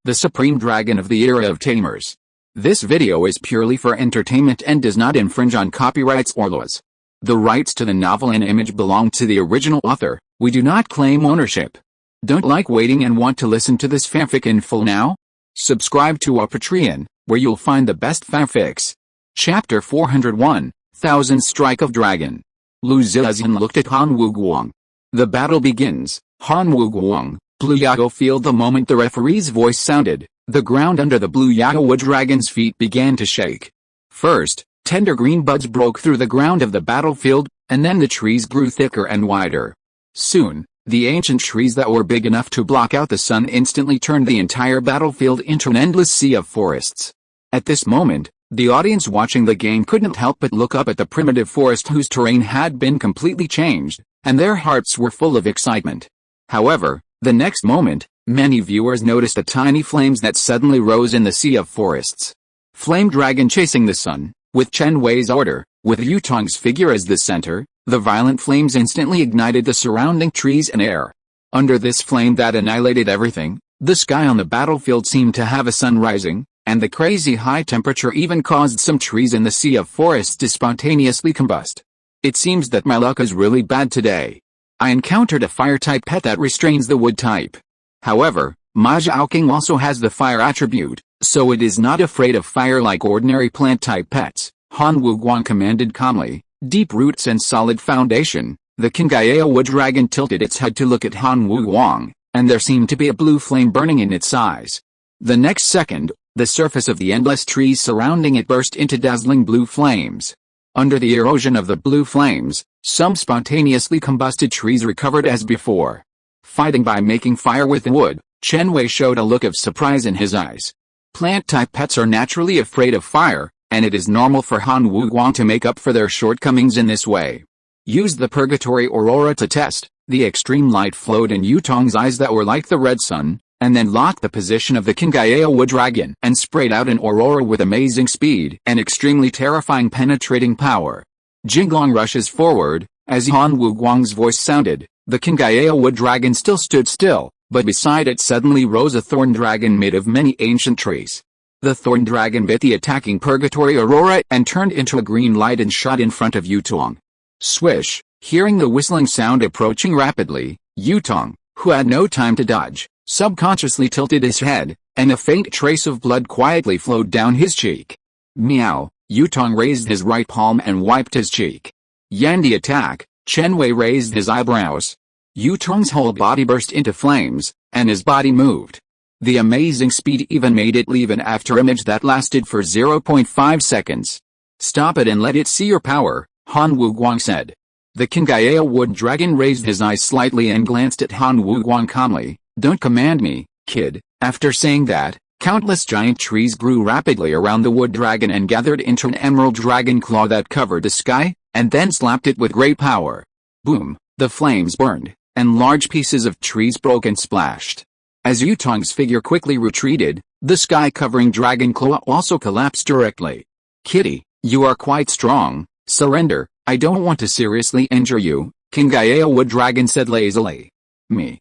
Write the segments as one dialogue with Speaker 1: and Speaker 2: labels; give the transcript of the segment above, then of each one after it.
Speaker 1: the supreme dragon of the era of Tamers. This video is purely for entertainment and does not infringe on copyrights or laws. The rights to the novel and image belong to the original author. We do not claim ownership. Don't like waiting and want to listen to this fanfic in full now? Subscribe to our Patreon, where you'll find the best fanfics. Chapter 401, Thousand Strike of Dragon. Lu Zilazin looked at Han Wuguang. The battle begins. Han Wuguang, Blue Yao Field. The moment the referee's voice sounded, the ground under the Blue Yao Wood Dragon's feet began to shake. First, tender green buds broke through the ground of the battlefield, and then the trees grew thicker and wider. Soon, the ancient trees that were big enough to block out the sun instantly turned the entire battlefield into an endless sea of forests. At this moment, the audience watching the game couldn't help but look up at the primitive forest whose terrain had been completely changed, and their hearts were full of excitement. However, the next moment, many viewers noticed the tiny flames that suddenly rose in the sea of forests. Flame Dragon chasing the sun, with Chen Wei's order, with Yutong's figure as the center, the violent flames instantly ignited the surrounding trees and air. Under this flame that annihilated everything, the sky on the battlefield seemed to have a sun rising, and the crazy high temperature even caused some trees in the sea of forests to spontaneously combust. It seems that my luck is really bad today. I encountered a fire-type pet that restrains the wood type. However, my Zhaoking also has the fire attribute, so it is not afraid of fire like ordinary plant-type pets, Han Wuguang commanded calmly. Deep roots and solid foundation. The Kingaya Wood Dragon tilted its head to look at Han Wuguang, and there seemed to be a blue flame burning in its eyes. The next second, the surface of the endless trees surrounding it burst into dazzling blue flames. Under the erosion of the blue flames, some spontaneously combusted trees recovered as before. Fighting by making fire with wood, Chen Wei showed a look of surprise in his eyes. Plant-type pets are naturally afraid of fire, and it is normal for Han Wuguang to make up for their shortcomings in this way. Use the Purgatory Aurora to test. The extreme light flowed in Yutong's eyes that were like the red sun, and then locked the position of the Kingaya Wood Dragon and sprayed out an aurora with amazing speed and extremely terrifying penetrating power. Jinglong rushes forward. As Han Wuguang's voice sounded, the Kingaya Wood Dragon still stood still, but beside it suddenly rose a thorn dragon made of many ancient trees. The thorn dragon bit the attacking Purgatory Aurora and turned into a green light and shot in front of Yutong. Swish! Hearing the whistling sound approaching rapidly, Yutong, who had no time to dodge, subconsciously tilted his head, and a faint trace of blood quietly flowed down his cheek. Meow! Yutong raised his right palm and wiped his cheek. Yandi attack! Chen Wei raised his eyebrows. Yutong's whole body burst into flames, and his body moved. The amazing speed even made it leave an afterimage that lasted for 0.5 seconds. Stop it and let it see your power, Han Wuguang said. The Kingaya Wood Dragon raised his eyes slightly and glanced at Han Wuguang calmly. Don't command me, kid. After saying that, countless giant trees grew rapidly around the wood dragon and gathered into an emerald dragon claw that covered the sky, and then slapped it with great power. Boom! The flames burned, and large pieces of trees broke and splashed. As Yutong's figure quickly retreated, the sky-covering dragon claw also collapsed directly. Kitty, you are quite strong. Surrender. I don't want to seriously injure you, Kingaya Wood Dragon said lazily. Me.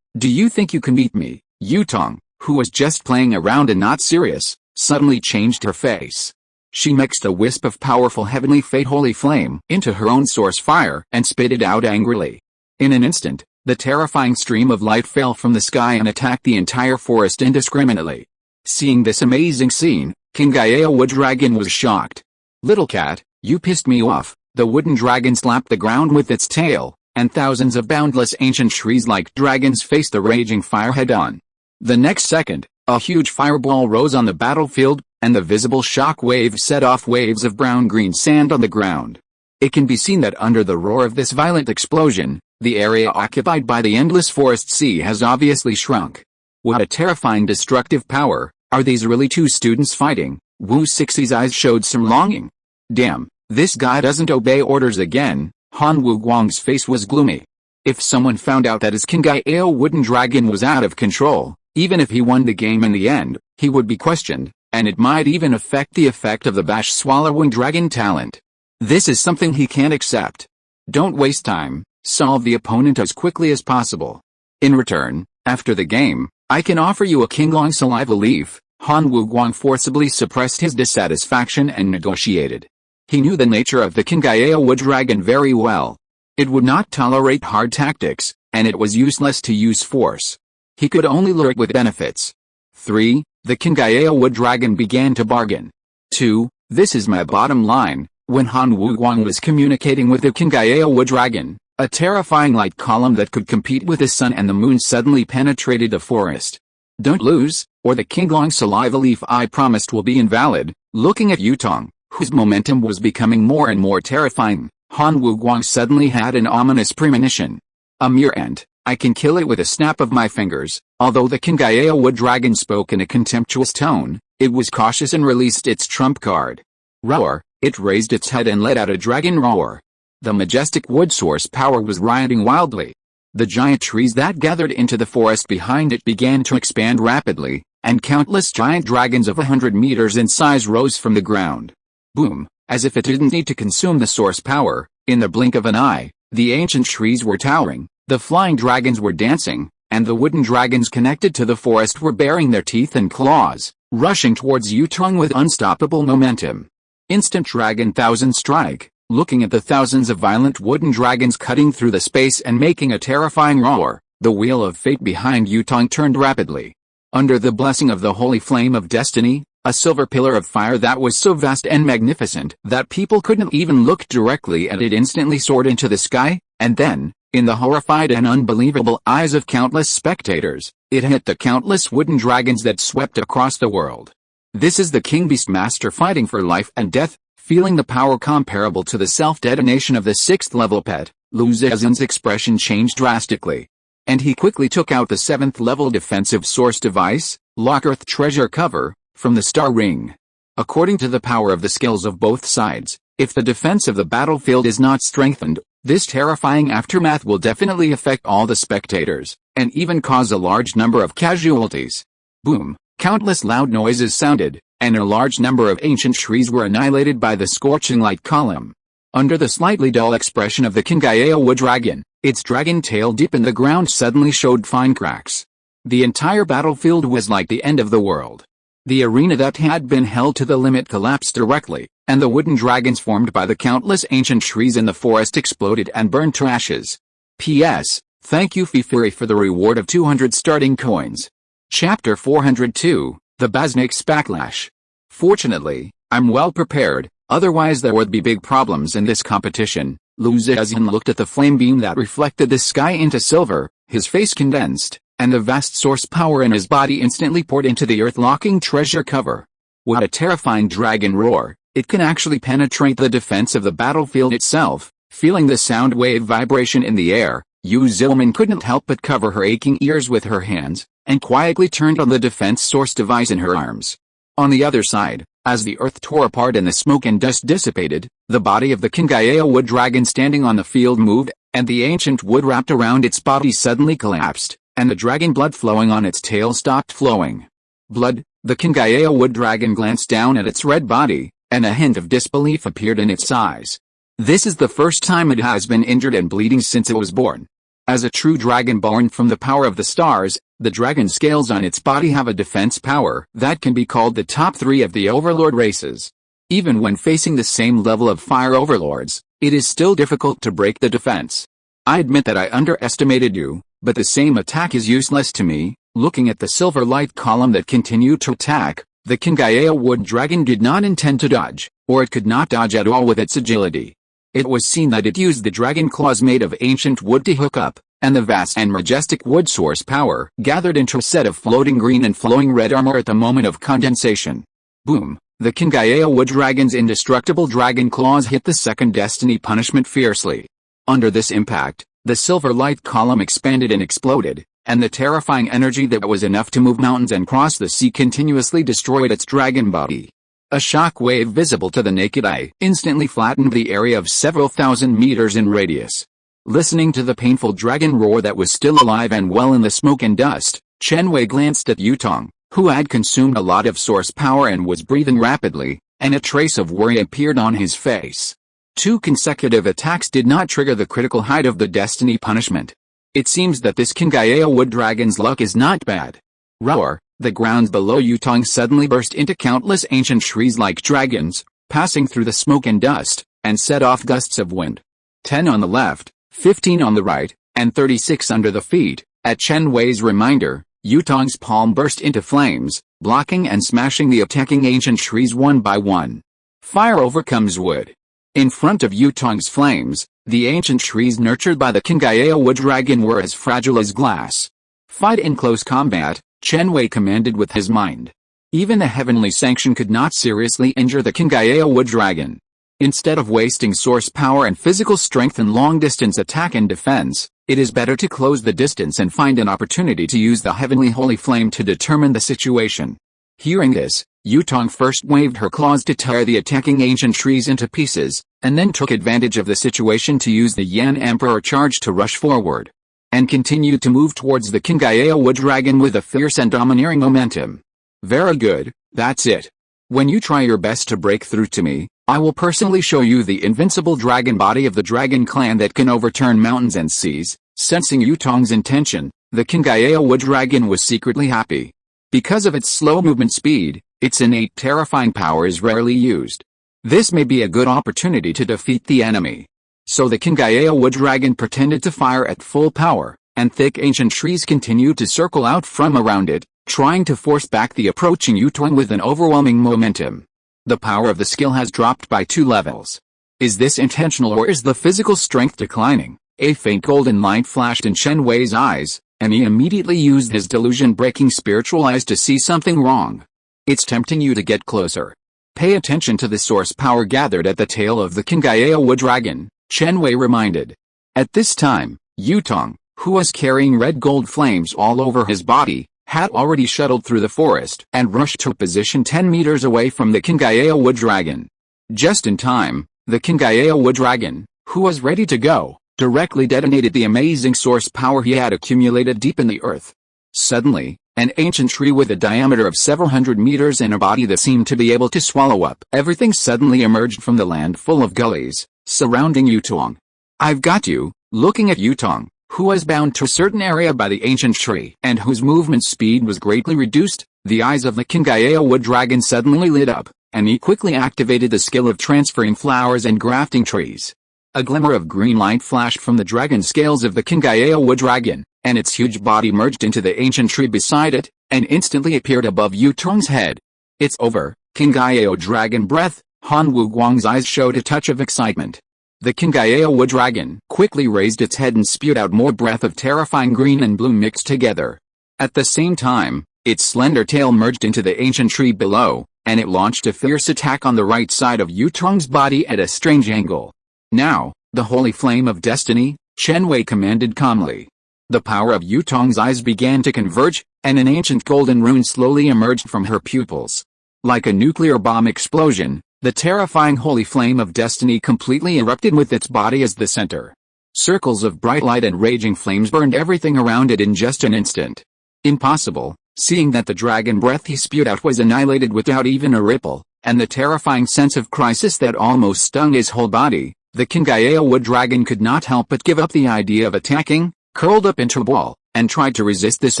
Speaker 1: Do you think you can beat me? Yutong, who was just playing around and not serious, suddenly changed her face. She mixed a wisp of powerful heavenly fate holy flame into her own source fire and spit it out angrily. In an instant, the terrifying stream of light fell from the sky and attacked the entire forest indiscriminately. Seeing this amazing scene, Kingaya Wood Dragon was shocked. Little cat, you pissed me off. The wooden dragon slapped the ground with its tail, and thousands of boundless ancient trees like dragons faced the raging fire head-on. The next second, a huge fireball rose on the battlefield, and the visible shock wave set off waves of brown-green sand on the ground. It can be seen that under the roar of this violent explosion, the area occupied by the endless forest sea has obviously shrunk. What a terrifying destructive power! Are these really two students fighting? Wu Sixie's eyes showed some longing. Damn, this guy doesn't obey orders again. Han Wuguang's face was gloomy. If someone found out that his Kingaya Wooden Dragon was out of control, even if he won the game in the end, he would be questioned, and it might even affect the effect of the Bash Swallowing Dragon talent. This is something he can't accept. Don't waste time, solve the opponent as quickly as possible. In return, After the game, I can offer you a Qinglong saliva leaf. Han Wuguang forcibly suppressed his dissatisfaction and negotiated. He knew the nature of the Qingyao wood dragon very well. It would not tolerate hard tactics, and it was useless to use force. He could only lure it with benefits. 3. The Qingyao wood dragon began to bargain. 2. This is my bottom line. When Han Wuguang was communicating with the Qingyao wood dragon, a terrifying light column that could compete with the sun and the moon suddenly penetrated the forest. Don't lose, or the Qinglong saliva leaf I promised will be invalid. Looking at Yutong, whose momentum was becoming more and more terrifying, Han Wuguang suddenly had an ominous premonition. A mere ant, I can kill it with a snap of my fingers. Although the Qingyao wood dragon spoke in a contemptuous tone, it was cautious and released its trump card. Roar, it raised its head and let out a dragon roar. The majestic wood source power was rioting wildly. The giant trees that gathered into the forest behind it began to expand rapidly, and countless giant dragons of 100 meters in size rose from the ground. Boom, as if it didn't need to consume the source power, in the blink of an eye, the ancient trees were towering, the flying dragons were dancing, and the wooden dragons connected to the forest were baring their teeth and claws, rushing towards Yutong with unstoppable momentum. Instant Dragon Thousand Strike. Looking at the thousands of violent wooden dragons cutting through the space and making a terrifying roar, the wheel of fate behind Yutong turned rapidly. Under the blessing of the holy flame of destiny, a silver pillar of fire that was so vast and magnificent that people couldn't even look directly at it instantly soared into the sky, and then, in the horrified and unbelievable eyes of countless spectators, it hit the countless wooden dragons that swept across the world. This is the King Beast Master fighting for life and death. Feeling the power comparable to the self-detonation of the 6th level pet, Lu Zezhen's expression changed drastically. And he quickly took out the 7th level defensive source device, Lock Earth Treasure Cover, from the star ring. According to the power of the skills of both sides, if the defense of the battlefield is not strengthened, this terrifying aftermath will definitely affect all the spectators, and even cause a large number of casualties. Boom, countless loud noises sounded, and a large number of ancient trees were annihilated by the scorching light column. Under the slightly dull expression of the Qingyao wood dragon, its dragon tail deep in the ground suddenly showed fine cracks. The entire battlefield was like the end of the world. The arena that had been held to the limit collapsed directly, and the wooden dragons formed by the countless ancient trees in the forest exploded and burned to ashes. P.S. Thank you Fifiri for the reward of 200 starting coins. Chapter 402. The Basnake's Backlash. Fortunately, I'm well prepared, otherwise there would be big problems in this competition. Lu Zezhen looked at the flame beam that reflected the sky into silver, his face condensed, and the vast source power in his body instantly poured into the earth-locking treasure cover. What a terrifying dragon roar, it can actually penetrate the defense of the battlefield itself. Feeling the sound wave vibration in the air, Yu Zilman couldn't help but cover her aching ears with her hands, and quietly turned on the defense source device in her arms. On the other side, as the earth tore apart and the smoke and dust dissipated, the body of the Qingyao wood dragon standing on the field moved, and the ancient wood wrapped around its body suddenly collapsed, and the dragon blood flowing on its tail stopped flowing. Blood, the Qingyao wood dragon glanced down at its red body, and a hint of disbelief appeared in its eyes. This is the first time it has been injured and bleeding since it was born. As a true dragon born from the power of the stars, the dragon scales on its body have a defense power that can be called the top 3 of the overlord races. Even when facing the same level of fire overlords, it is still difficult to break the defense. I admit that I underestimated you, but the same attack is useless to me. Looking at the silver light column that continued to attack, the Qingyao wood dragon did not intend to dodge, or it could not dodge at all with its agility. It was seen that it used the dragon claws made of ancient wood to hook up, and the vast and majestic wood source power gathered into a set of floating green and flowing red armor at the moment of condensation. Boom! The Qingyao wood dragon's indestructible dragon claws hit the second destiny punishment fiercely. Under this impact, the silver light column expanded and exploded, and the terrifying energy that was enough to move mountains and cross the sea continuously destroyed its dragon body. A shock wave visible to the naked eye instantly flattened the area of several thousand meters in radius. Listening to the painful dragon roar that was still alive and well in the smoke and dust, Chen Wei glanced at Yutong, who had consumed a lot of source power and was breathing rapidly, and a trace of worry appeared on his face. 2 consecutive attacks did not trigger the critical height of the destiny punishment. It seems that this Kingaya wood dragon's luck is not bad. Roar, the ground below Yutong suddenly burst into countless ancient trees like dragons, passing through the smoke and dust, and set off gusts of wind. 10 on the left, 15 on the right, and 36 under the feet. At Chen Wei's reminder, Yutong's palm burst into flames, blocking and smashing the attacking ancient trees one by one. Fire overcomes wood. In front of Yutong's flames, the ancient trees nurtured by the Kingaya wood dragon were as fragile as glass. Fight in close combat, Chen Wei commanded with his mind. Even the heavenly sanction could not seriously injure the Kingaya wood dragon. Instead of wasting source power and physical strength in long-distance attack and defense, it is better to close the distance and find an opportunity to use the heavenly holy flame to determine the situation. Hearing this, Yutong first waved her claws to tear the attacking ancient trees into pieces, and then took advantage of the situation to use the Yan Emperor charge to rush forward, and continued to move towards the Kingaya wood dragon with a fierce and domineering momentum. Very good, that's it. When you try your best to break through to me, I will personally show you the invincible dragon body of the dragon clan that can overturn mountains and seas. Sensing Yutong's intention, the Kingaya wood dragon was secretly happy. Because of its slow movement speed, its innate terrifying power is rarely used. This may be a good opportunity to defeat the enemy. So the Kingaya wood dragon pretended to fire at full power, and thick ancient trees continued to circle out from around it, trying to force back the approaching Yutong with an overwhelming momentum. The power of the skill has dropped by 2 levels. Is this intentional or is the physical strength declining? A faint golden light flashed in Chen Wei's eyes, and he immediately used his delusion-breaking spiritual eyes to see something wrong. It's tempting you to get closer. Pay attention to the source power gathered at the tail of the Kingaya wood dragon, Chen Wei reminded. At this time, Yutong, who was carrying red gold flames all over his body, had already shuttled through the forest and rushed to a position 10 meters away from the Kingaya wood dragon. Just in time, the Kingaya wood dragon, who was ready to go, directly detonated the amazing source power he had accumulated deep in the earth. Suddenly, an ancient tree with a diameter of several hundred meters and a body that seemed to be able to swallow up everything suddenly emerged from the land full of gullies, surrounding Yutong. I've got you. Looking at Yutong, who was bound to a certain area by the ancient tree and whose movement speed was greatly reduced, the eyes of the Kingaya wood dragon suddenly lit up, and he quickly activated the skill of transferring flowers and grafting trees. A glimmer of green light flashed from the dragon scales of the Kingaya wood dragon, and its huge body merged into the ancient tree beside it, and instantly appeared above Yutong's head. It's over, Kingaya dragon breath. Han Wuguang's eyes showed a touch of excitement. The Kingaya wood dragon quickly raised its head and spewed out more breath of terrifying green and blue mixed together. At the same time, its slender tail merged into the ancient tree below, and it launched a fierce attack on the right side of Yutong's body at a strange angle. Now, the holy flame of destiny, Chen Wei commanded calmly. The power of Yutong's eyes began to converge, and an ancient golden rune slowly emerged from her pupils. Like a nuclear bomb explosion, the terrifying holy flame of destiny completely erupted with its body as the center. Circles of bright light and raging flames burned everything around it in just an instant. Impossible, seeing that the dragon breath he spewed out was annihilated without even a ripple, and the terrifying sense of crisis that almost stung his whole body, the Kingaya wood dragon could not help but give up the idea of attacking, curled up into a ball, and tried to resist this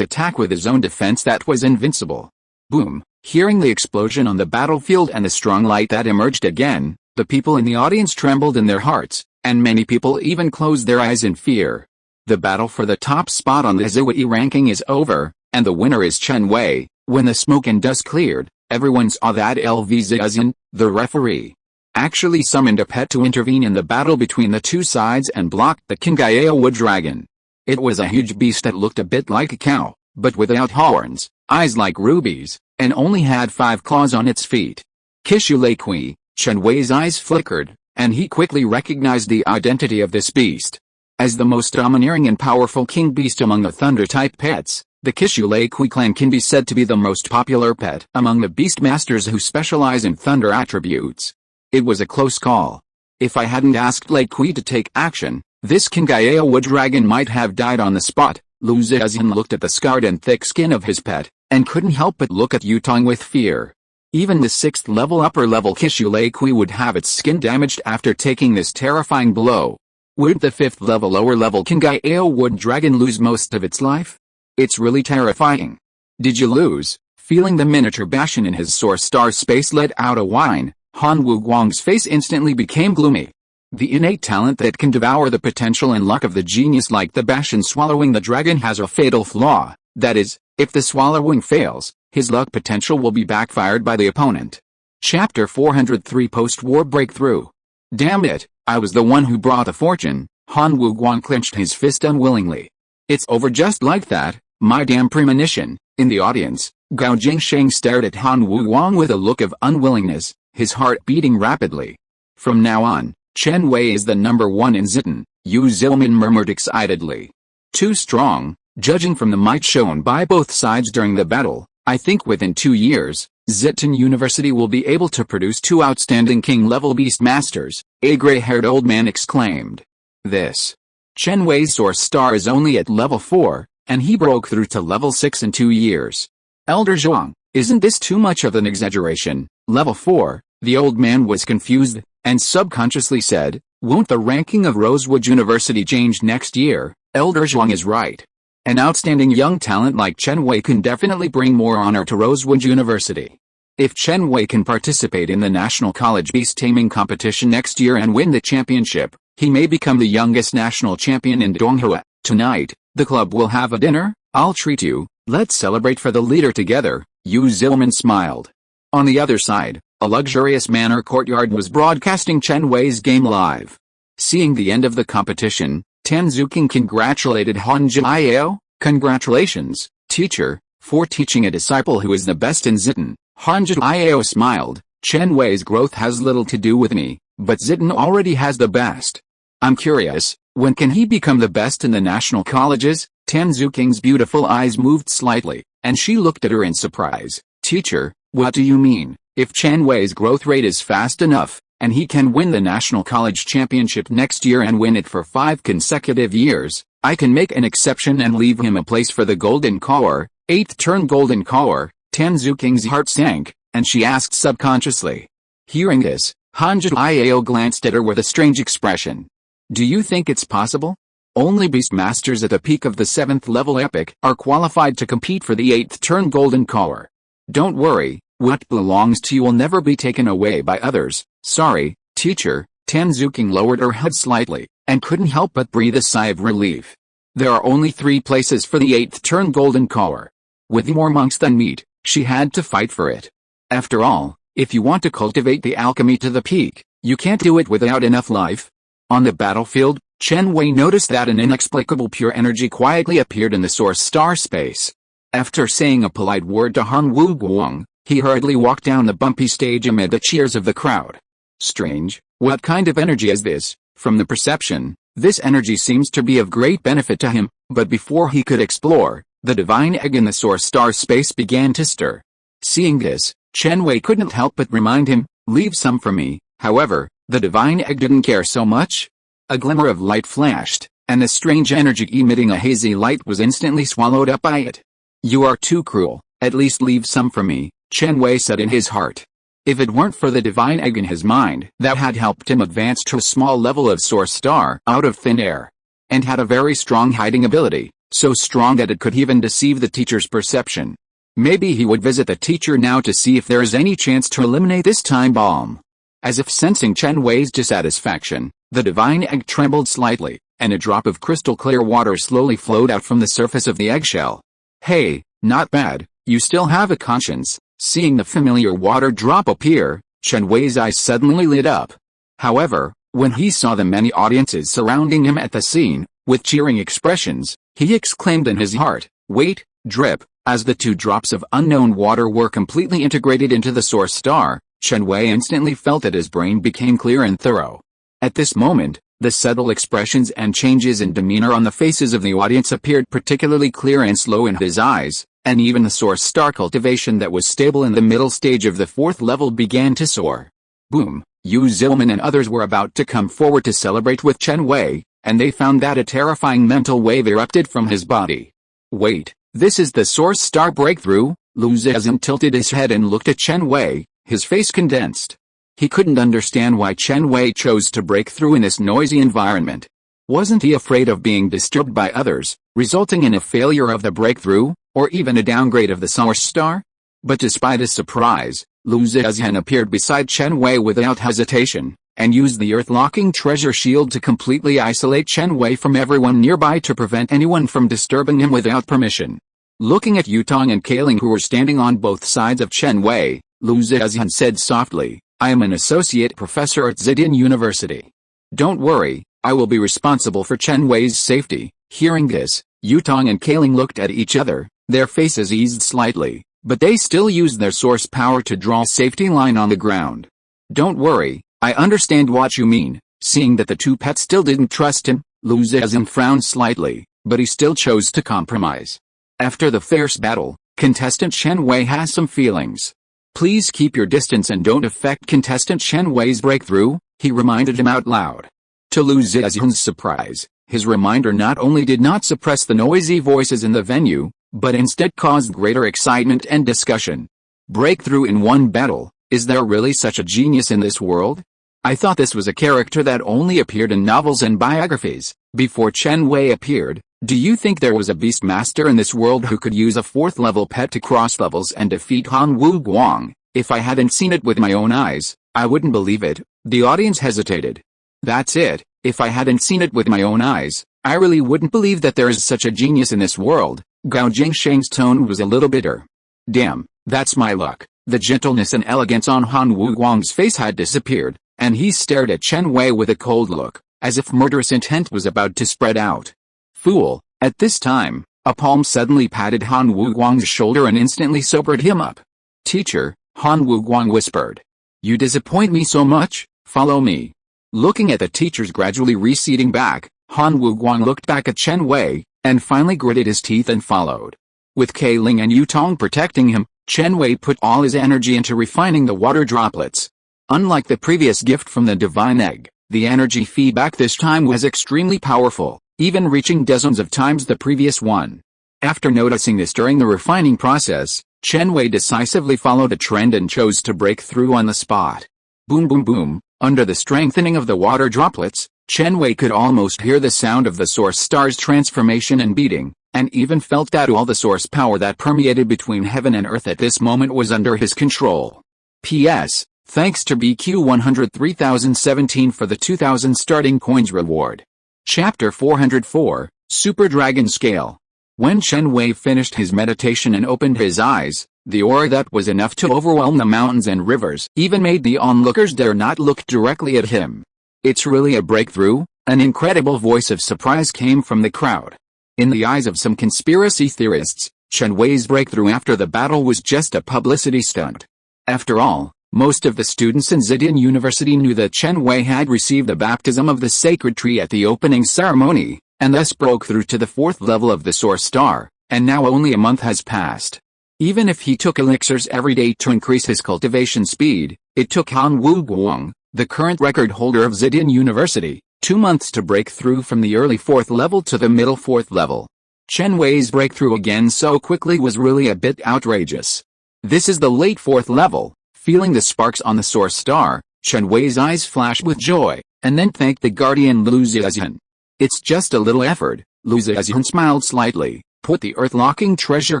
Speaker 1: attack with his own defense that was invincible. Boom! Hearing the explosion on the battlefield and the strong light that emerged again, the people in the audience trembled in their hearts, and many people even closed their eyes in fear. The battle for the top spot on the Zhui ranking is over, and the winner is Chen Wei. When the smoke and dust cleared, everyone saw that LV Zizan, the referee, actually summoned a pet to intervene in the battle between the two sides and blocked the Kingaya wood dragon. It was a huge beast that looked a bit like a cow, but without horns, eyes like rubies, and only had 5 claws on its feet. Kishulekui, Chen Wei's eyes flickered, and he quickly recognized the identity of this beast. As the most domineering and powerful king beast among the thunder-type pets, the Kishulekui clan can be said to be the most popular pet among the beast masters who specialize in thunder attributes. It was a close call. If I hadn't asked Lekui to take action, this Kingaya wood dragon might have died on the spot. Lu Zizan looked at the scarred and thick skin of his pet, and couldn't help but look at Yutong with fear. Even the 6th level upper level Kishulekui would have its skin damaged after taking this terrifying blow. Would the 5th level lower level King Gaio Wood Dragon lose most of its life? It's really terrifying. Did you lose? Feeling the miniature Bastion in his source star space let out a whine, Han Wuguang's face instantly became gloomy. The innate talent that can devour the potential and luck of the genius like the Bastion swallowing the dragon has a fatal flaw, that is, if the swallowing fails, his luck potential will be backfired by the opponent. Chapter 403 Post-War Breakthrough. Damn it, I was the one who brought the fortune. Han Wuguang clenched his fist unwillingly. It's over just like that, my damn premonition. In the audience, Gao Jingsheng stared at Han Wuguang with a look of unwillingness, his heart beating rapidly. From now on, Chen Wei is the number 1 in Zitan, Yu Zilman murmured excitedly. Too strong, judging from the might shown by both sides during the battle. I think within 2 years, Zitan University will be able to produce 2 outstanding king-level beast masters, a gray-haired old man exclaimed. This. Chen Wei's source star is only at level 4, and he broke through to level 6 in 2 years. Elder Zhuang, isn't this too much of an exaggeration? Level 4, the old man was confused, and subconsciously said, won't the ranking of Rosewood University change next year? Elder Zhuang is right. An outstanding young talent like Chen Wei can definitely bring more honor to Rosewood University. If Chen Wei can participate in the National College Beast Taming competition next year and win the championship, he may become the youngest national champion in Donghua. Tonight, the club will have a dinner. I'll treat you. Let's celebrate for the leader together. Yu Zilman smiled. On the other side, a luxurious manor courtyard was broadcasting Chen Wei's game live. Seeing the end of the competition, Tan Zuking congratulated Han Jiao. Congratulations, teacher, for teaching a disciple who is the best in Zitan. Han Jiao smiled. Chen Wei's growth has little to do with me, but Zitan already has the best. I'm curious, when can he become the best in the national colleges? Tan Zuking's beautiful eyes moved slightly, and she looked at her in surprise. Teacher, what do you mean? If Chen Wei's growth rate is fast enough, and he can win the National College Championship next year and win it for 5 consecutive years, I can make an exception and leave him a place for the Golden Core, 8th turn Golden Core. Tan Zuking's heart sank, and she asked subconsciously. Hearing this, Han Jiao glanced at her with a strange expression. Do you think it's possible? Only beast masters at the peak of the 7th level epic are qualified to compete for the 8th turn Golden Core. Don't worry, what belongs to you will never be taken away by others. Sorry, teacher. Tan Zuking lowered her head slightly, and couldn't help but breathe a sigh of relief. There are only 3 places for the 8th turn Golden Core. With more monks than meat, she had to fight for it. After all, if you want to cultivate the alchemy to the peak, you can't do it without enough life. On the battlefield, Chen Wei noticed that an inexplicable pure energy quietly appeared in the source star space. After saying a polite word to Han Wuguang, he hurriedly walked down the bumpy stage amid the cheers of the crowd. Strange, what kind of energy is this? From the perception, this energy seems to be of great benefit to him, but before he could explore, the divine egg in the source star space began to stir. Seeing this, Chen Wei couldn't help but remind him, leave some for me. However, the divine egg didn't care so much. A glimmer of light flashed, and the strange energy emitting a hazy light was instantly swallowed up by it. You are too cruel, at least leave some for me, Chen Wei said in his heart. If it weren't for the divine egg in his mind that had helped him advance to a small level of source star out of thin air, and had a very strong hiding ability, so strong that it could even deceive the teacher's perception. Maybe he would visit the teacher now to see if there is any chance to eliminate this time bomb. As if sensing Chen Wei's dissatisfaction, the divine egg trembled slightly, and a drop of crystal clear water slowly flowed out from the surface of the eggshell. Hey, not bad, you still have a conscience. Seeing the familiar water drop appear, Chen Wei's eyes suddenly lit up. However, when he saw the many audiences surrounding him at the scene, with cheering expressions, he exclaimed in his heart, wait, drip. As the 2 drops of unknown water were completely integrated into the source star, Chen Wei instantly felt that his brain became clear and thorough. At this moment, the subtle expressions and changes in demeanor on the faces of the audience appeared particularly clear and slow in his eyes, and even the source star cultivation that was stable in the middle stage of the 4th level began to soar. Boom! Yu Zilman and others were about to come forward to celebrate with Chen Wei, and they found that a terrifying mental wave erupted from his body. Wait, this is the source star breakthrough? Lu Zizan tilted his head and looked at Chen Wei, his face condensed. He couldn't understand why Chen Wei chose to break through in this noisy environment. Wasn't he afraid of being disturbed by others, resulting in a failure of the breakthrough, or even a downgrade of the Source Star? But despite his surprise, Lu Zetian appeared beside Chen Wei without hesitation, and used the Earth-locking treasure shield to completely isolate Chen Wei from everyone nearby to prevent anyone from disturbing him without permission. Looking at Yutong and Kaling, who were standing on both sides of Chen Wei, Lu Zetian said softly, "I am an associate professor at Zetian University. Don't worry, I will be responsible for Chen Wei's safety." Hearing this, Yutong and Kaling looked at each other, their faces eased slightly, but they still used their source power to draw a safety line on the ground. "Don't worry, I understand what you mean." Seeing that the two pets still didn't trust him, Lu Zetian frowned slightly, but he still chose to compromise. After the fierce battle, contestant Chen Wei has some feelings. "Please keep your distance and don't affect contestant Chen Wei's breakthrough," he reminded him out loud. To Lu Zetian's surprise, his reminder not only did not suppress the noisy voices in the venue, but instead caused greater excitement and discussion. Breakthrough in one battle, is there really such a genius in this world? I thought this was a character that only appeared in novels and biographies. Before Chen Wei appeared, do you think there was a beastmaster in this world who could use a 4th level pet to cross levels and defeat Han Wu Guang? If I hadn't seen it with my own eyes, I wouldn't believe it. The audience hesitated. That's it, if I hadn't seen it with my own eyes, I really wouldn't believe that there is such a genius in this world. Gao Jingsheng's tone was a little bitter. Damn, that's my luck. The gentleness and elegance on Han Wu Guang's face had disappeared, and he stared at Chen Wei with a cold look, as if murderous intent was about to spread out. Fool! At this time, a palm suddenly patted Han Wu Guang's shoulder and instantly sobered him up. "Teacher," Han Wu Guang whispered. "You disappoint me so much, follow me." Looking at the teachers gradually receding back, Han Wu Guang looked back at Chen Wei, and finally gritted his teeth and followed. With Kaling and Yutong protecting him, Chen Wei put all his energy into refining the water droplets. Unlike the previous gift from the divine egg, the energy feedback this time was extremely powerful, even reaching dozens of times the previous one. After noticing this during the refining process, Chen Wei decisively followed a trend and chose to break through on the spot. Boom boom boom, under the strengthening of the water droplets, Chen Wei could almost hear the sound of the Source Star's transformation and beating, and even felt that all the source power that permeated between heaven and earth at this moment was under his control. P.S. Thanks to BQ103017 for the 2000 starting coins reward. Chapter 404, Super Dragon Scale. When Chen Wei finished his meditation and opened his eyes, the aura that was enough to overwhelm the mountains and rivers even made the onlookers dare not look directly at him. "It's really a breakthrough?" An incredible voice of surprise came from the crowd. In the eyes of some conspiracy theorists, Chen Wei's breakthrough after the battle was just a publicity stunt. After all, most of the students in Zetian University knew that Chen Wei had received the baptism of the sacred tree at the opening ceremony, and thus broke through to the 4th level of the Source Star, and now only a month has passed. Even if he took elixirs every day to increase his cultivation speed, it took Han Wu Guang, the current record holder of Zetian University, 2 months to break through from the early 4th level to the middle 4th level. Chen Wei's breakthrough again so quickly was really a bit outrageous. This is the late 4th level. Feeling the sparks on the Source Star, Chen Wei's eyes flashed with joy, and then thanked the guardian Lu Zetian. "It's just a little effort." Lu Zetian smiled slightly, put the earth-locking treasure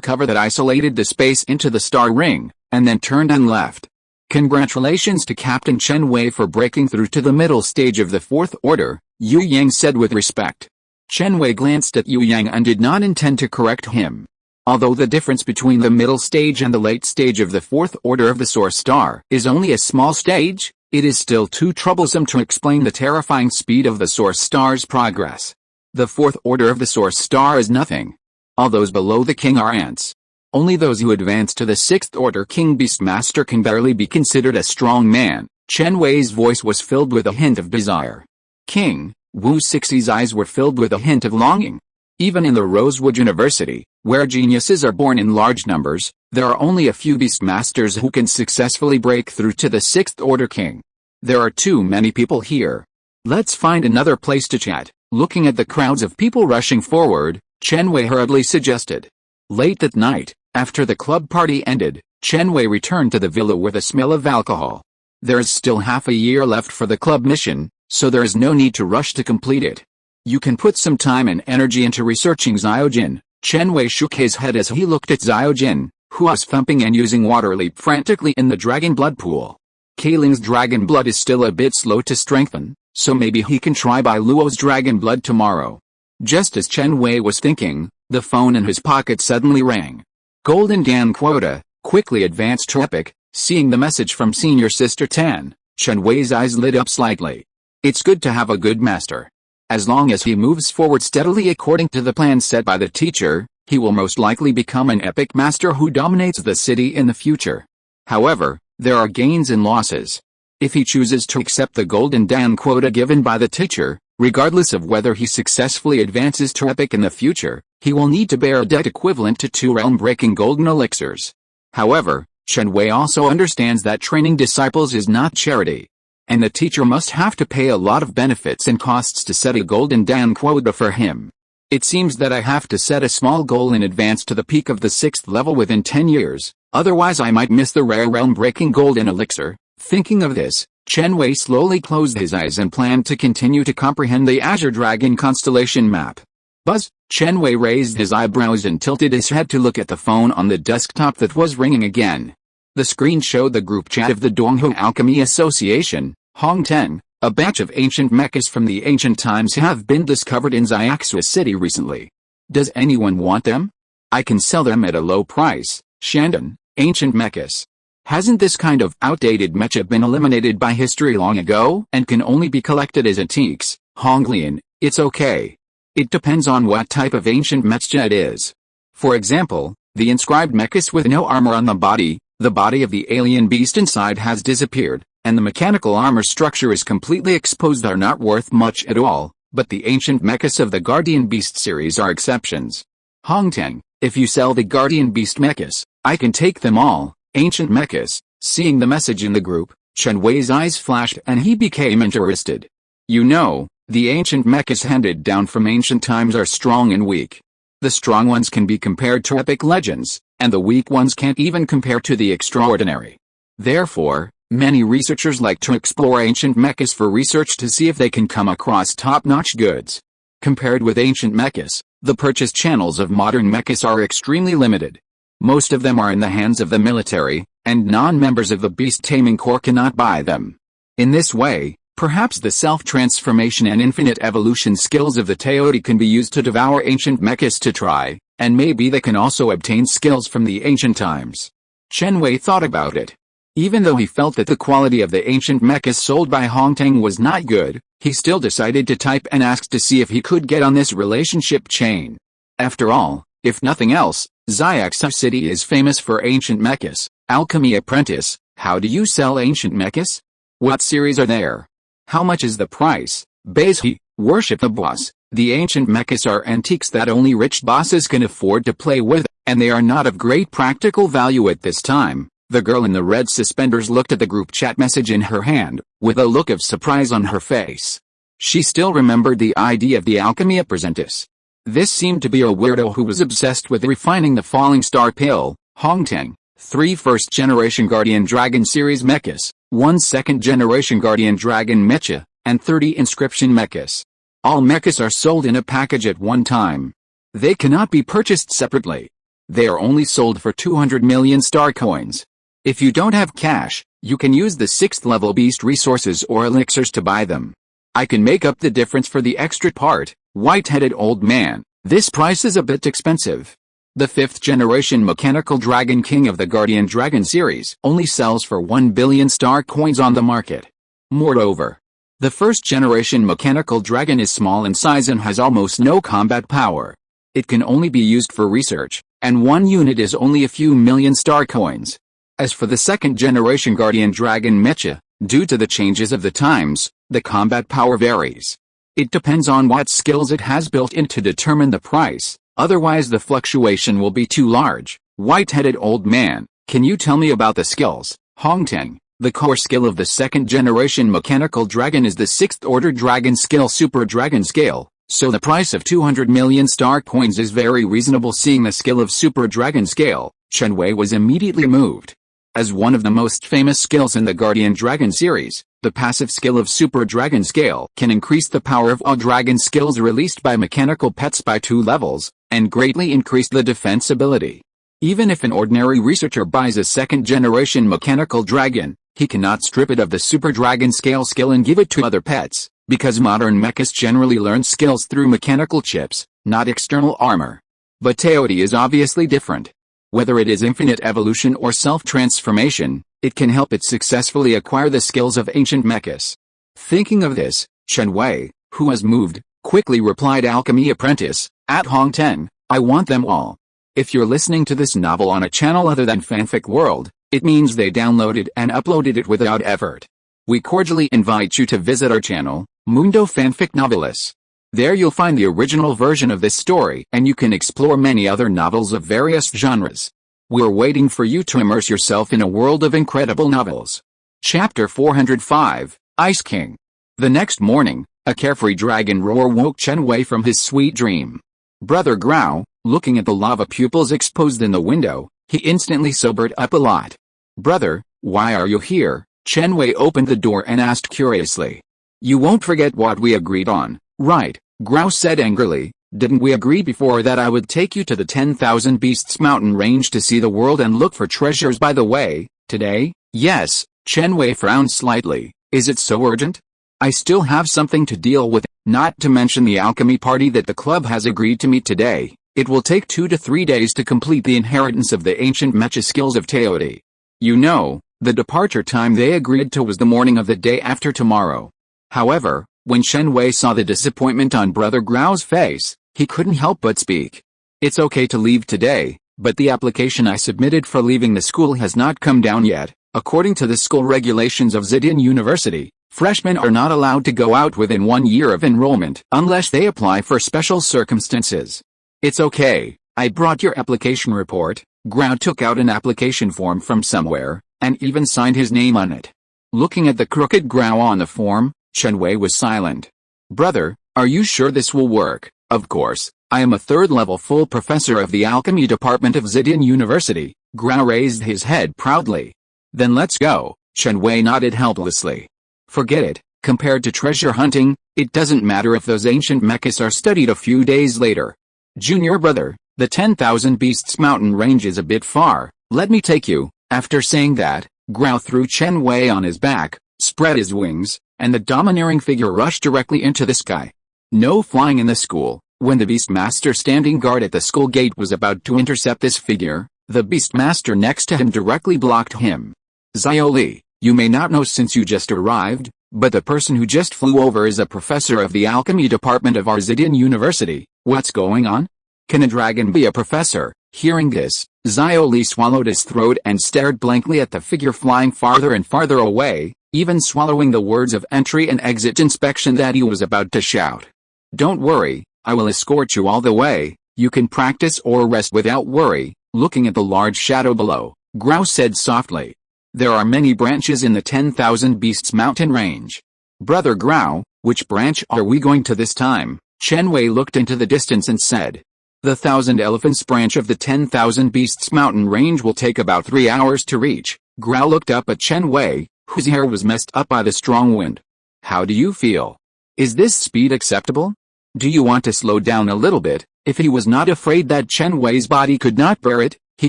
Speaker 1: cover that isolated the space into the star ring, and then turned and left. "Congratulations to Captain Chen Wei for breaking through to the middle stage of the 4th order," Yu Yang said with respect. Chen Wei glanced at Yu Yang and did not intend to correct him. Although the difference between the middle stage and the late stage of the 4th order of the Source Star is only a small stage, it is still too troublesome to explain the terrifying speed of the Source Star's progress. The 4th order of the Source Star is nothing. All those below the king are ants. Only those who advance to the 6th order King Beastmaster can barely be considered a strong man. Chen Wei's voice was filled with a hint of desire. King Wu Sixie's eyes were filled with a hint of longing. Even in the Rosewood University, where geniuses are born in large numbers, there are only a few Beastmasters who can successfully break through to the 6th order king. There are too many people here. Let's find another place to chat. Looking at the crowds of people rushing forward, Chen Wei hurriedly suggested. Late that night, after the club party ended, Chen Wei returned to the villa with a smell of alcohol. There is still half a year left for the club mission, so there is no need to rush to complete it. You can put some time and energy into researching Zyojin. Chen Wei shook his head as he looked at Zyojin, who was thumping and using water leap frantically in the dragon blood pool. Kailing's dragon blood is still a bit slow to strengthen, so maybe he can try Bai Luo's dragon blood tomorrow. Just as Chen Wei was thinking, the phone in his pocket suddenly rang. Golden Dan Quota, quickly advanced to Epic. Seeing the message from senior sister Tan, Chen Wei's eyes lit up slightly. It's good to have a good master. As long as he moves forward steadily according to the plan set by the teacher, he will most likely become an epic master who dominates the city in the future. However, there are gains and losses. If he chooses to accept the Golden Dan quota given by the teacher, regardless of whether he successfully advances to epic in the future, he will need to bear a debt equivalent to 2 realm-breaking golden elixirs. However, Chen Wei also understands that training disciples is not charity, and the teacher must have to pay a lot of benefits and costs to set a Golden Dan quota for him. It seems that I have to set a small goal in advance to the peak of the 6th level within 10 years, otherwise I might miss the rare realm-breaking golden elixir. Thinking of this, Chen Wei slowly closed his eyes and planned to continue to comprehend the Azure Dragon constellation map. Buzz! Chen Wei raised his eyebrows and tilted his head to look at the phone on the desktop that was ringing again. The screen showed the group chat of the Donghu Alchemy Association. Hongteng, a batch of ancient mechas from the ancient times have been discovered in Xiaxua City recently. Does anyone want them? I can sell them at a low price. Shandong, ancient mechas. Hasn't this kind of outdated mecha been eliminated by history long ago and can only be collected as antiques? Honglian, it's okay. It depends on what type of ancient mecha it is. For example, the inscribed mechas with no armor on the body of the alien beast inside has disappeared, and the mechanical armor structure is completely exposed are not worth much at all, but the ancient mechas of the Guardian Beast series are exceptions. Hongteng, if you sell the Guardian Beast mechas, I can take them all. Ancient mechas. Seeing the message in the group, Chen Wei's eyes flashed and he became interested. You know, the ancient mechas handed down from ancient times are strong and weak. The strong ones can be compared to epic legends, and the weak ones can't even compare to the extraordinary. Therefore, many researchers like to explore ancient mechas for research to see if they can come across top-notch goods. Compared with ancient mechas, the purchase channels of modern mechas are extremely limited. Most of them are in the hands of the military, and non-members of the beast taming corps cannot buy them. In this way, perhaps the self-transformation and infinite evolution skills of the Teoti can be used to devour ancient mechas to try, and maybe they can also obtain skills from the ancient times. Chen Wei thought about it. Even though he felt that the quality of the ancient mechas sold by Hongteng was not good, he still decided to type and ask to see if he could get on this relationship chain. After all, if nothing else, Xiaxua City is famous for ancient mechas. Alchemy Apprentice, how do you sell ancient mechas? What series are there? How much is the price? Base he, worship the boss. The ancient mechas are antiques that only rich bosses can afford to play with, and they are not of great practical value at this time. The girl in the red suspenders looked at the group chat message in her hand, with a look of surprise on her face. She still remembered the idea of the Alchemy Apprentice. This seemed to be a weirdo who was obsessed with refining the Falling Star Pill. Hongteng, 3 first-generation Guardian Dragon series mechas, 1 second-generation Guardian Dragon mecha, and 30 inscription mechas. All mechas are sold in a package at one time. They cannot be purchased separately. They are only sold for 200 million star coins. If you don't have cash, you can use the 6th level beast resources or elixirs to buy them. I can make up the difference for the extra part. White-headed old man, this price is a bit expensive. The 5th generation mechanical dragon king of the Guardian Dragon series only sells for 1 billion star coins on the market. Moreover, the 1st generation mechanical dragon is small in size and has almost no combat power. It can only be used for research, and 1 unit is only a few million star coins. As for the 2nd generation Guardian Dragon mecha, due to the changes of the times, the combat power varies. It depends on what skills it has built in to determine the price, otherwise the fluctuation will be too large. White-headed old man, can you tell me about the skills? Hongteng, the core skill of the 2nd generation mechanical dragon is the 6th order dragon skill Super Dragon Scale, so the price of 200 million star coins is very reasonable. Seeing the skill of Super Dragon Scale, Chen Wei was immediately moved. As one of the most famous skills in the Guardian Dragon series, The passive skill of Super Dragon Scale can increase the power of all dragon skills released by mechanical pets by 2 levels, and greatly increase the defense ability. Even if an ordinary researcher buys a 2nd-generation mechanical dragon, he cannot strip it of the Super Dragon Scale skill and give it to other pets, because modern mechas generally learn skills through mechanical chips, not external armor. But Tamed is obviously different. Whether it is infinite evolution or self-transformation, it can help it successfully acquire the skills of ancient mechas. Thinking of this, Chen Wei, who was moved, quickly replied, "Alchemy Apprentice, at Hong 10, I want them all." If you're listening to this novel on a channel other than Fanfic World, it means they downloaded and uploaded it without effort. We cordially invite you to visit our channel, Mundo Fanfic Novelis. There you'll find the original version of this story, and you can explore many other novels of various genres. We're waiting for you to immerse yourself in a world of incredible novels. Chapter 405, Ice King. The next morning, a carefree dragon roar woke Chen Wei from his sweet dream. Brother Grau, looking at the lava pupils exposed in the window, he instantly sobered up a lot. "Brother, why are you here?" Chen Wei opened the door and asked curiously. "You won't forget what we agreed on, right?" Grau said angrily. "Didn't we agree before that I would take you to the 10,000 Beasts mountain range to see the world and look for treasures by the way, today?" "Yes," Chen Wei frowned slightly. "Is it so urgent? I still have something to deal with, not to mention the alchemy party that the club has agreed to meet today. It will take 2 to 3 days to complete the inheritance of the ancient mecha skills of Tamed. You know, the departure time they agreed to was the morning of the day after tomorrow." However, when Chen Wei saw the disappointment on Brother Grau's face, he couldn't help but speak. "It's okay to leave today, but the application I submitted for leaving the school has not come down yet. According to the school regulations of Zidane University, freshmen are not allowed to go out within 1 year of enrollment unless they apply for special circumstances." "It's okay, I brought your application report." Grau took out an application form from somewhere, and even signed his name on it. Looking at the crooked Grau on the form, Chen Wei was silent. "Brother, are you sure this will work?" "Of course, I am a 3rd-level full professor of the alchemy department of Zidane University." Grau raised his head proudly. "Then let's go." Chen Wei nodded helplessly. "Forget it, compared to treasure hunting, it doesn't matter if those ancient mechas are studied a few days later. Junior brother, the 10,000 Beasts mountain range is a bit far, let me take you." After saying that, Grau threw Chen Wei on his back, spread his wings, and the domineering figure rushed directly into the sky. No flying in the school. When the Beastmaster standing guard at the school gate was about to intercept this figure, the Beastmaster next to him directly blocked him. "Xiaoli, you may not know since you just arrived, but the person who just flew over is a professor of the alchemy department of our Zidane University. What's going on? Can a dragon be a professor?" Hearing this, Xiaoli swallowed his throat and stared blankly at the figure flying farther and farther away, even swallowing the words of entry and exit inspection that he was about to shout. "Don't worry, I will escort you all the way. You can practice or rest without worry." Looking at the large shadow below, Grau said softly. "There are many branches in the 10,000 Beasts mountain range. Brother Grau, which branch are we going to this time?" Chen Wei looked into the distance and said. "The 1,000 Elephants branch of the 10,000 Beasts mountain range will take about 3 hours to reach." Grau looked up at Chen Wei, whose hair was messed up by the strong wind. "How do you feel? Is this speed acceptable? Do you want to slow down a little bit?" If he was not afraid that Chen Wei's body could not bear it, he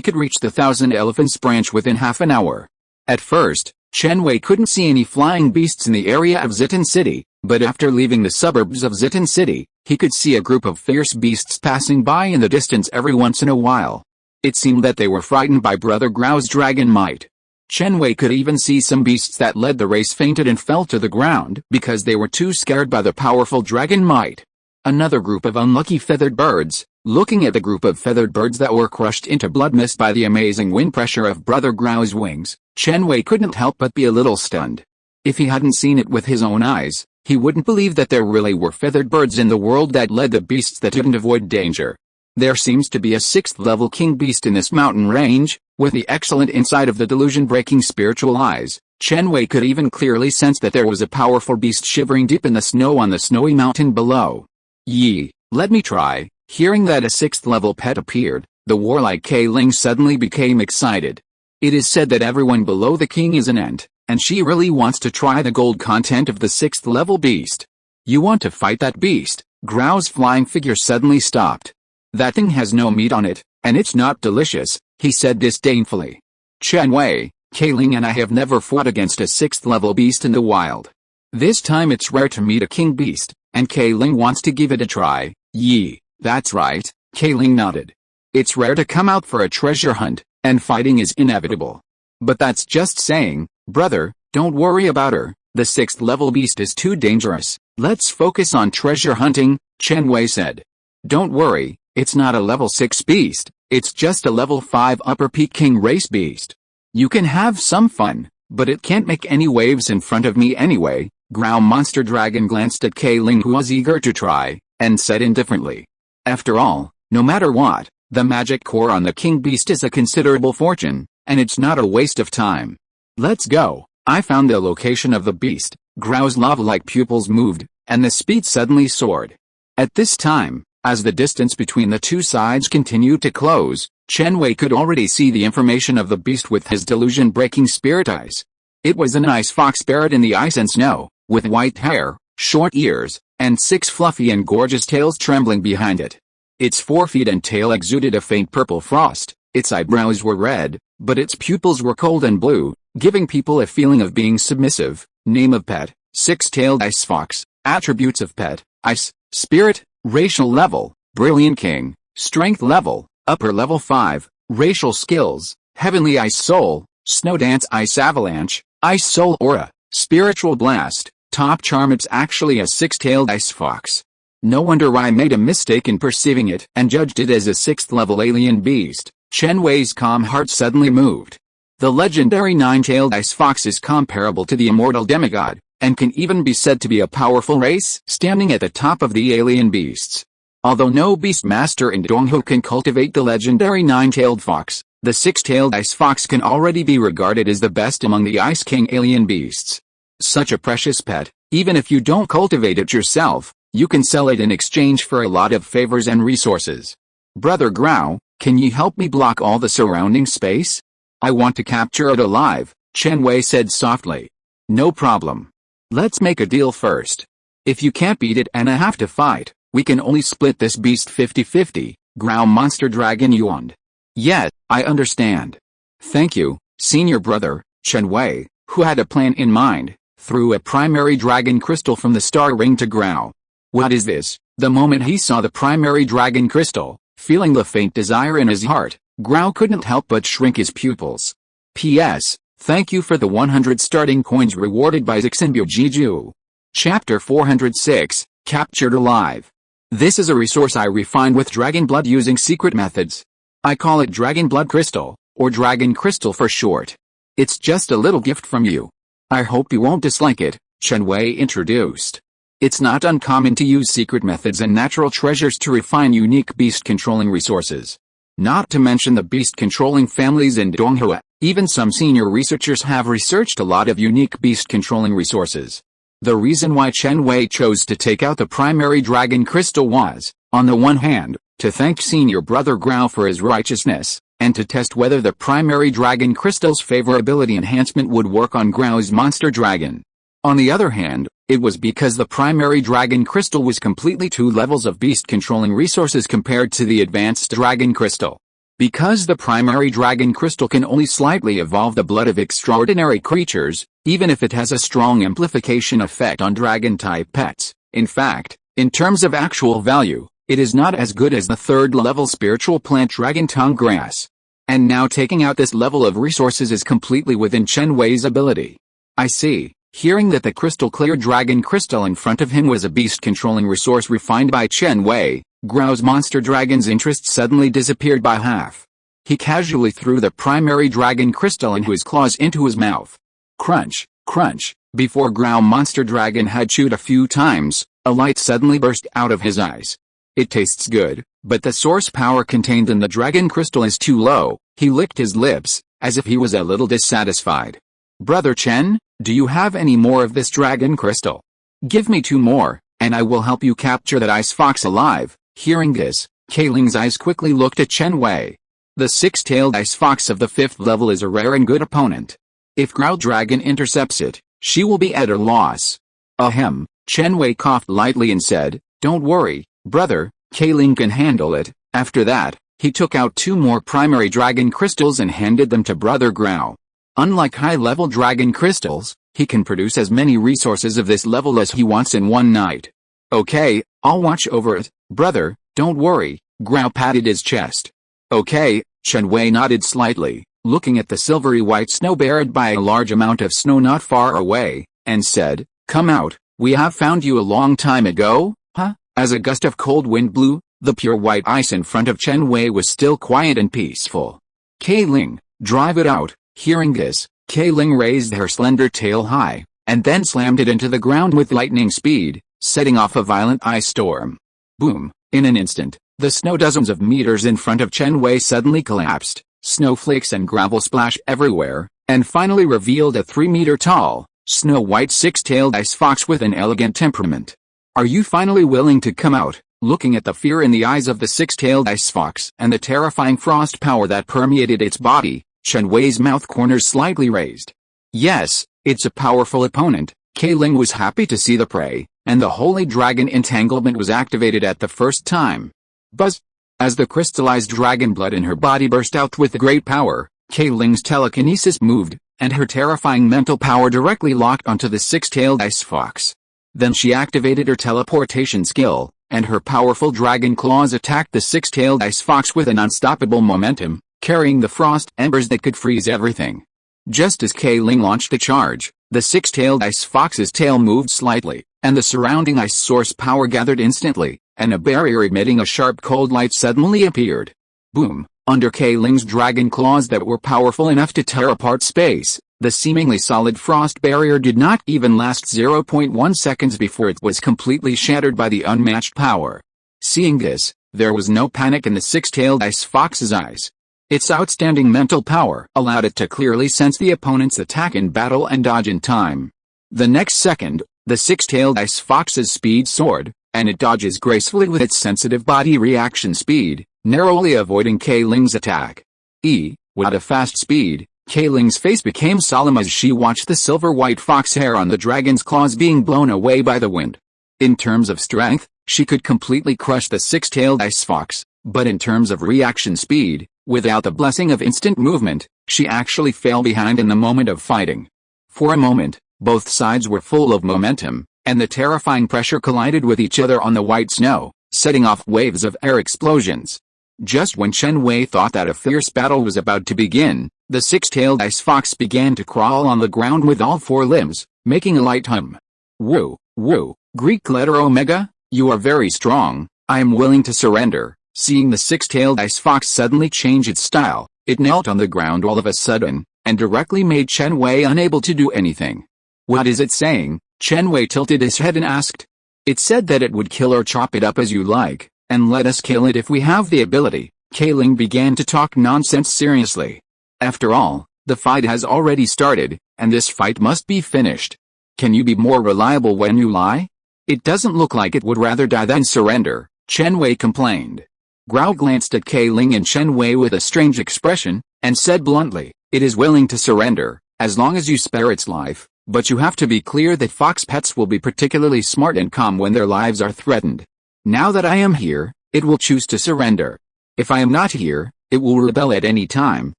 Speaker 1: could reach the 1,000 Elephants branch within half an hour. At first, Chen Wei couldn't see any flying beasts in the area of Zidane City, but after leaving the suburbs of Zidane City, he could see a group of fierce beasts passing by in the distance every once in a while. It seemed that they were frightened by Brother Grau's dragon might. Chen Wei could even see some beasts that led the race fainted and fell to the ground because they were too scared by the powerful dragon might. Another group of unlucky feathered birds. Looking at the group of feathered birds that were crushed into blood mist by the amazing wind pressure of Brother Grau's wings, Chen Wei couldn't help but be a little stunned. If he hadn't seen it with his own eyes, he wouldn't believe that there really were feathered birds in the world that led the beasts that didn't avoid danger. There seems to be a 6th-level king beast in this mountain range, with the excellent insight of the delusion-breaking spiritual eyes. Chen Wei could even clearly sense that there was a powerful beast shivering deep in the snow on the snowy mountain below. "Yi, let me try." Hearing that a 6th-level pet appeared, the warlike K Ling suddenly became excited. It is said that everyone below the king is an ant, and she really wants to try the gold content of the 6th level beast. You want to fight that beast? Grau's flying figure suddenly stopped. That thing has no meat on it, and it's not delicious, he said disdainfully. Chen Wei, Kailing and I have never fought against a 6th level beast in the wild. This time it's rare to meet a king beast, and Kailing wants to give it a try. Yee, that's right, Kailing nodded. It's rare to come out for a treasure hunt, and fighting is inevitable. But that's just saying, brother, don't worry about her, the 6th level beast is too dangerous, let's focus on treasure hunting, Chen Wei said. Don't worry, it's not a level 6 beast, it's just a level 5 upper peak king race beast. You can have some fun, but it can't make any waves in front of me anyway. Grau Monster Dragon glanced at Kailing, who was eager to try, and said indifferently. After all, no matter what, the magic core on the king beast is a considerable fortune, and it's not a waste of time. Let's go. I found the location of the beast. Grau's lava-like pupils moved, and the speed suddenly soared. At this time, as the distance between the two sides continued to close, Chen Wei could already see the information of the beast with his delusion-breaking spirit eyes. It was an ice fox buried in the ice and snow, with white hair, short ears, and 6 fluffy and gorgeous tails trembling behind it. Its forefeet and tail exuded a faint purple frost, its eyebrows were red, but its pupils were cold and blue, giving people a feeling of being submissive. Name of pet, 6-tailed ice fox. Attributes of pet, ice, spirit, racial level, brilliant king, strength level, upper level 5, racial skills, heavenly ice soul, snow dance ice avalanche, ice soul aura, spiritual blast, top charm. It's actually a 6-tailed ice fox. No wonder I made a mistake in perceiving it and judged it as a 6th level alien beast. Chen Wei's calm heart suddenly moved. The legendary 9-tailed ice fox is comparable to the immortal demigod, and can even be said to be a powerful race, standing at the top of the alien beasts. Although no beast master in Donghu can cultivate the legendary 9-tailed fox, the 6-tailed ice fox can already be regarded as the best among the Ice King alien beasts. Such a precious pet, even if you don't cultivate it yourself, you can sell it in exchange for a lot of favors and resources. Brother Grau, can you help me block all the surrounding space? I want to capture it alive, Chen Wei said softly. No problem. Let's make a deal first. If you can't beat it and I have to fight, we can only split this beast 50-50, Grau Monster Dragon yawned. Yet, I understand. Thank you, senior brother. Chen Wei, who had a plan in mind, threw a primary dragon crystal from the star ring to Grau. What is this? The moment he saw the primary dragon crystal, feeling the faint desire in his heart, Grau couldn't help but shrink his pupils. P.S. Thank you for the 100 starting coins rewarded by Zixinbu Jiju. Chapter 406, Captured Alive. This is a resource I refined with dragon blood using secret methods. I call it Dragon Blood Crystal, or Dragon Crystal for short. It's just a little gift from you. I hope you won't dislike it, Chen Wei introduced. It's not uncommon to use secret methods and natural treasures to refine unique beast-controlling resources. Not to mention the beast-controlling families in Donghua, even some senior researchers have researched a lot of unique beast-controlling resources. The reason why Chen Wei chose to take out the primary dragon crystal was, on the one hand, to thank senior brother Grau for his righteousness, and to test whether the primary dragon crystal's favorability enhancement would work on Grau's monster dragon. On the other hand, it was because the primary dragon crystal was completely 2 levels of beast-controlling resources compared to the advanced dragon crystal. Because the primary dragon crystal can only slightly evolve the blood of extraordinary creatures, even if it has a strong amplification effect on dragon-type pets. In fact, in terms of actual value, it is not as good as the 3rd-level spiritual plant dragon tongue grass. And now taking out this level of resources is completely within Chen Wei's ability. I see. Hearing that the crystal-clear dragon crystal in front of him was a beast-controlling resource refined by Chen Wei, Grau's monster dragon's interest suddenly disappeared by half. He casually threw the primary dragon crystal and his claws into his mouth. Crunch, crunch. Before Grau monster dragon had chewed a few times, a light suddenly burst out of his eyes. It tastes good, but the source power contained in the dragon crystal is too low. He licked his lips, as if he was a little dissatisfied. Brother Chen, do you have any more of this dragon crystal? Give me 2 more, and I will help you capture that ice fox alive. Hearing this, Kailing's eyes quickly looked at Chen Wei. The 6-tailed ice fox of the 5th level is a rare and good opponent. If Grau Dragon intercepts it, she will be at a loss. Ahem, Chen Wei coughed lightly and said, "Don't worry, brother, Kayling can handle it." After that, he took out 2 more primary dragon crystals and handed them to Brother Grau. Unlike high-level dragon crystals, he can produce as many resources of this level as he wants in one night. "Okay, I'll watch over it, brother, don't worry," Grau patted his chest. "Okay," Chen Wei nodded slightly, looking at the silvery white snow buried by a large amount of snow not far away, and said, "Come out, we have found you a long time ago, huh?" As a gust of cold wind blew, the pure white ice in front of Chen Wei was still quiet and peaceful. "Kayling, drive it out." Hearing this, Kayling raised her slender tail high, and then slammed it into the ground with lightning speed, setting off a violent ice storm. Boom! In an instant, the snow dozens of meters in front of Chen Wei suddenly collapsed, snowflakes and gravel splash everywhere, and finally revealed a 3-meter-tall, snow-white 6-tailed ice fox with an elegant temperament. "Are you finally willing to come out?" Looking at the fear in the eyes of the 6-tailed ice fox and the terrifying frost power that permeated its body, Chen Wei's mouth corners slightly raised. Yes, it's a powerful opponent. Kayling was happy to see the prey, and the holy dragon entanglement was activated at the first time. Buzz! As the crystallized dragon blood in her body burst out with great power, Kayling's telekinesis moved, and her terrifying mental power directly locked onto the 6-tailed ice fox. Then she activated her teleportation skill, and her powerful dragon claws attacked the 6-tailed ice fox with an unstoppable momentum, carrying the frost embers that could freeze everything. Just as Kayling launched the charge, the 6-tailed ice fox's tail moved slightly, and the surrounding ice source power gathered instantly, and a barrier emitting a sharp cold light suddenly appeared. Boom! Under Kayling's dragon claws that were powerful enough to tear apart space, the seemingly solid frost barrier did not even last 0.1 seconds before it was completely shattered by the unmatched power. Seeing this, there was no panic in the 6-tailed ice fox's eyes. Its outstanding mental power allowed it to clearly sense the opponent's attack in battle and dodge in time. The next second, the 6-tailed ice fox's speed soared, and it dodges gracefully with its sensitive body reaction speed, narrowly avoiding Kayling's attack. With a fast speed, Kayling's face became solemn as she watched the silver-white fox hair on the dragon's claws being blown away by the wind. In terms of strength, she could completely crush the 6-tailed ice fox, but in terms of reaction speed, without the blessing of instant movement, she actually fell behind in the moment of fighting. For a moment, both sides were full of momentum, and the terrifying pressure collided with each other on the white snow, setting off waves of air explosions. Just when Chen Wei thought that a fierce battle was about to begin, the 6-tailed ice fox began to crawl on the ground with all 4 limbs, making a light hum. "Woo, woo, Greek letter Omega, you are very strong, I am willing to surrender." Seeing the 6-tailed ice fox suddenly change its style, it knelt on the ground all of a sudden, and directly made Chen Wei unable to do anything. "What is it saying?" Chen Wei tilted his head and asked. "It said that it would kill or chop it up as you like, and let us kill it if we have the ability." Kayling began to talk nonsense seriously. "After all, the fight has already started, and this fight must be finished. Can you be more reliable when you lie? It doesn't look like it would rather die than surrender," Chen Wei complained. Grau glanced at Kayling and Chen Wei with a strange expression, and said bluntly, "It is willing to surrender, as long as you spare its life, but you have to be clear that fox pets will be particularly smart and calm when their lives are threatened. Now that I am here, it will choose to surrender. If I am not here, it will rebel at any time."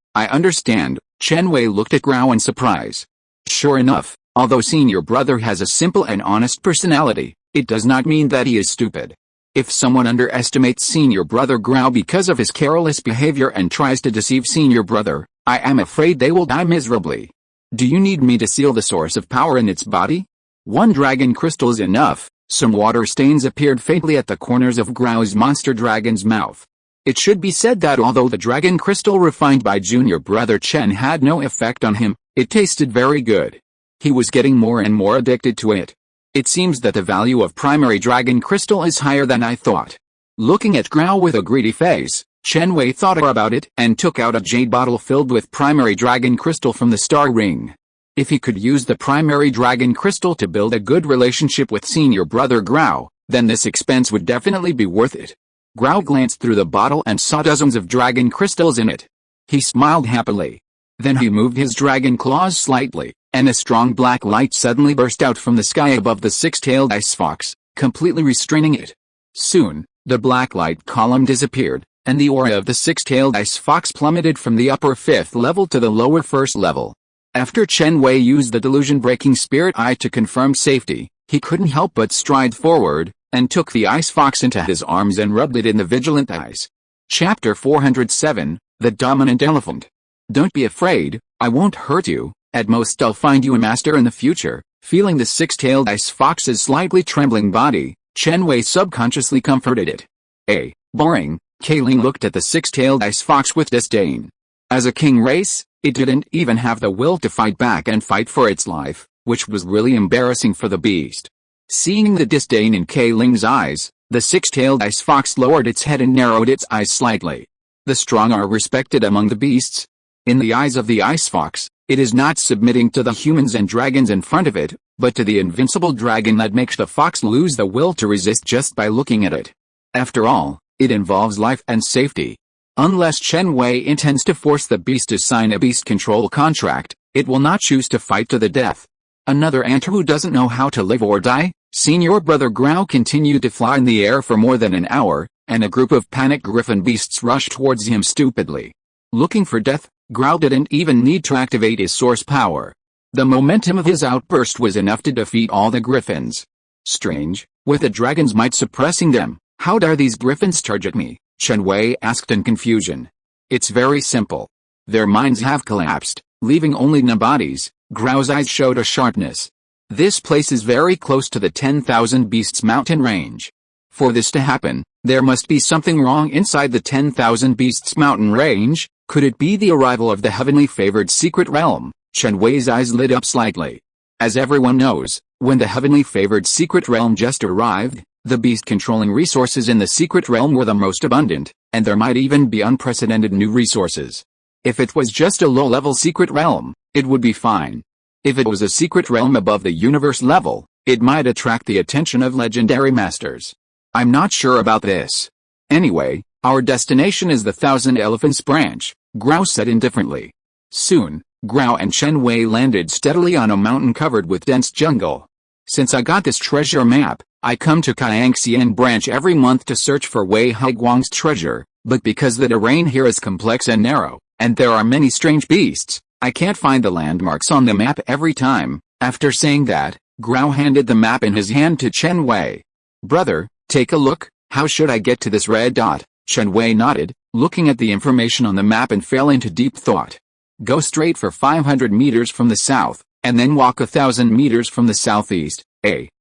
Speaker 1: "I understand." Chen Wei looked at Grau in surprise. Sure enough, although Senior Brother has a simple and honest personality, it does not mean that he is stupid. If someone underestimates Senior Brother Grau because of his careless behavior and tries to deceive Senior Brother, I am afraid they will die miserably. Do you need me to seal the source of power in its body? 1 dragon crystal is enough. Some water stains appeared faintly at the corners of Grau's monster dragon's mouth. It should be said that although the dragon crystal refined by Junior Brother Chen had no effect on him, it tasted very good. He was getting more and more addicted to it. It seems that the value of primary dragon crystal is higher than I thought. Looking at Grau with a greedy face, Chen Wei thought about it and took out a jade bottle filled with primary dragon crystal from the star ring. If he could use the primary dragon crystal to build a good relationship with Senior Brother Grau, then this expense would definitely be worth it. Grau glanced through the bottle and saw dozens of dragon crystals in it. He smiled happily. Then he moved his dragon claws slightly, and a strong black light suddenly burst out from the sky above the six-tailed ice fox, completely restraining it. Soon, the black light column disappeared, and the aura of the six-tailed ice fox plummeted from the upper 5th level to the lower 1st level. After Chen Wei used the delusion-breaking spirit eye to confirm safety, he couldn't help but stride forward, and took the ice fox into his arms and rubbed it in the vigilant eyes. Chapter 407, The Dominant Elephant. Don't be afraid, I won't hurt you, at most I'll find you a master in the future. Feeling the six-tailed ice fox's slightly trembling body, Chen Wei subconsciously comforted it. Boring, Kailing looked at the six-tailed ice fox with disdain. As a king race, it didn't even have the will to fight back and fight for its life, which was really embarrassing for the beast. Seeing the disdain in Kailing's eyes, the six-tailed ice fox lowered its head and narrowed its eyes slightly. The strong are respected among the beasts. In the eyes of the ice fox, it is not submitting to the humans and dragons in front of it, but to the invincible dragon that makes the fox lose the will to resist just by looking at it. After all, it involves life and safety. Unless Chen Wei intends to force the beast to sign a beast control contract, it will not choose to fight to the death. Another ant who doesn't know how to live or die? Senior brother Grau continued to fly in the air for more than an hour, and a group of panicked griffin beasts rushed towards him stupidly. Looking for death, Grau didn't even need to activate his source power. The momentum of his outburst was enough to defeat all the griffins. Strange, with the dragon's might suppressing them, how dare these griffins charge at me? Chen Wei asked in confusion. It's very simple. Their minds have collapsed, leaving only the bodies. Grau's eyes showed a sharpness. This place is very close to the 10,000 Beasts mountain range. For this to happen, there must be something wrong inside the 10,000 Beasts mountain range. Could it be the arrival of the heavenly favored secret realm? Chen Wei's eyes lit up slightly. As everyone knows, when the heavenly favored secret realm just arrived, the beast controlling resources in the secret realm were the most abundant, and there might even be unprecedented new resources. If it was just a low-level secret realm, it would be fine. If it was a secret realm above the universe level, it might attract the attention of legendary masters. I'm not sure about this. Anyway, our destination is the Thousand Elephants branch, Grau said indifferently. Soon, Grau and Chen Wei landed steadily on a mountain covered with dense jungle. Since I got this treasure map, I come to Kaiangxian branch every month to search for Wei Haiguang's treasure, but because the terrain here is complex and narrow, and there are many strange beasts, I can't find the landmarks on the map every time. After saying that, Grau handed the map in his hand to Chen Wei. Brother, take a look, how should I get to this red dot? Chen Wei nodded, looking at the information on the map and fell into deep thought. Go straight for 500 meters from the south, and then walk 1,000 meters from the southeast.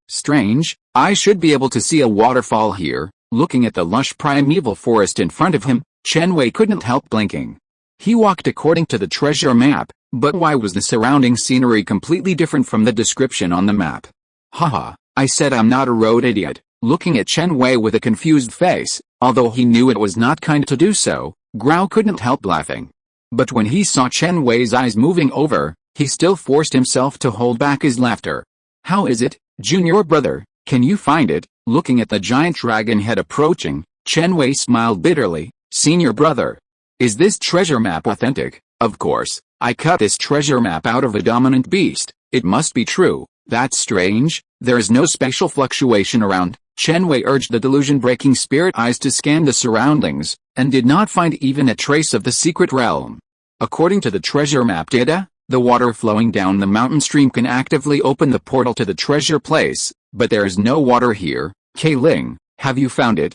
Speaker 1: Strange, I should be able to see a waterfall here. Looking at the lush primeval forest in front of him, Chen Wei couldn't help blinking. He walked according to the treasure map, but why was the surrounding scenery completely different from the description on the map? Haha, I said I'm not a road idiot. Looking at Chen Wei with a confused face, although he knew it was not kind to do so, Grau couldn't help laughing. But when he saw Chen Wei's eyes moving over, he still forced himself to hold back his laughter. How is it, junior brother, can you find it? Looking at the giant dragon head approaching, Chen Wei smiled bitterly. Senior brother, is this treasure map authentic? Of course, I cut this treasure map out of a dominant beast. It must be true. That's strange, there is no special fluctuation around. Chen Wei urged the delusion-breaking spirit eyes to scan the surroundings, and did not find even a trace of the secret realm. According to the treasure map data, the water flowing down the mountain stream can actively open the portal to the treasure place, but there is no water here. Kailing, have you found it?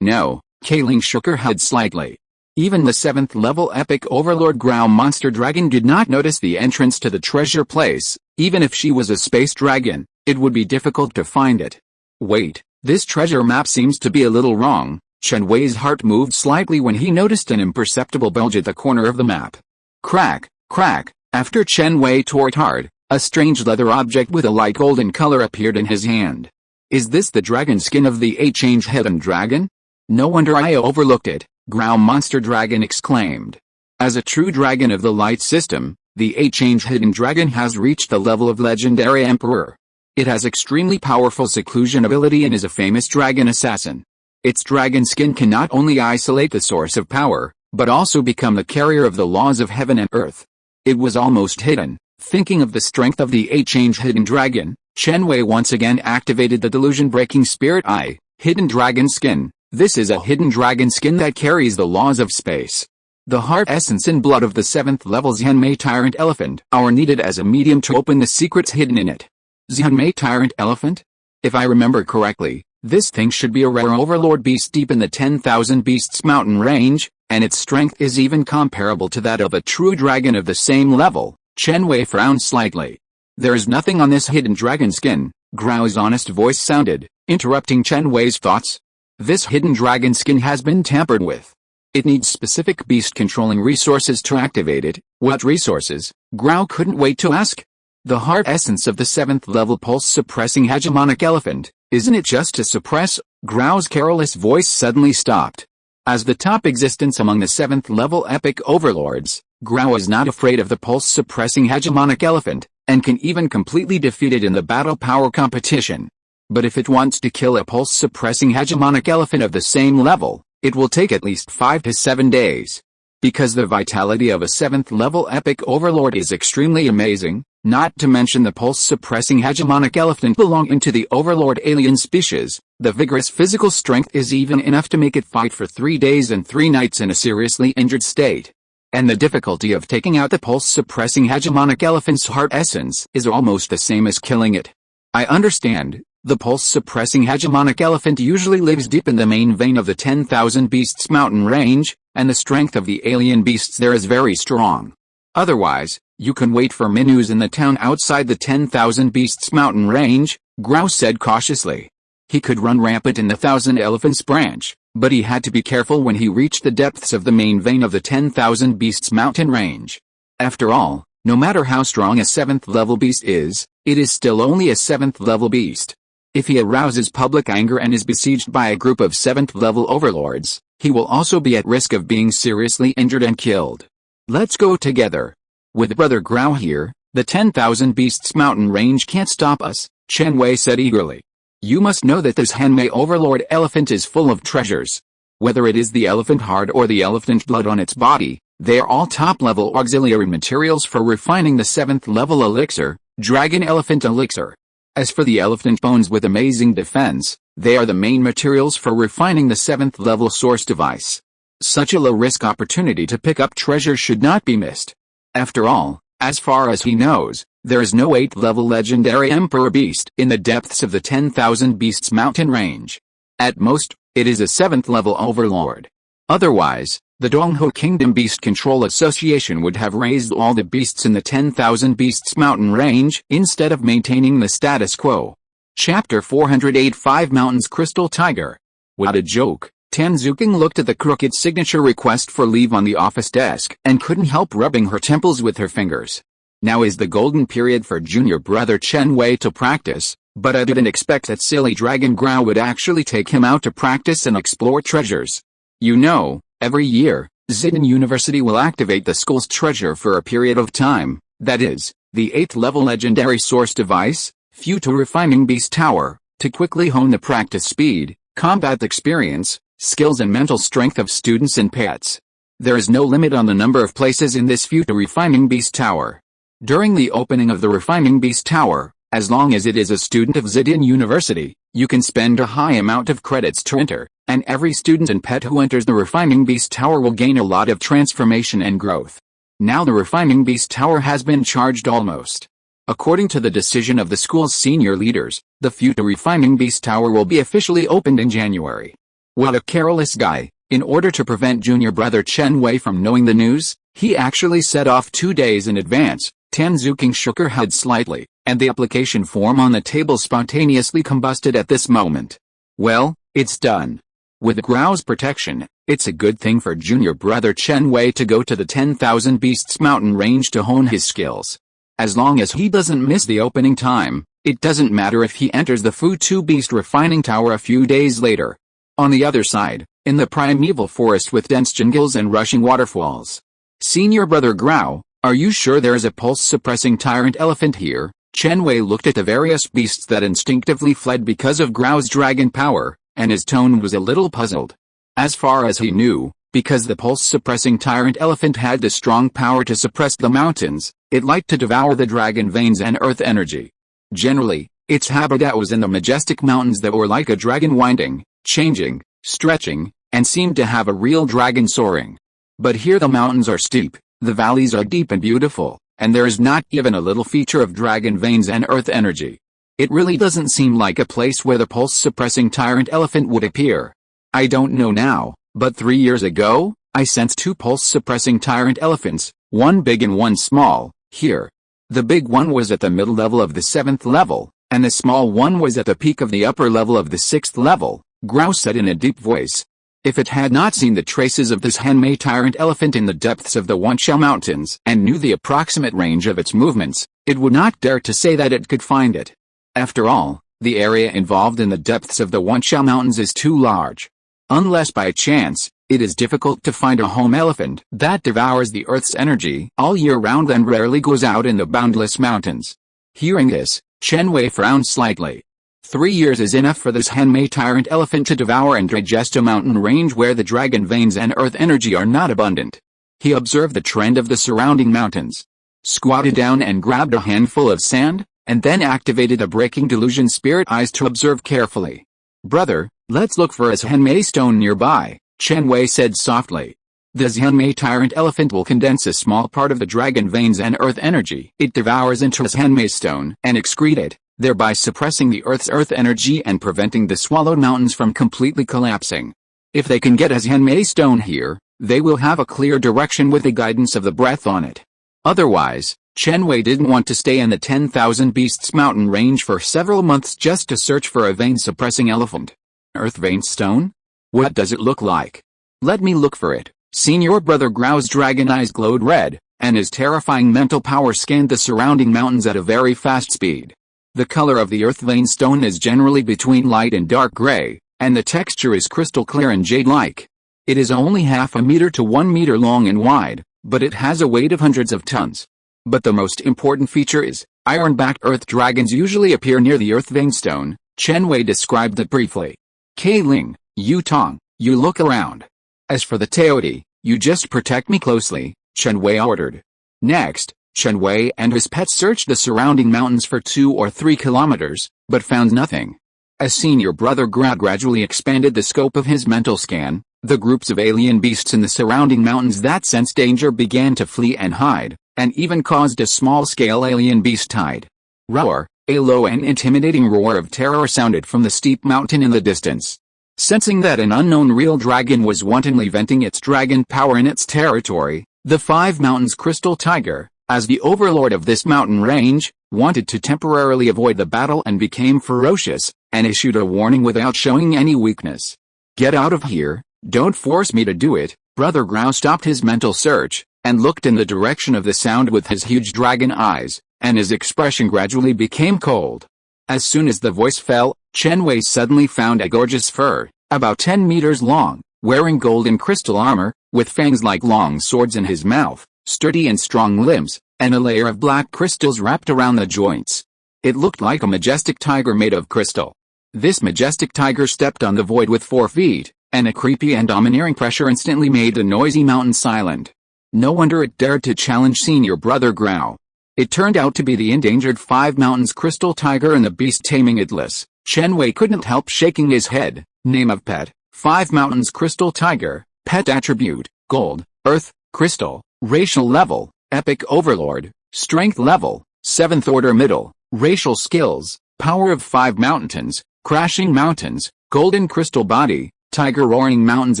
Speaker 1: No. Kailing shook her head slightly. Even the 7th level epic overlord Grau monster dragon did not notice the entrance to the treasure place. Even if she was a space dragon, it would be difficult to find it. Wait, this treasure map seems to be a little wrong. Chen Wei's heart moved slightly when he noticed an imperceptible bulge at the corner of the map. Crack, crack. After Chen Wei tore it hard, a strange leather object with a light golden color appeared in his hand. Is this the dragon skin of the eight-change hidden dragon? No wonder I overlooked it, Grau monster dragon exclaimed. As a true dragon of the light system, the eight-change hidden dragon has reached the level of legendary emperor. It has extremely powerful seclusion ability and is a famous dragon assassin. Its dragon skin can not only isolate the source of power, but also become the carrier of the laws of heaven and earth. It was almost hidden. Thinking of the strength of the 8-change hidden dragon, Chen Wei once again activated the delusion-breaking spirit eye, hidden dragon skin. This is a hidden dragon skin that carries the laws of space. The heart essence and blood of the 7th level Xianmei Tyrant Elephant are needed as a medium to open the secrets hidden in it. Xianmei Tyrant Elephant? If I remember correctly, this thing should be a rare overlord beast deep in the 10,000 Beasts mountain range, and its strength is even comparable to that of a true dragon of the same level. Chen Wei frowned slightly. There is nothing on this hidden dragon skin, Grao's honest voice sounded, interrupting Chen Wei's thoughts. This hidden dragon skin has been tampered with. It needs specific beast-controlling resources to activate it. What resources? Grao couldn't wait to ask. The heart essence of the 7th level pulse-suppressing hegemonic elephant. Isn't it just to suppress? Grao's careless voice suddenly stopped. As the top existence among the 7th level epic overlords, Grao is not afraid of the pulse-suppressing hegemonic elephant, and can even completely defeat it in the battle power competition. But if it wants to kill a pulse-suppressing hegemonic elephant of the same level, it will take at least 5 to 7 days. Because the vitality of a 7th level epic overlord is extremely amazing, not to mention the pulse-suppressing hegemonic elephant belonging to the overlord alien species, the vigorous physical strength is even enough to make it fight for 3 days and 3 nights in a seriously injured state. And the difficulty of taking out the pulse-suppressing hegemonic elephant's heart essence is almost the same as killing it. I understand. The pulse-suppressing hegemonic elephant usually lives deep in the main vein of the 10,000 Beasts mountain range, and the strength of the alien beasts there is very strong. Otherwise, you can wait for Minus in the town outside the 10,000 Beasts mountain range, Grao said cautiously. He could run rampant in the 1,000 Elephants branch, but he had to be careful when he reached the depths of the main vein of the 10,000 Beasts mountain range. After all, no matter how strong a 7th level beast is, it is still only a 7th level beast. If he arouses public anger and is besieged by a group of 7th level overlords, he will also be at risk of being seriously injured and killed. Let's go together. With Brother Grao here, the 10,000 Beasts mountain range can't stop us, Chen Wei said eagerly. You must know that this Xianmei overlord elephant is full of treasures. Whether it is the elephant heart or the elephant blood on its body, they are all top-level auxiliary materials for refining the 7th level elixir, Dragon Elephant Elixir. As for the elephant bones with amazing defense, they are the main materials for refining the 7th level source device. Such a low-risk opportunity to pick up treasure should not be missed. After all, as far as he knows, there is no 8th level legendary emperor beast in the depths of the 10,000 Beasts mountain range. At most, it is a 7th level overlord. Otherwise, the Donghu Kingdom Beast Control Association would have raised all the beasts in the 10,000 Beasts mountain range instead of maintaining the status quo. Chapter 408 5 Mountains Crystal Tiger. What a joke. Tan Zuking looked at the crooked signature request for leave on the office desk and couldn't help rubbing her temples with her fingers. Now is the golden period for junior brother Chen Wei to practice, but I didn't expect that silly dragon Grao would actually take him out to practice and explore treasures. You know, every year, Zidane University will activate the school's treasure for a period of time, that is, the 8th level legendary source device, Future Refining Beast Tower, to quickly hone the practice speed, combat experience, skills and mental strength of students and pets. There is no limit on the number of places in this Future Refining Beast Tower. During the opening of the Refining Beast Tower, as long as it is a student of Zidane University, you can spend a high amount of credits to enter, and every student and pet who enters the Refining Beast Tower will gain a lot of transformation and growth. Now the Refining Beast Tower has been charged almost. According to the decision of the school's senior leaders, the Future Refining Beast Tower will be officially opened in January. What a careless guy. In order to prevent junior brother Chen Wei from knowing the news, he actually set off 2 days in advance. Tan Zuking shook her head slightly, and the application form on the table spontaneously combusted at this moment. Well, it's done. With Grao's protection, it's a good thing for junior brother Chen Wei to go to the 10,000 Beasts mountain range to hone his skills. As long as he doesn't miss the opening time, it doesn't matter if he enters the Fu-2 Beast Refining Tower a few days later. On the other side, in the primeval forest with dense jungles and rushing waterfalls. Senior brother Grao, are you sure there is a pulse-suppressing tyrant elephant here? Chen Wei looked at the various beasts that instinctively fled because of Grao's dragon power, and his tone was a little puzzled. As far as he knew, Because the pulse-suppressing tyrant elephant had the strong power to suppress the mountains, it liked to devour the dragon veins and earth energy. Generally, its habitat was in the majestic mountains that were like a dragon winding, changing, stretching, and seemed to have a real dragon soaring. But here the mountains are steep, the valleys are deep and beautiful, and there is not even a little feature of dragon veins and earth energy. It really doesn't seem like a place where the pulse-suppressing tyrant elephant would appear. I don't know now, but 3 years ago, I sensed 2 pulse-suppressing tyrant elephants, one big and one small, here. The big one was at the middle level of the 7th level, and the small one was at the peak of the upper level of the 6th level, Grau said in a deep voice. If it had not seen the traces of this Chen Wei tyrant elephant in the depths of the Wanqiao Mountains and knew the approximate range of its movements, it would not dare to say that it could find it. After all, the area involved in the depths of the Wanqiao Mountains is too large. Unless by chance, it is difficult to find a home elephant that devours the Earth's energy all year round and rarely goes out in the boundless mountains. Hearing this, Chen Wei frowned slightly. 3 years is enough for this Chen Wei tyrant elephant to devour and digest a mountain range where the dragon veins and earth energy are not abundant. He observed the trend of the surrounding mountains, squatted down and grabbed a handful of sand, and then activated a breaking delusion spirit eyes to observe carefully. Brother, let's look for a Zhenmei stone nearby, Chen Wei said softly. The Zhenmei tyrant elephant will condense a small part of the dragon veins and earth energy it devours into a Zhenmei stone and excrete it, thereby suppressing the Earth's earth energy and preventing the swallowed mountains from completely collapsing. If they can get a Zhenmei stone here, they will have a clear direction with the guidance of the breath on it. Otherwise, Chen Wei didn't want to stay in the 10,000 Beasts mountain range for several months just to search for a vein-suppressing elephant. Earth vein stone? What does it look like? Let me look for it. Senior brother Grau's dragon eyes glowed red, and his terrifying mental power scanned the surrounding mountains at a very fast speed. The color of the earth vein stone is generally between light and dark gray, and the texture is crystal clear and jade-like. It is only half a meter to 1 meter long and wide, but it has a weight of hundreds of tons. But the most important feature is, iron-backed earth dragons usually appear near the earth vein stone. Chen Wei described it briefly. Kai Ling, Yu Tong, you look around. As for the Teodi, you just protect me closely, Chen Wei ordered. Next, Chen Wei and his pets searched the surrounding mountains for 2 or 3 kilometers, but found nothing. As senior brother Grau gradually expanded the scope of his mental scan, the groups of alien beasts in the surrounding mountains that sensed danger began to flee and hide, and even caused a small-scale alien beast tide. Roar, a low and intimidating roar of terror sounded from the steep mountain in the distance. Sensing that an unknown real dragon was wantonly venting its dragon power in its territory, the Five Mountains Crystal Tiger, as the overlord of this mountain range, wanted to temporarily avoid the battle and became ferocious, and issued a warning without showing any weakness. Get out of here, don't force me to do it. Brother Grau stopped his mental search, and looked in the direction of the sound with his huge dragon eyes, and his expression gradually became cold. As soon as the voice fell, Chen Wei suddenly found a gorgeous fur, about 10 meters long, wearing golden crystal armor, with fangs like long swords in his mouth, sturdy and strong limbs, and a layer of black crystals wrapped around the joints. It looked like a majestic tiger made of crystal. This majestic tiger stepped on the void with 4 feet, and a creepy and domineering pressure instantly made the noisy mountain silent. No wonder it dared to challenge senior brother Grau. It turned out to be the endangered Five Mountains Crystal Tiger and the beast taming itless. Chen Wei couldn't help shaking his head. Name of pet, Five Mountains Crystal Tiger. Pet attribute, gold, earth, crystal. Racial level, epic overlord. Strength level, 7th order middle. Racial skills, power of 5 mountains, crashing mountains, golden crystal body, tiger roaring mountains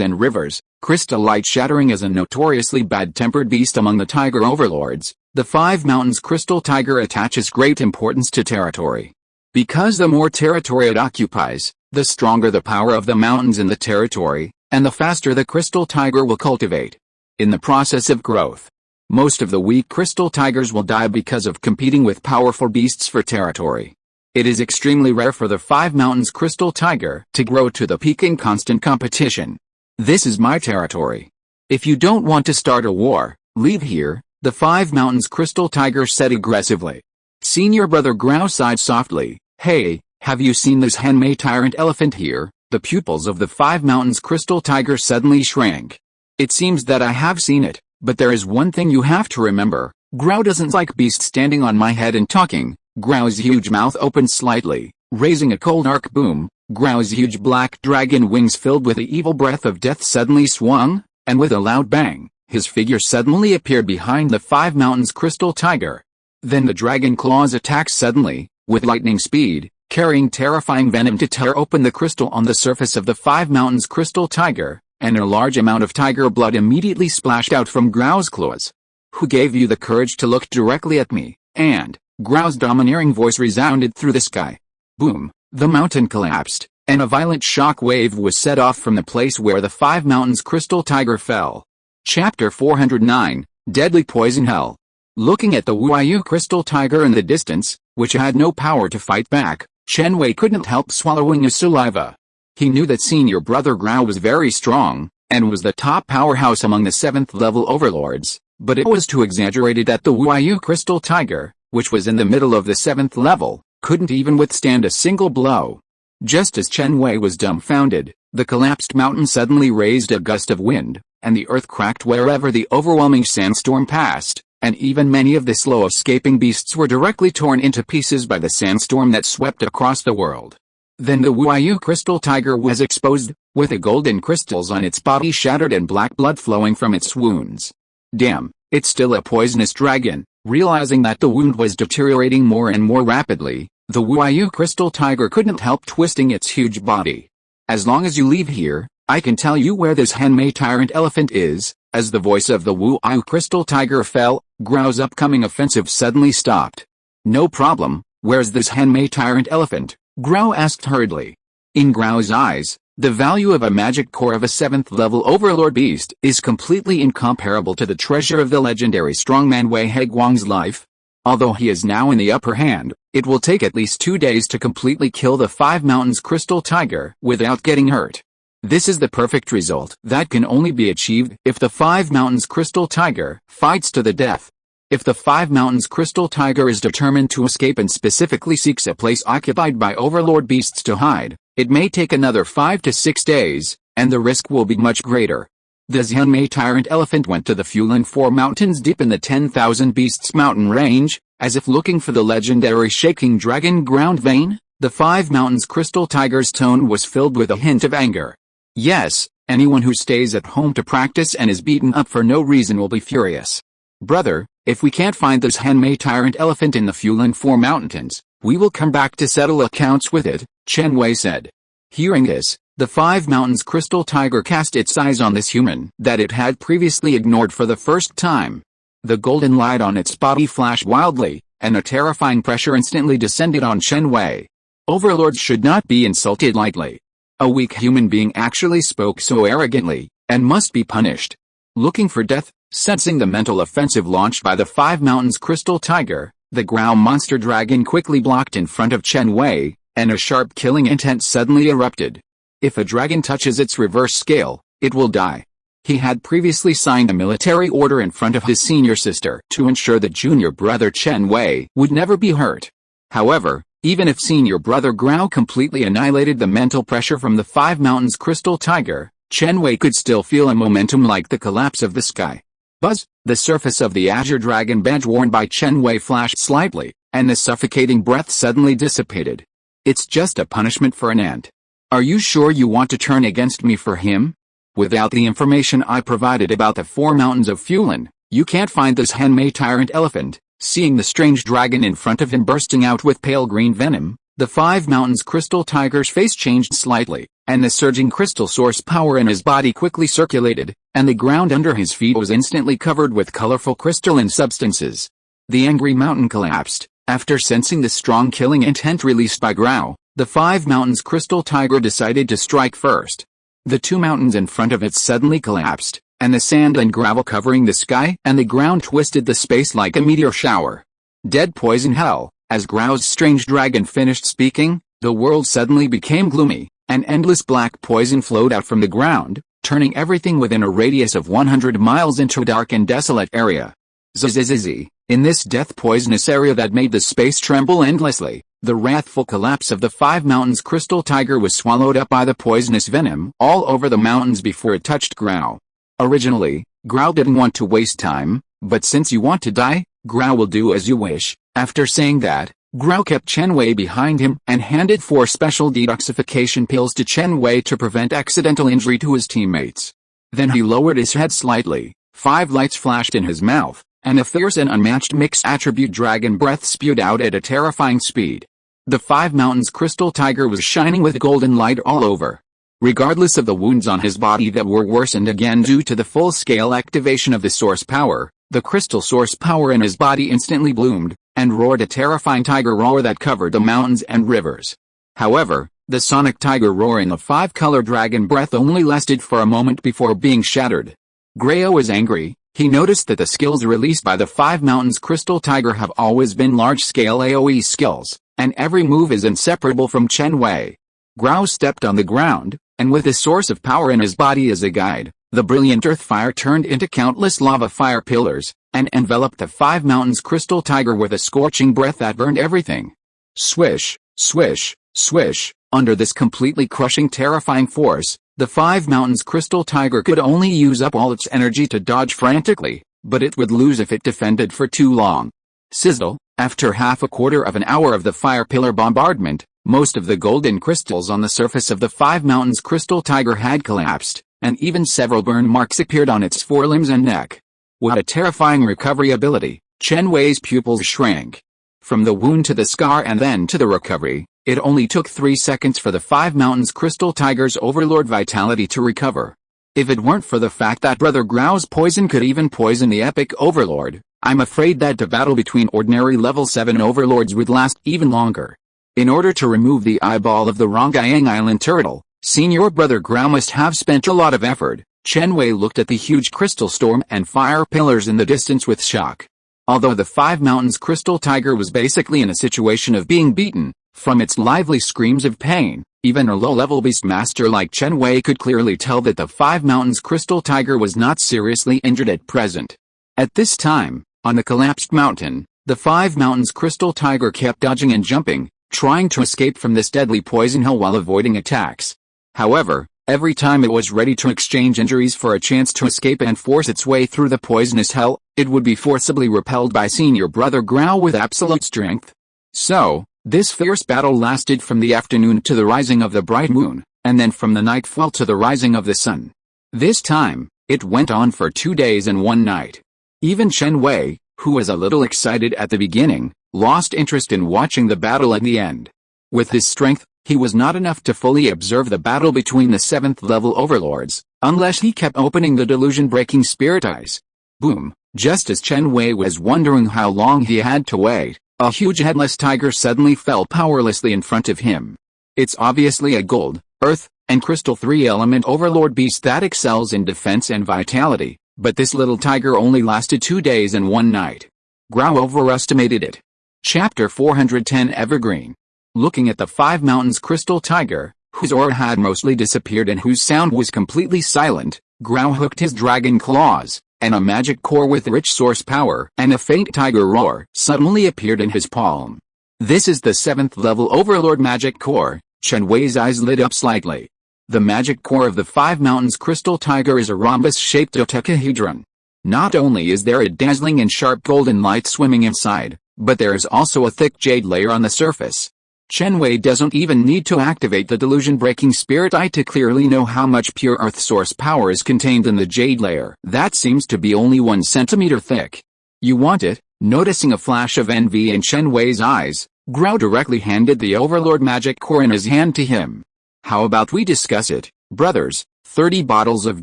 Speaker 1: and rivers. Crystal light shattering is a notoriously bad-tempered beast among the tiger overlords. The Five Mountains Crystal Tiger attaches great importance to territory. Because the more territory it occupies, the stronger the power of the mountains in the territory, and the faster the crystal tiger will cultivate. In the process of growth, most of the weak crystal tigers will die because of competing with powerful beasts for territory. It is extremely rare for the Five Mountains Crystal Tiger to grow to the peak in constant competition. This is my territory. If you don't want to start a war, leave here, the Five Mountains Crystal Tiger said aggressively. Senior brother Grau sighed softly. Hey, have you seen this Zhenmei tyrant elephant here? The pupils of the Five Mountains Crystal Tiger suddenly shrank. It seems that I have seen it, but there is one thing you have to remember. Grau doesn't like beasts standing on my head and talking. Grau's huge mouth opened slightly, raising a cold arc boom. Grau's huge black dragon wings filled with the evil breath of death suddenly swung, and with a loud bang, his figure suddenly appeared behind the Five Mountains crystal tiger. Then the dragon claws attacked suddenly, with lightning speed, carrying terrifying venom to tear open the crystal on the surface of the Five Mountains crystal tiger, and a large amount of tiger blood immediately splashed out from Grau's claws. Who gave you the courage to look directly at me? And Grau's domineering voice resounded through the sky. Boom! The mountain collapsed, and a violent shock wave was set off from the place where the Five Mountains crystal tiger fell. Chapter 409, Deadly Poison Hell. Looking at the Wuyu crystal tiger in the distance, which had no power to fight back, Chen Wei couldn't help swallowing his saliva. He knew that senior brother Grau was very strong, and was the top powerhouse among the 7th level overlords, but it was too exaggerated that the Wuyu crystal tiger, which was in the middle of the 7th level, couldn't even withstand a single blow. Just as Chen Wei was dumbfounded, the collapsed mountain suddenly raised a gust of wind, and the earth cracked wherever the overwhelming sandstorm passed, and even many of the slow-escaping beasts were directly torn into pieces by the sandstorm that swept across the world. Then the Wuyu crystal tiger was exposed, with the golden crystals on its body shattered and black blood flowing from its wounds. Damn, it's still a poisonous dragon. Realizing that the wound was deteriorating more and more rapidly, the Wuyu crystal tiger couldn't help twisting its huge body. As long as you leave here, I can tell you where this Henmei tyrant elephant is. As the voice of the Wuyu crystal tiger fell, Grau's upcoming offensive suddenly stopped. No problem, where's this Henmei tyrant elephant? Grau asked hurriedly. In Grau's eyes, the value of a magic core of a 7th level overlord beast is completely incomparable to the treasure of the legendary strongman Wei Heguang's life. Although he is now in the upper hand, it will take at least 2 days to completely kill the Five Mountains crystal tiger without getting hurt. This is the perfect result that can only be achieved if the Five Mountains crystal tiger fights to the death. If the Five Mountains crystal tiger is determined to escape and specifically seeks a place occupied by overlord beasts to hide, it may take another 5 to 6 days, and the risk will be much greater. The Xianmei tyrant elephant went to the Fulan 4 mountains deep in the 10,000 Beasts mountain range, as if looking for the legendary shaking dragon ground vein. The Five Mountains crystal tiger's tone was filled with a hint of anger. Yes, anyone who stays at home to practice and is beaten up for no reason will be furious. Brother, if we can't find this Henmei tyrant elephant in the Fulan 4 mountains, we will come back to settle accounts with it, Chen Wei said. Hearing this, the Five Mountains crystal tiger cast its eyes on this human that it had previously ignored for the first time. The golden light on its body flashed wildly, and a terrifying pressure instantly descended on Chen Wei. Overlords should not be insulted lightly. A weak human being actually spoke so arrogantly, and must be punished. Looking for death, sensing the mental offensive launched by the Five Mountains crystal tiger, the Grau monster dragon quickly blocked in front of Chen Wei, and a sharp killing intent suddenly erupted. If a dragon touches its reverse scale, it will die. He had previously signed a military order in front of his senior sister to ensure that junior brother Chen Wei would never be hurt. However, even if senior brother Grau completely annihilated the mental pressure from the Five Mountains crystal tiger, Chen Wei could still feel a momentum like the collapse of the sky. Buzz! The surface of the azure dragon badge worn by Chen Wei flashed slightly, and the suffocating breath suddenly dissipated. It's just a punishment for an ant. Are you sure you want to turn against me for him? Without the information I provided about the 4 mountains of Fulan, you can't find this Henmei tyrant elephant. Seeing the strange dragon in front of him bursting out with pale green venom, the Five Mountains crystal tiger's face changed slightly, and the surging crystal source power in his body quickly circulated, and the ground under his feet was instantly covered with colorful crystalline substances. The angry mountain collapsed. After sensing the strong killing intent released by Grau, the Five Mountains crystal tiger decided to strike first. The 2 mountains in front of it suddenly collapsed, and the sand and gravel covering the sky and the ground twisted the space like a meteor shower. Dead poison hell. As Grau's strange dragon finished speaking, the world suddenly became gloomy, and endless black poison flowed out from the ground, turning everything within a radius of 100 miles into a dark and desolate area. Zzz. In this death poisonous area that made the space tremble endlessly, the wrathful collapse of the Five Mountains crystal tiger was swallowed up by the poisonous venom all over the mountains before it touched Grau. Originally, Grau didn't want to waste time, but since you want to die, Grau will do as you wish. After saying that, Grau kept Chen Wei behind him and handed 4 special detoxification pills to Chen Wei to prevent accidental injury to his teammates. Then he lowered his head slightly, 5 lights flashed in his mouth, and a fierce and unmatched mixed attribute dragon breath spewed out at a terrifying speed. The 5 Mountains crystal tiger was shining with golden light all over. Regardless of the wounds on his body that were worsened again due to the full-scale activation of the source power, the crystal source power in his body instantly bloomed, and roared a terrifying tiger roar that covered the mountains and rivers. However, the sonic tiger roaring of 5-color dragon breath only lasted for a moment before being shattered. Grau was angry. He noticed that the skills released by the 5 Mountains crystal tiger have always been large-scale AoE skills, and every move is inseparable from Chen Wei. Grau stepped on the ground, and with the source of power in his body as a guide, the brilliant earth fire turned into countless lava fire pillars, and enveloped the 5 Mountains crystal tiger with a scorching breath that burned everything. Swish, swish, swish. Under this completely crushing terrifying force, the 5 Mountains crystal tiger could only use up all its energy to dodge frantically, but it would lose if it defended for too long. Sizzle. After half a quarter of an hour of the fire pillar bombardment, most of the golden crystals on the surface of the 5 Mountains crystal tiger had collapsed, and even several burn marks appeared on its forelimbs and neck. What a terrifying recovery ability! Chen Wei's pupils shrank. From the wound to the scar and then to the recovery, it only took 3 seconds for the 5 Mountains crystal tiger's overlord vitality to recover. If it weren't for the fact that Brother Grau's poison could even poison the epic overlord, I'm afraid that the battle between ordinary level 7 overlords would last even longer. In order to remove the eyeball of the Rongyang Island turtle, Senior Brother Grau must have spent a lot of effort. Chen Wei looked at the huge crystal storm and fire pillars in the distance with shock. Although the 5 Mountains crystal tiger was basically in a situation of being beaten, from its lively screams of pain, even a low-level beastmaster like Chen Wei could clearly tell that the 5 Mountains crystal tiger was not seriously injured at present. At this time, on the collapsed mountain, the 5 Mountains crystal tiger kept dodging and jumping, trying to escape from this deadly poison hell while avoiding attacks. However, every time it was ready to exchange injuries for a chance to escape and force its way through the poisonous hell, it would be forcibly repelled by Senior Brother Grau with absolute strength. So, this fierce battle lasted from the afternoon to the rising of the bright moon, and then from the nightfall to the rising of the sun. This time, it went on for 2 days and 1 night. Even Chen Wei, who was a little excited at the beginning, lost interest in watching the battle at the end. With his strength, he was not enough to fully observe the battle between the 7th level overlords, unless he kept opening the delusion-breaking spirit eyes. Boom! Just as Chen Wei was wondering how long he had to wait, a huge headless tiger suddenly fell powerlessly in front of him. It's obviously a gold, earth, and crystal 3-element overlord beast that excels in defense and vitality, but this little tiger only lasted 2 days and 1 night. Grau overestimated it. Chapter 410 Evergreen. Looking at the 5 Mountains crystal tiger, whose aura had mostly disappeared and whose sound was completely silent, Grau hooked his dragon claws, and a magic core with rich source power and a faint tiger roar suddenly appeared in his palm. This is the 7th level overlord magic core. Chen Wei's eyes lit up slightly. The magic core of the 5 Mountains crystal tiger is a rhombus-shaped dodecahedron. Not only is there a dazzling and sharp golden light swimming inside, but there is also a thick jade layer on the surface. Chen Wei doesn't even need to activate the delusion-breaking spirit eye to clearly know how much pure earth source power is contained in the jade layer. That seems to be only 1 centimeter thick. You want it? Noticing a flash of envy in Chen Wei's eyes, Grau directly handed the overlord magic core in his hand to him. How about we discuss it, brothers? 30 bottles of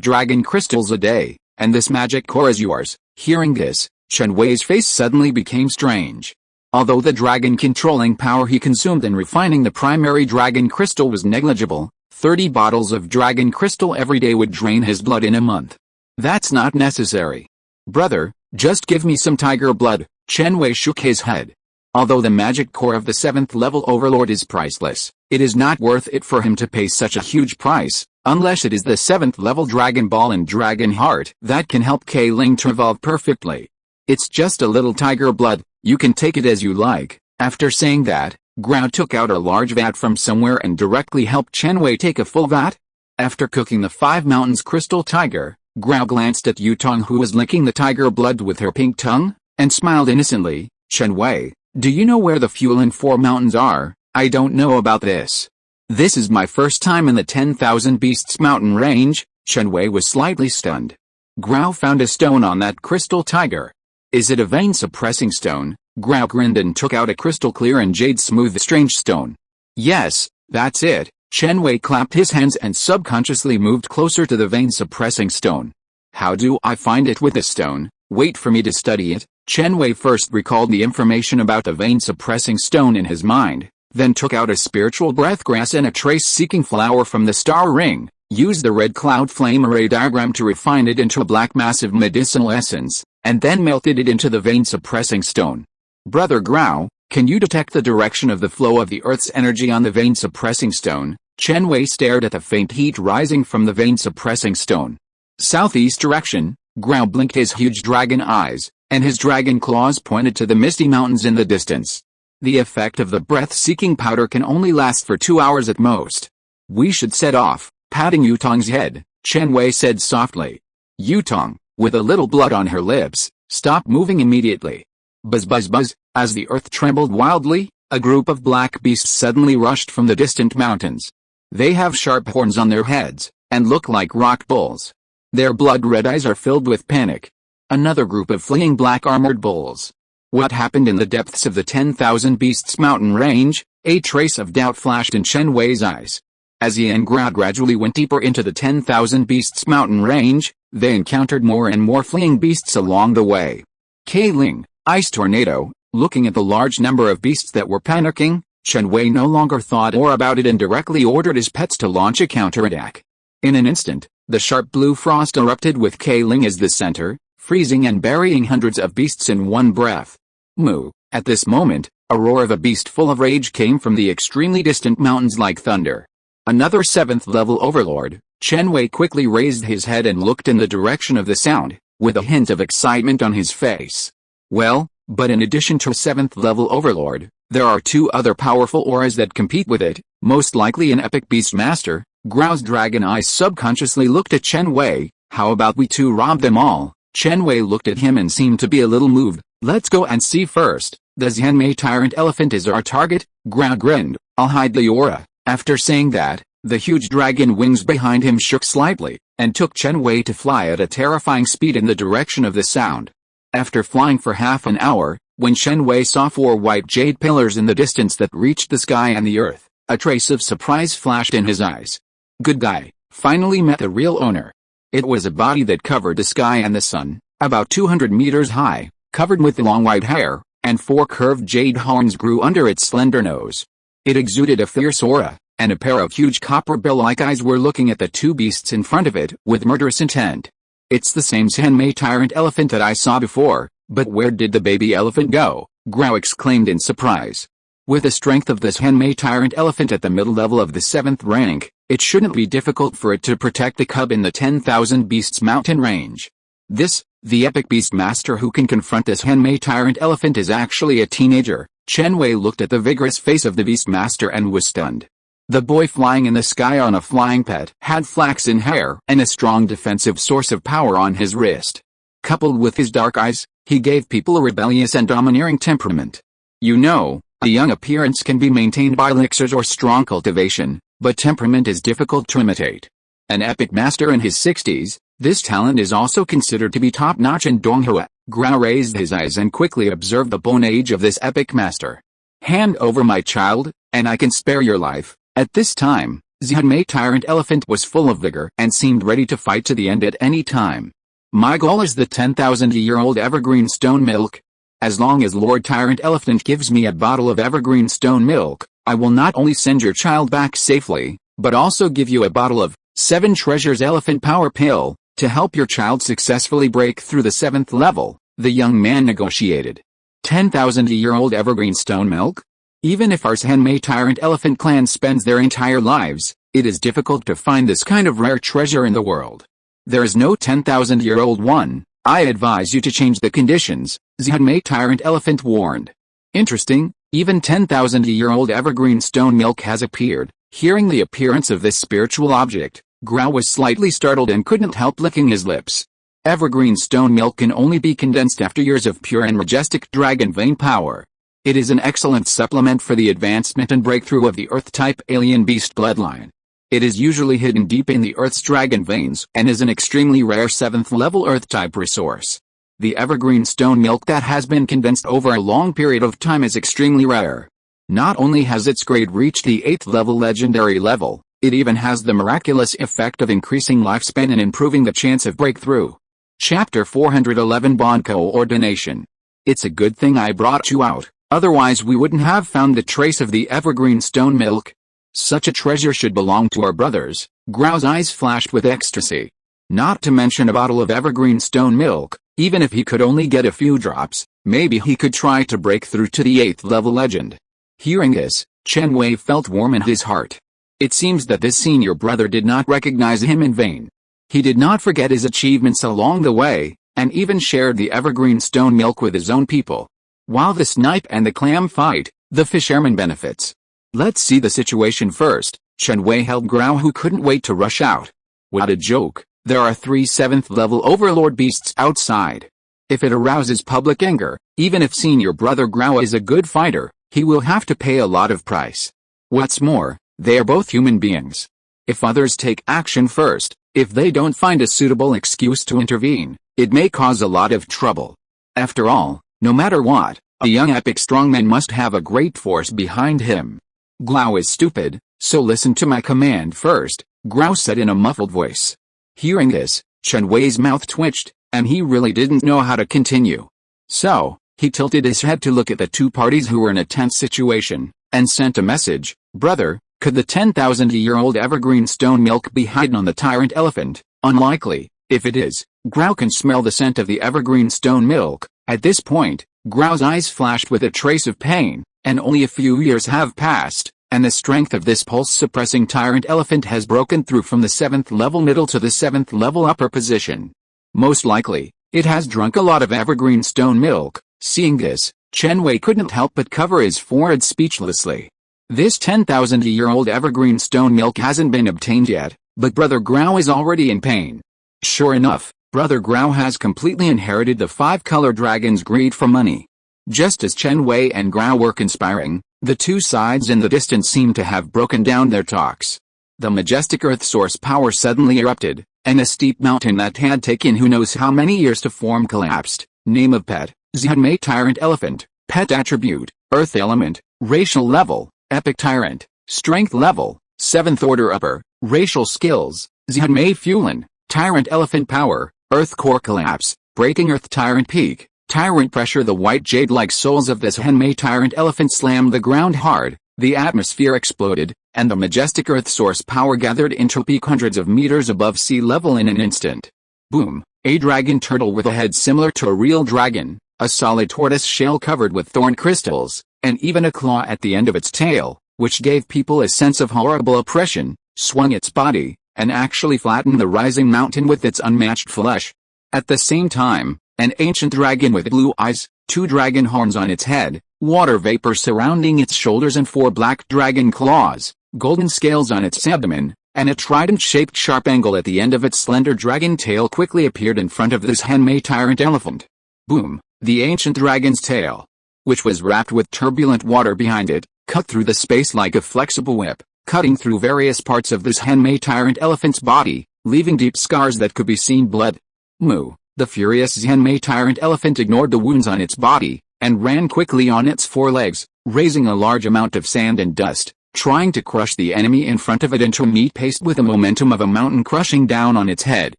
Speaker 1: dragon crystals a day, and this magic core is yours. Hearing this, Chen Wei's face suddenly became strange. Although the dragon-controlling power he consumed in refining the primary dragon crystal was negligible, 30 bottles of dragon crystal every day would drain his blood in a month. That's not necessary. Brother, just give me some tiger blood. Chen Wei shook his head. Although the magic core of the 7th level overlord is priceless, it is not worth it for him to pay such a huge price, unless it is the 7th level Dragon Ball and Dragon Heart that can help K-Ling to evolve perfectly. It's just a little tiger blood. You can take it as you like. After saying that, Grau took out a large vat from somewhere and directly helped Chen Wei take a full vat. After cooking the 5 Mountains crystal tiger, Grau glanced at Yutong, who was licking the tiger blood with her pink tongue, and smiled innocently. Chen Wei, do you know where the Fuelin 4 mountains are? I don't know about this. This is my first time in the 10,000 Beasts mountain range. Chen Wei was slightly stunned. Grau found a stone on that crystal tiger. Is it a vein-suppressing stone? Grau grinned and took out a crystal-clear and jade-smooth strange stone. Yes, that's it. Chen Wei clapped his hands and subconsciously moved closer to the vein-suppressing stone. How do I find it with this stone? Wait for me to study it. Chen Wei first recalled the information about the vein-suppressing stone in his mind, then took out a spiritual breathgrass and a trace-seeking flower from the star ring, used the red cloud flame array diagram to refine it into a black mass of medicinal essence, and then melted it into the vein-suppressing stone. Brother Grau, can you detect the direction of the flow of the Earth's energy on the vein-suppressing stone? Chen Wei stared at the faint heat rising from the vein-suppressing stone. Southeast direction. Grau blinked his huge dragon eyes, and his dragon claws pointed to the misty mountains in the distance. The effect of the breath-seeking powder can only last for 2 hours at most. We should set off. Patting Yutong's head, Chen Wei said softly. Yutong, with a little blood on her lips, stopped moving immediately. Buzz buzz buzz, as the earth trembled wildly, a group of black beasts suddenly rushed from the distant mountains. They have sharp horns on their heads, and look like rock bulls. Their blood-red eyes are filled with panic. Another group of fleeing black armored bulls. What happened in the depths of the 10,000 Beasts mountain range? A trace of doubt flashed in Chen Wei's eyes. As he and Grau gradually went deeper into the 10,000 Beasts mountain range, they encountered more and more fleeing beasts along the way. K-Ling, Ice Tornado, looking at the large number of beasts that were panicking, Chen Wei no longer thought more about it and directly ordered his pets to launch a counterattack. In an instant, the sharp blue frost erupted with K-Ling as the center, freezing and burying hundreds of beasts in one breath. Moo! At this moment, a roar of a beast full of rage came from the extremely distant mountains like thunder. Another 7th level overlord. Chen Wei quickly raised his head and looked in the direction of the sound, with a hint of excitement on his face. Well, but in addition to 7th level overlord, there are 2 other powerful auras that compete with it, most likely an epic beast master. Grau's dragon eyes subconsciously looked at Chen Wei. How about we 2 rob them all? Chen Wei looked at him and seemed to be a little moved. Let's go and see first. The Xianmei tyrant elephant is our target. Grau grinned. I'll hide the aura. After saying that, the huge dragon wings behind him shook slightly, and took Chen Wei to fly at a terrifying speed in the direction of the sound. After flying for half an hour, when Chen Wei saw 4 white jade pillars in the distance that reached the sky and the earth, a trace of surprise flashed in his eyes. Good guy, finally met the real owner. It was a body that covered the sky and the sun, about 200 meters high, covered with long white hair, and 4 curved jade horns grew under its slender nose. It exuded a fierce aura, and a pair of huge copper bell-like eyes were looking at the 2 beasts in front of it with murderous intent. It's the same Xianmei tyrant elephant that I saw before, but where did the baby elephant go? Grau exclaimed in surprise. With the strength of this Xianmei tyrant elephant at the middle level of the 7th rank, it shouldn't be difficult for it to protect the cub in the 10,000 Beasts mountain range. The epic beast master who can confront this Xianmei tyrant elephant is actually a teenager. Chen Wei looked at the vigorous face of the beast master and was stunned. The boy flying in the sky on a flying pet had flaxen hair and a strong defensive source of power on his wrist. Coupled with his dark eyes, he gave people a rebellious and domineering temperament. You know, a young appearance can be maintained by elixirs or strong cultivation, but temperament is difficult to imitate. An epic master in his 60s, this talent is also considered to be top-notch in Donghua. Grau raised his eyes and quickly observed the bone age of this epic master. Hand over my child, and I can spare your life. At this time, Xianmei tyrant elephant was full of vigor and seemed ready to fight to the end at any time. My goal is the 10,000-year-old evergreen stone milk. As long as Lord Tyrant Elephant gives me a bottle of evergreen stone milk, I will not only send your child back safely, but also give you a bottle of 7 Treasures Elephant Power Pill, to help your child successfully break through the 7th level, the young man negotiated. 10,000-year-old evergreen stone milk? Even if our Xianmei Tyrant Elephant clan spends their entire lives, it is difficult to find this kind of rare treasure in the world. There is no 10,000-year-old one. I advise you to change the conditions, Xianmei Tyrant Elephant warned. Interesting, even 10,000-year-old evergreen stone milk has appeared. Hearing the appearance of this spiritual object, Grau was slightly startled and couldn't help licking his lips. Evergreen stone milk can only be condensed after years of pure and majestic dragon vein power. It is an excellent supplement for the advancement and breakthrough of the Earth-type alien beast bloodline. It is usually hidden deep in the Earth's dragon veins and is an extremely rare 7th-level Earth-type resource. The evergreen stone milk that has been condensed over a long period of time is extremely rare. Not only has its grade reached the 8th-level legendary level, it even has the miraculous effect of increasing lifespan and improving the chance of breakthrough. Chapter 411 Bond Coordination. It's a good thing I brought you out, otherwise we wouldn't have found the trace of the evergreen stone milk. Such a treasure should belong to our brothers. Grau's eyes flashed with ecstasy. Not to mention a bottle of evergreen stone milk, even if he could only get a few drops, maybe he could try to break through to the 8th-level legend. Hearing this, Chen Wei felt warm in his heart. It seems that this senior brother did not recognize him in vain. He did not forget his achievements along the way, and even shared the evergreen stone milk with his own people. While the snipe and the clam fight, the fisherman benefits. Let's see the situation first. Chen Wei held Grau, who couldn't wait to rush out. What a joke, there are 3 7th-level overlord beasts outside. If it arouses public anger, even if senior brother Grau is a good fighter, he will have to pay a lot of price. What's more, they are both human beings. If others take action first, if they don't find a suitable excuse to intervene, it may cause a lot of trouble. After all, no matter what, a young epic strongman must have a great force behind him. Grau is stupid, so listen to my command first, Grau said in a muffled voice. Hearing this, Chen Wei's mouth twitched, and he really didn't know how to continue. So, he tilted his head to look at the two parties who were in a tense situation, and sent a message. Brother, could the 10,000-year-old evergreen stone milk be hidden on the tyrant elephant? Unlikely. If it is, Grau can smell the scent of the evergreen stone milk. At this point, Grau's eyes flashed with a trace of pain, and only a few years have passed, and the strength of this pulse-suppressing tyrant elephant has broken through from the 7th-level middle to the 7th-level upper position. Most likely, it has drunk a lot of evergreen stone milk. Seeing this, Chen Wei couldn't help but cover his forehead speechlessly. This 10,000-year-old evergreen stone milk hasn't been obtained yet, but Brother Grau is already in pain. Sure enough, Brother Grau has completely inherited the 5-color dragon's greed for money. Just as Chen Wei and Grau were conspiring, the two sides in the distance seemed to have broken down their talks. The majestic earth source power suddenly erupted, and a steep mountain that had taken who knows how many years to form collapsed. Name of pet, Chen tyrant elephant. Pet attribute, earth element. Racial level, epic tyrant. Strength level, 7th order upper. Racial skills, Chen Fulan. Tyrant elephant power, earth core collapse. Breaking earth tyrant peak. Tyrant pressure. The white jade-like soles of this Chen tyrant elephant slammed the ground hard, the atmosphere exploded, and the majestic earth source power gathered into peak hundreds of meters above sea level in an instant. Boom! A dragon turtle with a head similar to a real dragon, a solid tortoise shell covered with thorn crystals, and even a claw at the end of its tail, which gave people a sense of horrible oppression, swung its body, and actually flattened the rising mountain with its unmatched flesh. At the same time, an ancient dragon with blue eyes, 2 dragon horns on its head, water vapor surrounding its shoulders and 4 black dragon claws, golden scales on its abdomen, and a trident-shaped sharp angle at the end of its slender dragon tail quickly appeared in front of this Chen tyrant elephant. Boom! The ancient dragon's tail, which was wrapped with turbulent water behind it, cut through the space like a flexible whip, cutting through various parts of this Chen tyrant elephant's body, leaving deep scars that could be seen blood. Moo! The furious Chen tyrant elephant ignored the wounds on its body, and ran quickly on its 4 legs, raising a large amount of sand and dust, trying to crush the enemy in front of it into meat paste with the momentum of a mountain crushing down on its head.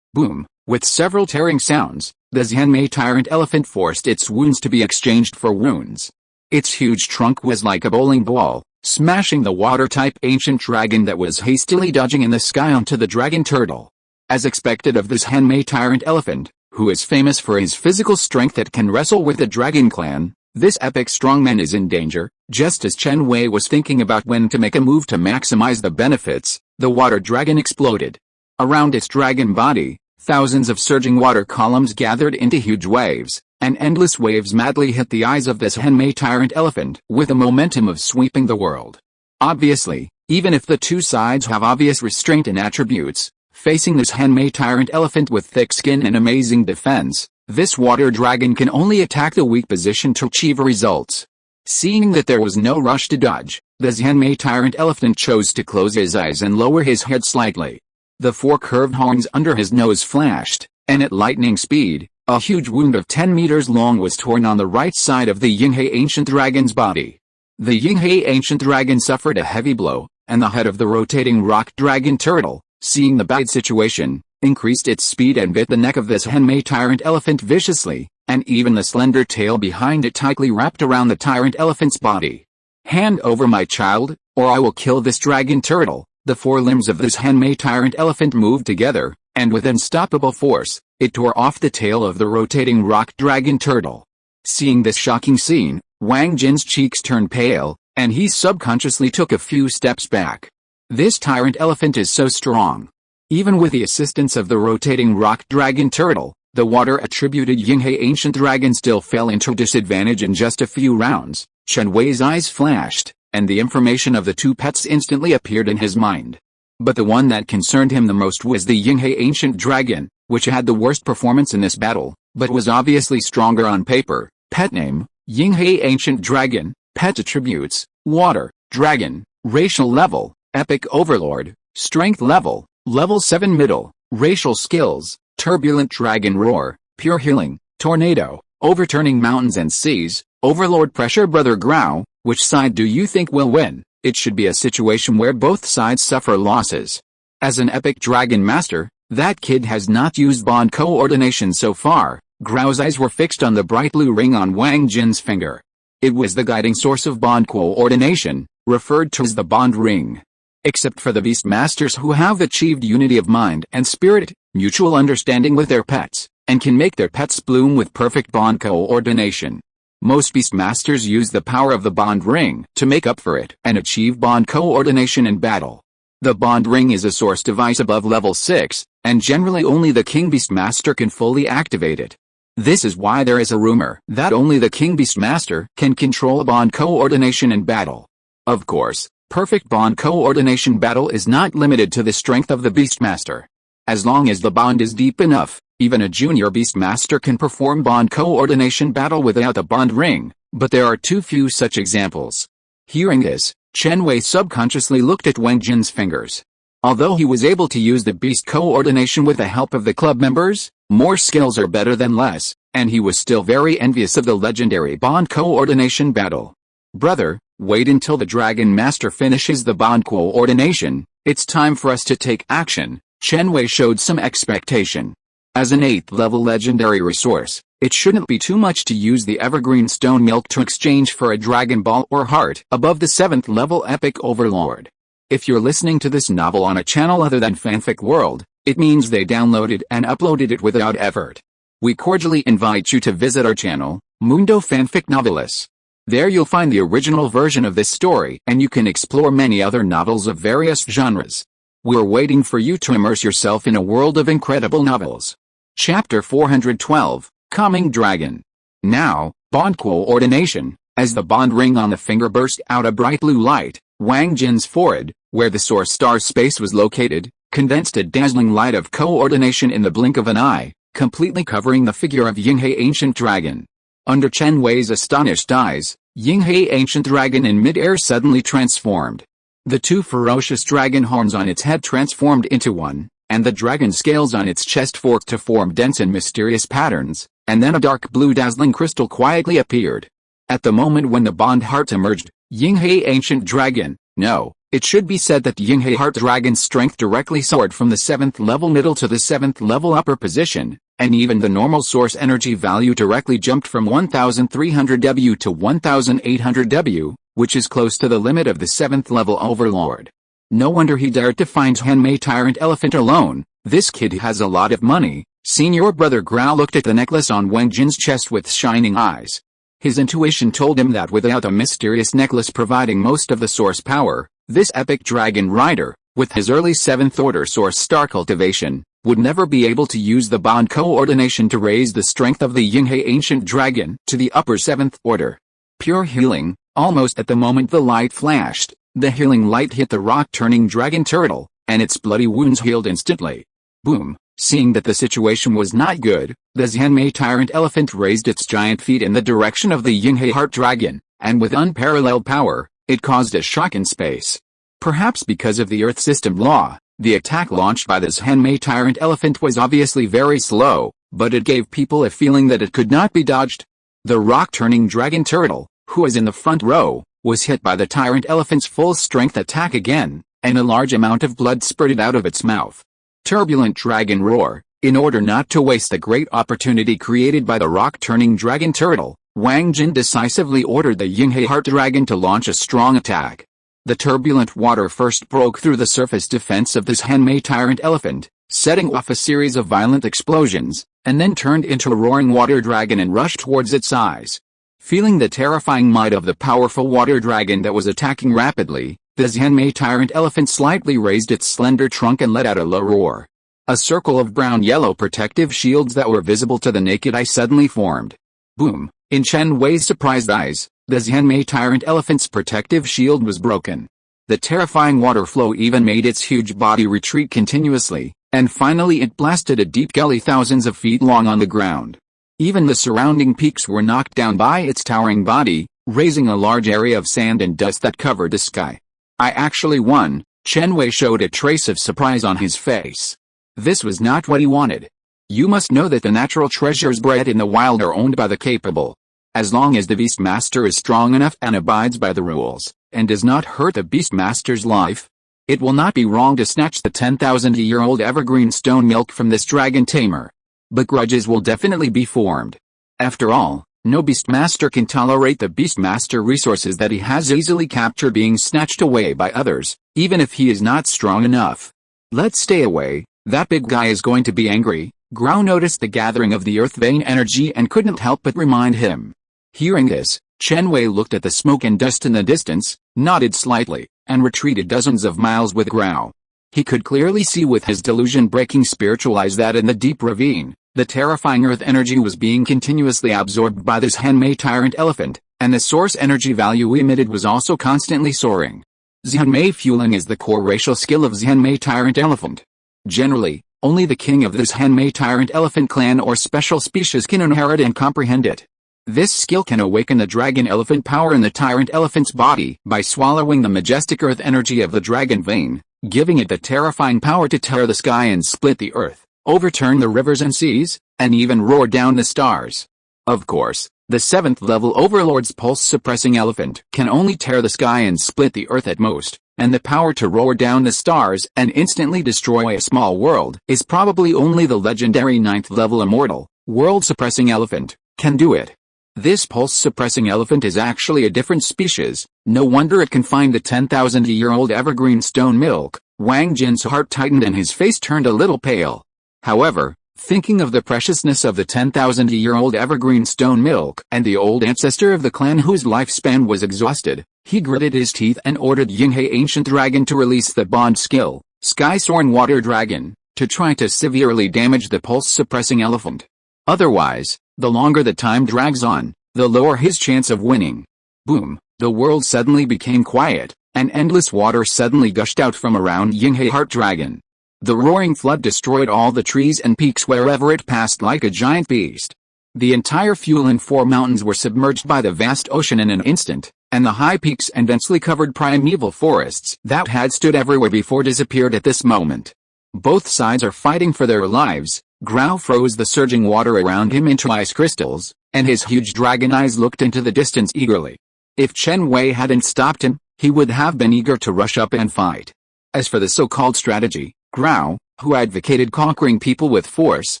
Speaker 1: Boom! With several tearing sounds, the Chen tyrant elephant forced its wounds to be exchanged for wounds. Its huge trunk was like a bowling ball, smashing the water-type ancient dragon that was hastily dodging in the sky onto the dragon turtle. As expected of this Chen tyrant elephant, who is famous for his physical strength that can wrestle with the dragon clan, this epic strongman is in danger. Just as Chen Wei was thinking about when to make a move to maximize the benefits, the water dragon exploded. Around its dragon body, thousands of surging water columns gathered into huge waves, and endless waves madly hit the eyes of this Chen tyrant elephant with the momentum of sweeping the world. Obviously, Even if the two sides have obvious restraint and attributes, facing this Chen Wei tyrant elephant with thick skin and amazing defense, this water dragon can only attack the weak position to achieve results. Seeing that there was no rush to dodge, the Chen Wei tyrant elephant chose to close his eyes and lower his head slightly. The four curved horns under his nose flashed, and at lightning speed, a huge wound of 10 meters long was torn on the right side of the Yinghei ancient dragon's body. The Yinghei ancient dragon suffered a heavy blow, and the head of the rotating rock dragon turtle, seeing the bad situation, increased its speed and bit the neck of this Chen Wei tyrant elephant viciously, and even the slender tail behind it tightly wrapped around the tyrant elephant's body. Hand over my child, or I will kill this dragon turtle. The four limbs of this Chen Wei tyrant elephant moved together, and with unstoppable force, it tore off the tail of the rotating rock dragon turtle. Seeing this shocking scene, Wang Jin's cheeks turned pale, and he subconsciously took a few steps back. This tyrant elephant is so strong. Even with the assistance of the rotating rock dragon turtle, the water-attributed Yinghei ancient dragon still fell into disadvantage in just a few rounds. Chen Wei's eyes flashed, and the information of the two pets instantly appeared in his mind. But the one that concerned him the most was the Yinghei ancient dragon, which had the worst performance in this battle, but was obviously stronger on paper. Pet name, Yinghei ancient dragon. Pet attributes, water, dragon. Racial level, epic overlord. Strength level, level 7 middle. Racial skills, turbulent dragon roar, pure healing, tornado, overturning mountains and seas, overlord pressure. Brother Grau, which side do you think will win? It should be a situation where both sides suffer losses. As an epic dragon master, that kid has not used bond coordination so far. Grau's eyes were fixed on the bright blue ring on Wang Jin's finger. It was the guiding source of bond coordination, referred to as the bond ring. Except for the beast masters who have achieved unity of mind and spirit, mutual understanding with their pets, and can make their pets bloom with perfect bond coordination. Most beast masters use the power of the bond ring to make up for it and achieve bond coordination in battle. The bond ring is a source device above level 6, and generally only the king beast master can fully activate it. This is why there is a rumor that only the king beast master can control bond coordination in battle. Of course, perfect bond coordination battle is not limited to the strength of the beastmaster. As long as the bond is deep enough, even a junior beastmaster can perform bond coordination battle without a bond ring, but there are too few such examples. Hearing this, Chen Wei subconsciously looked at Wang Jin's fingers. Although he was able to use the beast coordination with the help of the club members, more skills are better than less, and he was still very envious of the legendary bond coordination battle. Brother, wait until the Dragon Master finishes the bond coordination. It's time for us to take action. Chen Wei showed some expectation. As an 8th level legendary resource, it shouldn't be too much to use the evergreen stone milk to exchange for a Dragon Ball or heart above the 7th level epic overlord. If you're listening to this novel on a channel other than Fanfic World, it means they downloaded and uploaded it without effort. We cordially invite you to visit our channel, Mundo Fanfic Novelis. There you'll find the original version of this story, and you can explore many other novels of various genres. We're waiting for you to immerse yourself in a world of incredible novels. Chapter 412, Coming Dragon. Now, bond coordination. As the bond ring on the finger burst out a bright blue light, Wang Jin's forehead, where the source star space was located, condensed a dazzling light of coordination in the blink of an eye, completely covering the figure of Yinghei Ancient Dragon. Under Chen Wei's astonished eyes, Yinghei Ancient Dragon in mid-air suddenly transformed. The two ferocious dragon horns on its head transformed into one, and the dragon scales on its chest forked to form dense and mysterious patterns, and then a dark blue dazzling crystal quietly appeared. At the moment when the bond heart emerged, Yinghei Ancient Dragon, no, it should be said that Yinghei Heart Dragon's strength directly soared from the 7th level middle to the 7th level upper position, and even the normal source energy value directly jumped from 1300 W to 1800 W, which is close to the limit of the 7th level overlord. No wonder he dared to find Chen Wei Tyrant Elephant alone. This kid has a lot of money. Senior Brother Grau looked at the necklace on Wang Jin's chest with shining eyes. His intuition told him that without a mysterious necklace providing most of the source power, this epic dragon rider, with his early 7th order source star cultivation, would never be able to use the bond coordination to raise the strength of the Yinghei Ancient Dragon to the upper 7th order. Pure healing. Almost at the moment the light flashed, The healing light hit the rock-turning dragon turtle, and its bloody wounds healed instantly. Boom! Seeing that the situation was not good, the Chen tyrant elephant raised its giant feet in the direction of the Yinghe heart dragon, and with unparalleled power, it caused a shock in space. Perhaps because of the Earth system law, the attack launched by the Chen tyrant elephant was obviously very slow, but it gave people a feeling that it could not be dodged. The rock-turning dragon turtle, who was in the front row, was hit by the tyrant elephant's full-strength attack again, and a large amount of blood spurted out of its mouth. Turbulent dragon roar. In order not to waste the great opportunity created by the rock-turning dragon turtle, Wang Jin decisively ordered the Yinghe heart dragon to launch a strong attack. The turbulent water first broke through the surface defense of this Chen tyrant elephant, setting off a series of violent explosions, and then turned into a roaring water dragon and rushed towards its eyes. Feeling the terrifying might of the powerful water dragon that was attacking rapidly, the Chen tyrant elephant slightly raised its slender trunk and let out a low roar. A circle of brown-yellow protective shields that were visible to the naked eye suddenly formed. Boom! In Chen Wei's surprised eyes, the Chen tyrant elephant's protective shield was broken. The terrifying water flow even made its huge body retreat continuously, and finally it blasted a deep gully thousands of feet long on the ground. Even the surrounding peaks were knocked down by its towering body, raising a large area of sand and dust that covered the sky. I actually won. Chen Wei showed a trace of surprise on his face. This was not what he wanted. You must know that the natural treasures bred in the wild are owned by the capable. As long as the Beastmaster is strong enough and abides by the rules, and does not hurt the Beastmaster's life, it will not be wrong to snatch the 10,000-year-old evergreen stone milk from this dragon tamer. But grudges will definitely be formed. After all, no Beastmaster can tolerate the Beastmaster resources that he has easily captured being snatched away by others, even if he is not strong enough. Let's stay away, that big guy is going to be angry. Grau noticed the gathering of the earth vein energy and couldn't help but remind him. Hearing this, Chen Wei looked at the smoke and dust in the distance, nodded slightly, and retreated dozens of miles with Grau. He could clearly see with his delusion-breaking spiritual eyes that in the deep ravine, the terrifying earth energy was being continuously absorbed by this Chen tyrant elephant, and the source energy value emitted was also constantly soaring. Chen fueling is the core racial skill of Chen tyrant elephant. Generally, only the king of this Chen tyrant elephant clan or special species can inherit and comprehend it. This skill can awaken the dragon elephant power in the tyrant elephant's body by swallowing the majestic earth energy of the dragon vein, giving it the terrifying power to tear the sky and split the earth, overturn the rivers and seas, and even roar down the stars. Of course, the 7th level Overlord's pulse-suppressing elephant can only tear the sky and split the earth at most, and the power to roar down the stars and instantly destroy a small world is probably only the legendary 9th level immortal, world-suppressing elephant, can do it. This pulse-suppressing elephant is actually a different species, no wonder it can find the 10,000-year-old evergreen stone milk. Wang Jin's heart tightened and his face turned a little pale. However, thinking of the preciousness of the 10,000-year-old evergreen stone milk and the old ancestor of the clan whose lifespan was exhausted, he gritted his teeth and ordered Yinghe Ancient Dragon to release the bond skill, Sky-Soaring Water Dragon, to try to severely damage the pulse-suppressing elephant. Otherwise, the longer the time drags on, the lower his chance of winning. Boom! The world suddenly became quiet, and endless water suddenly gushed out from around Yinghe Heart Dragon. The roaring flood destroyed all the trees and peaks wherever it passed like a giant beast. The entire Fuelin 4 mountains were submerged by the vast ocean in an instant, and the high peaks and densely covered primeval forests that had stood everywhere before disappeared at this moment. Both sides are fighting for their lives. Grau froze the surging water around him into ice crystals, and his huge dragon eyes looked into the distance eagerly. If Chen Wei hadn't stopped him, he would have been eager to rush up and fight. As for the so-called strategy, Grau, who advocated conquering people with force,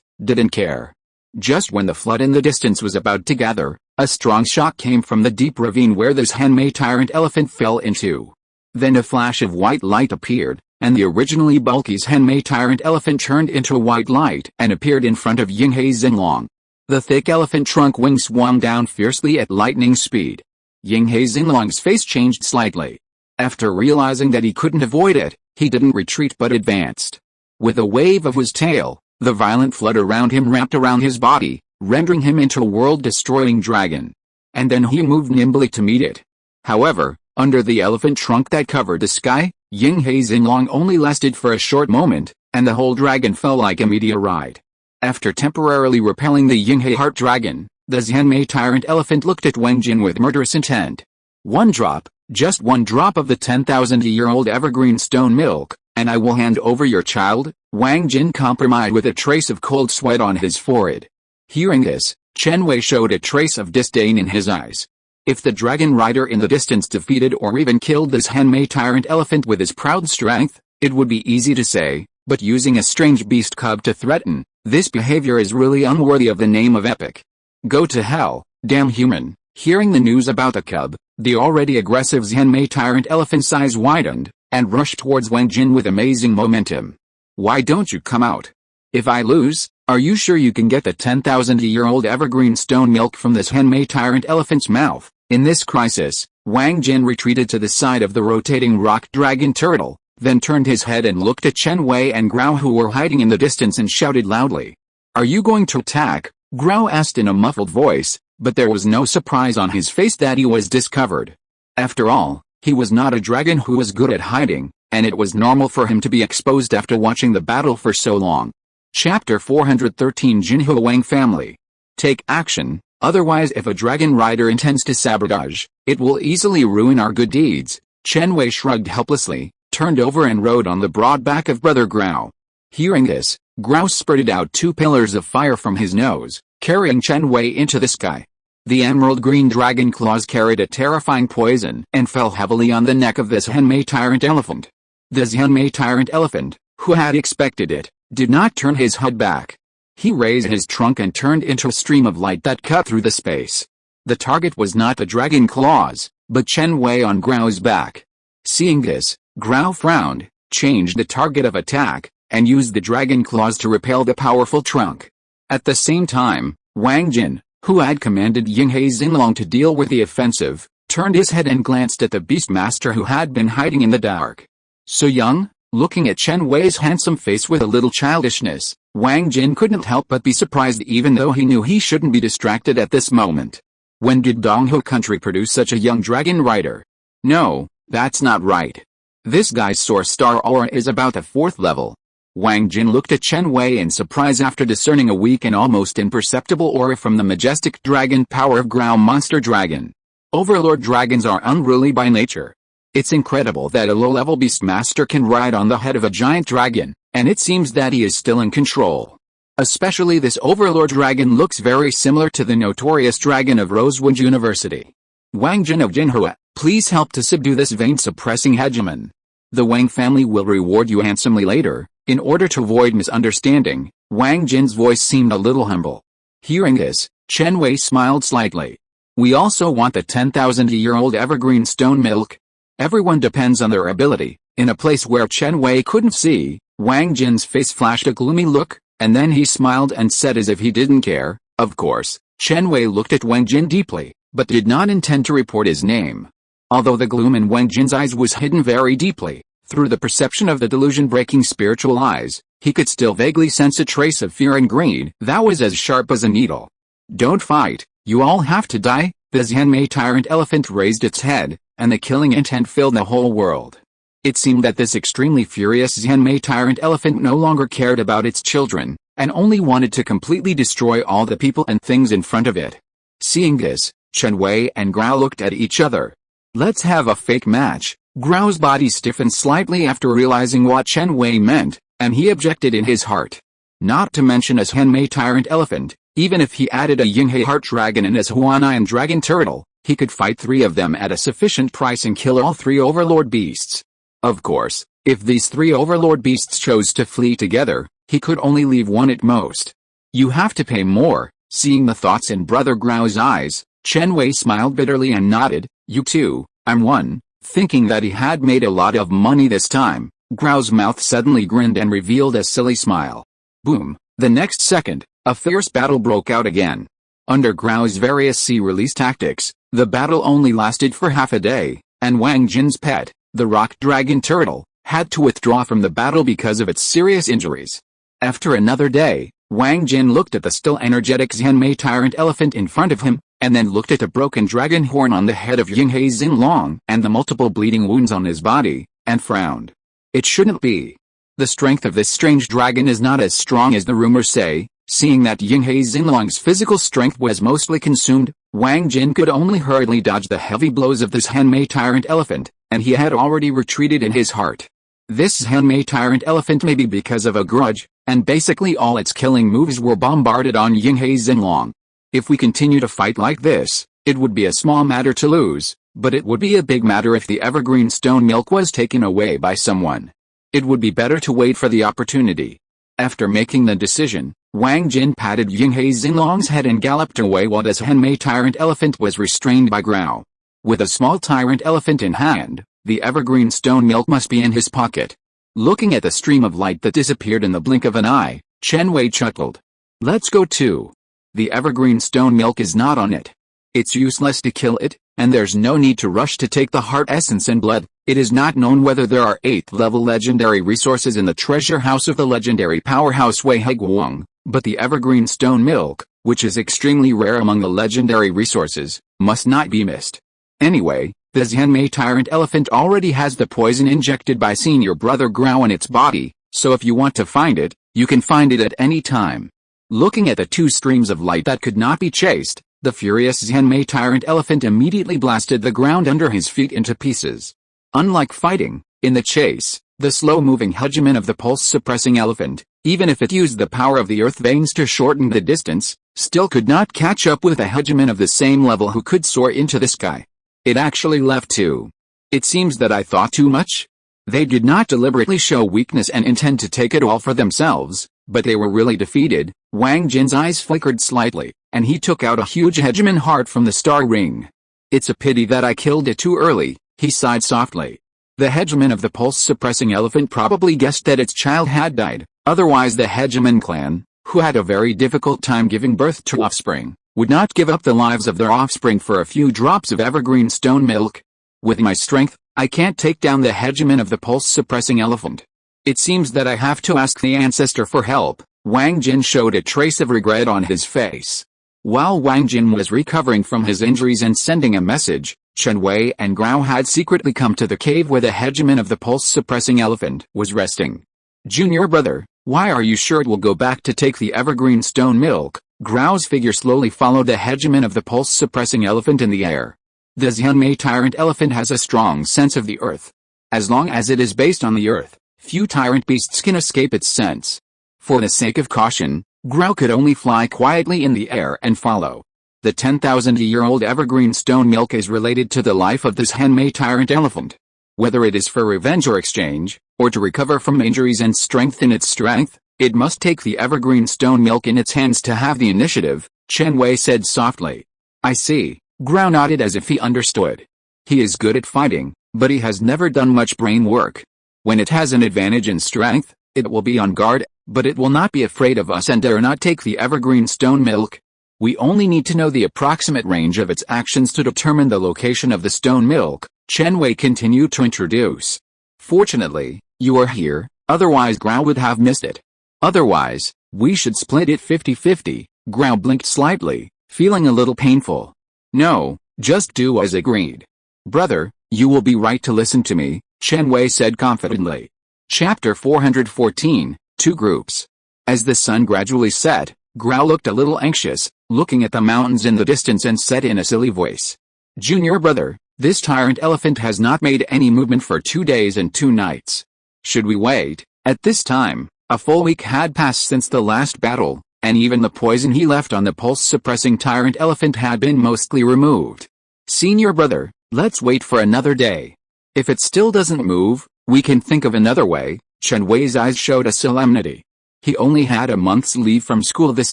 Speaker 1: didn't care. Just when the flood in the distance was about to gather, a strong shock came from the deep ravine where this Chen tyrant elephant fell into. Then a flash of white light appeared, and the originally bulky Chen tyrant elephant turned into a white light and appeared in front of Yinghe Xinlong. The thick elephant trunk wings swung down fiercely at lightning speed. Yinghe Xinlong's face changed slightly. After realizing that he couldn't avoid it, he didn't retreat but advanced. With a wave of his tail, the violent flood around him wrapped around his body, rendering him into a world-destroying dragon. And then he moved nimbly to meet it. However, Under the elephant trunk that covered the sky, Yinghei Xinlong only lasted for a short moment, and the whole dragon fell like a meteorite. After temporarily repelling the Yinghei heart dragon, the Xianmei tyrant elephant looked at Wang Jin with murderous intent. One drop, just one drop of the 10,000-year-old evergreen stone milk, and I will hand over your child, Wang Jin compromised with a trace of cold sweat on his forehead. Hearing this, Chen Wei showed a trace of disdain in his eyes. If the dragon rider in the distance defeated or even killed this Xianmei tyrant elephant with his proud strength, it would be easy to say, but using a strange beast cub to threaten, this behavior is really unworthy of the name of epic. Go to hell, damn human. Hearing the news about the cub, the already aggressive Xianmei tyrant elephant's eyes widened, and rushed towards Wang Jin with amazing momentum. Why don't you come out? If I lose, are you sure you can get the 10,000-year-old evergreen stone milk from this Xianmei tyrant elephant's mouth? In this crisis, Wang Jin retreated to the side of the rotating rock dragon turtle, then turned his head and looked at Chen Wei and Grau who were hiding in the distance and shouted loudly. Are you going to attack? Grau asked in a muffled voice, but there was no surprise on his face that he was discovered. After all, he was not a dragon who was good at hiding, and it was normal for him to be exposed after watching the battle for so long. Chapter 413 Jinhua Wang Family. Take action, otherwise if a dragon rider intends to sabotage, it will easily ruin our good deeds. Chen Wei shrugged helplessly, turned over and rode on the broad back of Brother Grau. Hearing this, Grau spurted out 2 pillars of fire from his nose, carrying Chen Wei into the sky. The emerald green dragon claws carried a terrifying poison and fell heavily on the neck of this Xianmei tyrant elephant. The Xianmei tyrant elephant, who had expected it, did not turn his head back. He raised his trunk and turned into a stream of light that cut through the space. The target was not the dragon claws, but Chen Wei on Grau's back. Seeing this, Grau frowned, changed the target of attack, and used the dragon claws to repel the powerful trunk. At the same time, Wang Jin, who had commanded Yinghei Xinlong to deal with the offensive, turned his head and glanced at the beastmaster who had been hiding in the dark. So young? Looking at Chen Wei's handsome face with a little childishness, Wang Jin couldn't help but be surprised even though he knew he shouldn't be distracted at this moment. When did Donghu country produce such a young dragon rider? No, that's not right. This guy's source star aura is about the 4th level. Wang Jin looked at Chen Wei in surprise after discerning a weak and almost imperceptible aura from the majestic dragon power of Grau monster dragon. Overlord dragons are unruly by nature. It's incredible that a low-level beastmaster can ride on the head of a giant dragon, and it seems that he is still in control. Especially this overlord dragon looks very similar to the notorious dragon of Rosewood University. Wang Jin of Jinhua, please help to subdue this vein-suppressing hegemon. The Wang family will reward you handsomely later. In order to avoid misunderstanding, Wang Jin's voice seemed a little humble. Hearing this, Chen Wei smiled slightly. We also want the 10,000-year-old evergreen stone milk. Everyone depends on their ability. In a place where Chen Wei couldn't see, Wang Jin's face flashed a gloomy look, and then he smiled and said as if he didn't care, of course. Chen Wei looked at Wang Jin deeply, but did not intend to report his name. Although the gloom in Wang Jin's eyes was hidden very deeply, through the perception of the delusion-breaking spiritual eyes, he could still vaguely sense a trace of fear and greed that was as sharp as a needle. Don't fight, you all have to die. The Xianmei tyrant elephant raised its head, and the killing intent filled the whole world. It seemed that this extremely furious Xianmei tyrant elephant no longer cared about its children, and only wanted to completely destroy all the people and things in front of it. Seeing this, Chen Wei and Grau looked at each other. Let's have a fake match. Grau's body stiffened slightly after realizing what Chen Wei meant, and he objected in his heart. Not to mention a Xianmei tyrant elephant, even if he added a Yinghei heart dragon and a Huanayan dragon turtle, he could fight 3 of them at a sufficient price and kill all 3 overlord beasts. Of course, if these 3 overlord beasts chose to flee together, he could only leave 1 at most. You have to pay more. Seeing the thoughts in Brother Grau's eyes, Chen Wei smiled bitterly and nodded. You too, I'm one. Thinking that he had made a lot of money this time, Grau's mouth suddenly grinned and revealed a silly smile. Boom! The next second, a fierce battle broke out again. Under Grau's various sea-release tactics, the battle only lasted for half a day, and Wang Jin's pet, the rock dragon turtle, had to withdraw from the battle because of its serious injuries. After another day, Wang Jin looked at the still energetic Xianmei tyrant elephant in front of him, and then looked at the broken dragon horn on the head of Yinghe Xinlong and the multiple bleeding wounds on his body, and frowned. It shouldn't be. The strength of this strange dragon is not as strong as the rumors say. Seeing that Yinghe Xinlong's physical strength was mostly consumed, Wang Jin could only hurriedly dodge the heavy blows of this Hanmei tyrant elephant, and he had already retreated in his heart. This Hanmei tyrant elephant may be because of a grudge, and basically all its killing moves were bombarded on Yinghe Xinlong. If we continue to fight like this, it would be a small matter to lose, but it would be a big matter if the evergreen stone milk was taken away by someone. It would be better to wait for the opportunity. After making the decision, Wang Jin patted Yinghe Xinlong's head and galloped away while this Hanmei tyrant elephant was restrained by Grau. With a small tyrant elephant in hand, the evergreen stone milk must be in his pocket. Looking at the stream of light that disappeared in the blink of an eye, Chen Wei chuckled. Let's go too. The evergreen stone milk is not on it. It's useless to kill it, and there's no need to rush to take the heart essence and blood. It is not known whether there are 8th-level legendary resources in the treasure house of the legendary powerhouse Wei Heguang, but the evergreen stone milk, which is extremely rare among the legendary resources, must not be missed. Anyway, the Hanmei tyrant elephant already has the poison injected by senior brother Grau in its body, so if you want to find it, you can find it at any time. Looking at the two streams of light that could not be chased, the furious Hanmei tyrant elephant immediately blasted the ground under his feet into pieces. Unlike fighting, in the chase, the slow-moving hegemon of the pulse-suppressing elephant, even if it used the power of the earth veins to shorten the distance, still could not catch up with a hegemon of the same level who could soar into the sky. It actually left too. It seems that I thought too much. They did not deliberately show weakness and intend to take it all for themselves, but they were really defeated. Wang Jin's eyes flickered slightly, and he took out a huge hegemon heart from the star ring. It's a pity that I killed it too early, he sighed softly. The hegemon of the pulse-suppressing elephant probably guessed that its child had died, otherwise the hegemon clan, who had a very difficult time giving birth to offspring, would not give up the lives of their offspring for a few drops of evergreen stone milk. With my strength, I can't take down the hegemon of the pulse-suppressing elephant. It seems that I have to ask the ancestor for help. Wang Jin showed a trace of regret on his face. While Wang Jin was recovering from his injuries and sending a message, Chen Wei and Grau had secretly come to the cave where the hegemon of the pulse-suppressing elephant was resting. Junior brother, why are you sure it will go back to take the evergreen stone milk? Grau's figure slowly followed the hegemon of the pulse-suppressing elephant in the air. The Hanmei tyrant elephant has a strong sense of the earth. As long as it is based on the earth, few tyrant beasts can escape its sense. For the sake of caution, Grau could only fly quietly in the air and follow. The 10,000-year-old evergreen stone milk is related to the life of this Hanmei tyrant elephant. Whether it is for revenge or exchange, or to recover from injuries and strengthen its strength, it must take the evergreen stone milk in its hands to have the initiative, Chen Wei said softly. I see. Grau nodded as if he understood. He is good at fighting, but he has never done much brain work. When it has an advantage in strength, it will be on guard, but it will not be afraid of us and dare not take the evergreen stone milk. We only need to know the approximate range of its actions to determine the location of the stone milk, Chen Wei continued to introduce. Fortunately, you are here, otherwise Grau would have missed it. Otherwise, we should split it 50-50, Grau blinked slightly, feeling a little painful. No, just do as agreed. Brother, you will be right to listen to me, Chen Wei said confidently. Chapter 414, Two Groups. As the sun gradually set, Grau looked a little anxious, looking at the mountains in the distance and said in a silly voice. Junior brother, this tyrant elephant has not made any movement for 2 days and 2 nights. Should we wait? At this time, a full week had passed since the last battle, and even the poison he left on the pulse-suppressing tyrant elephant had been mostly removed. Senior brother, let's wait for another day. If it still doesn't move, we can think of another way. Chen Wei's eyes showed a solemnity. He only had a month's leave from school this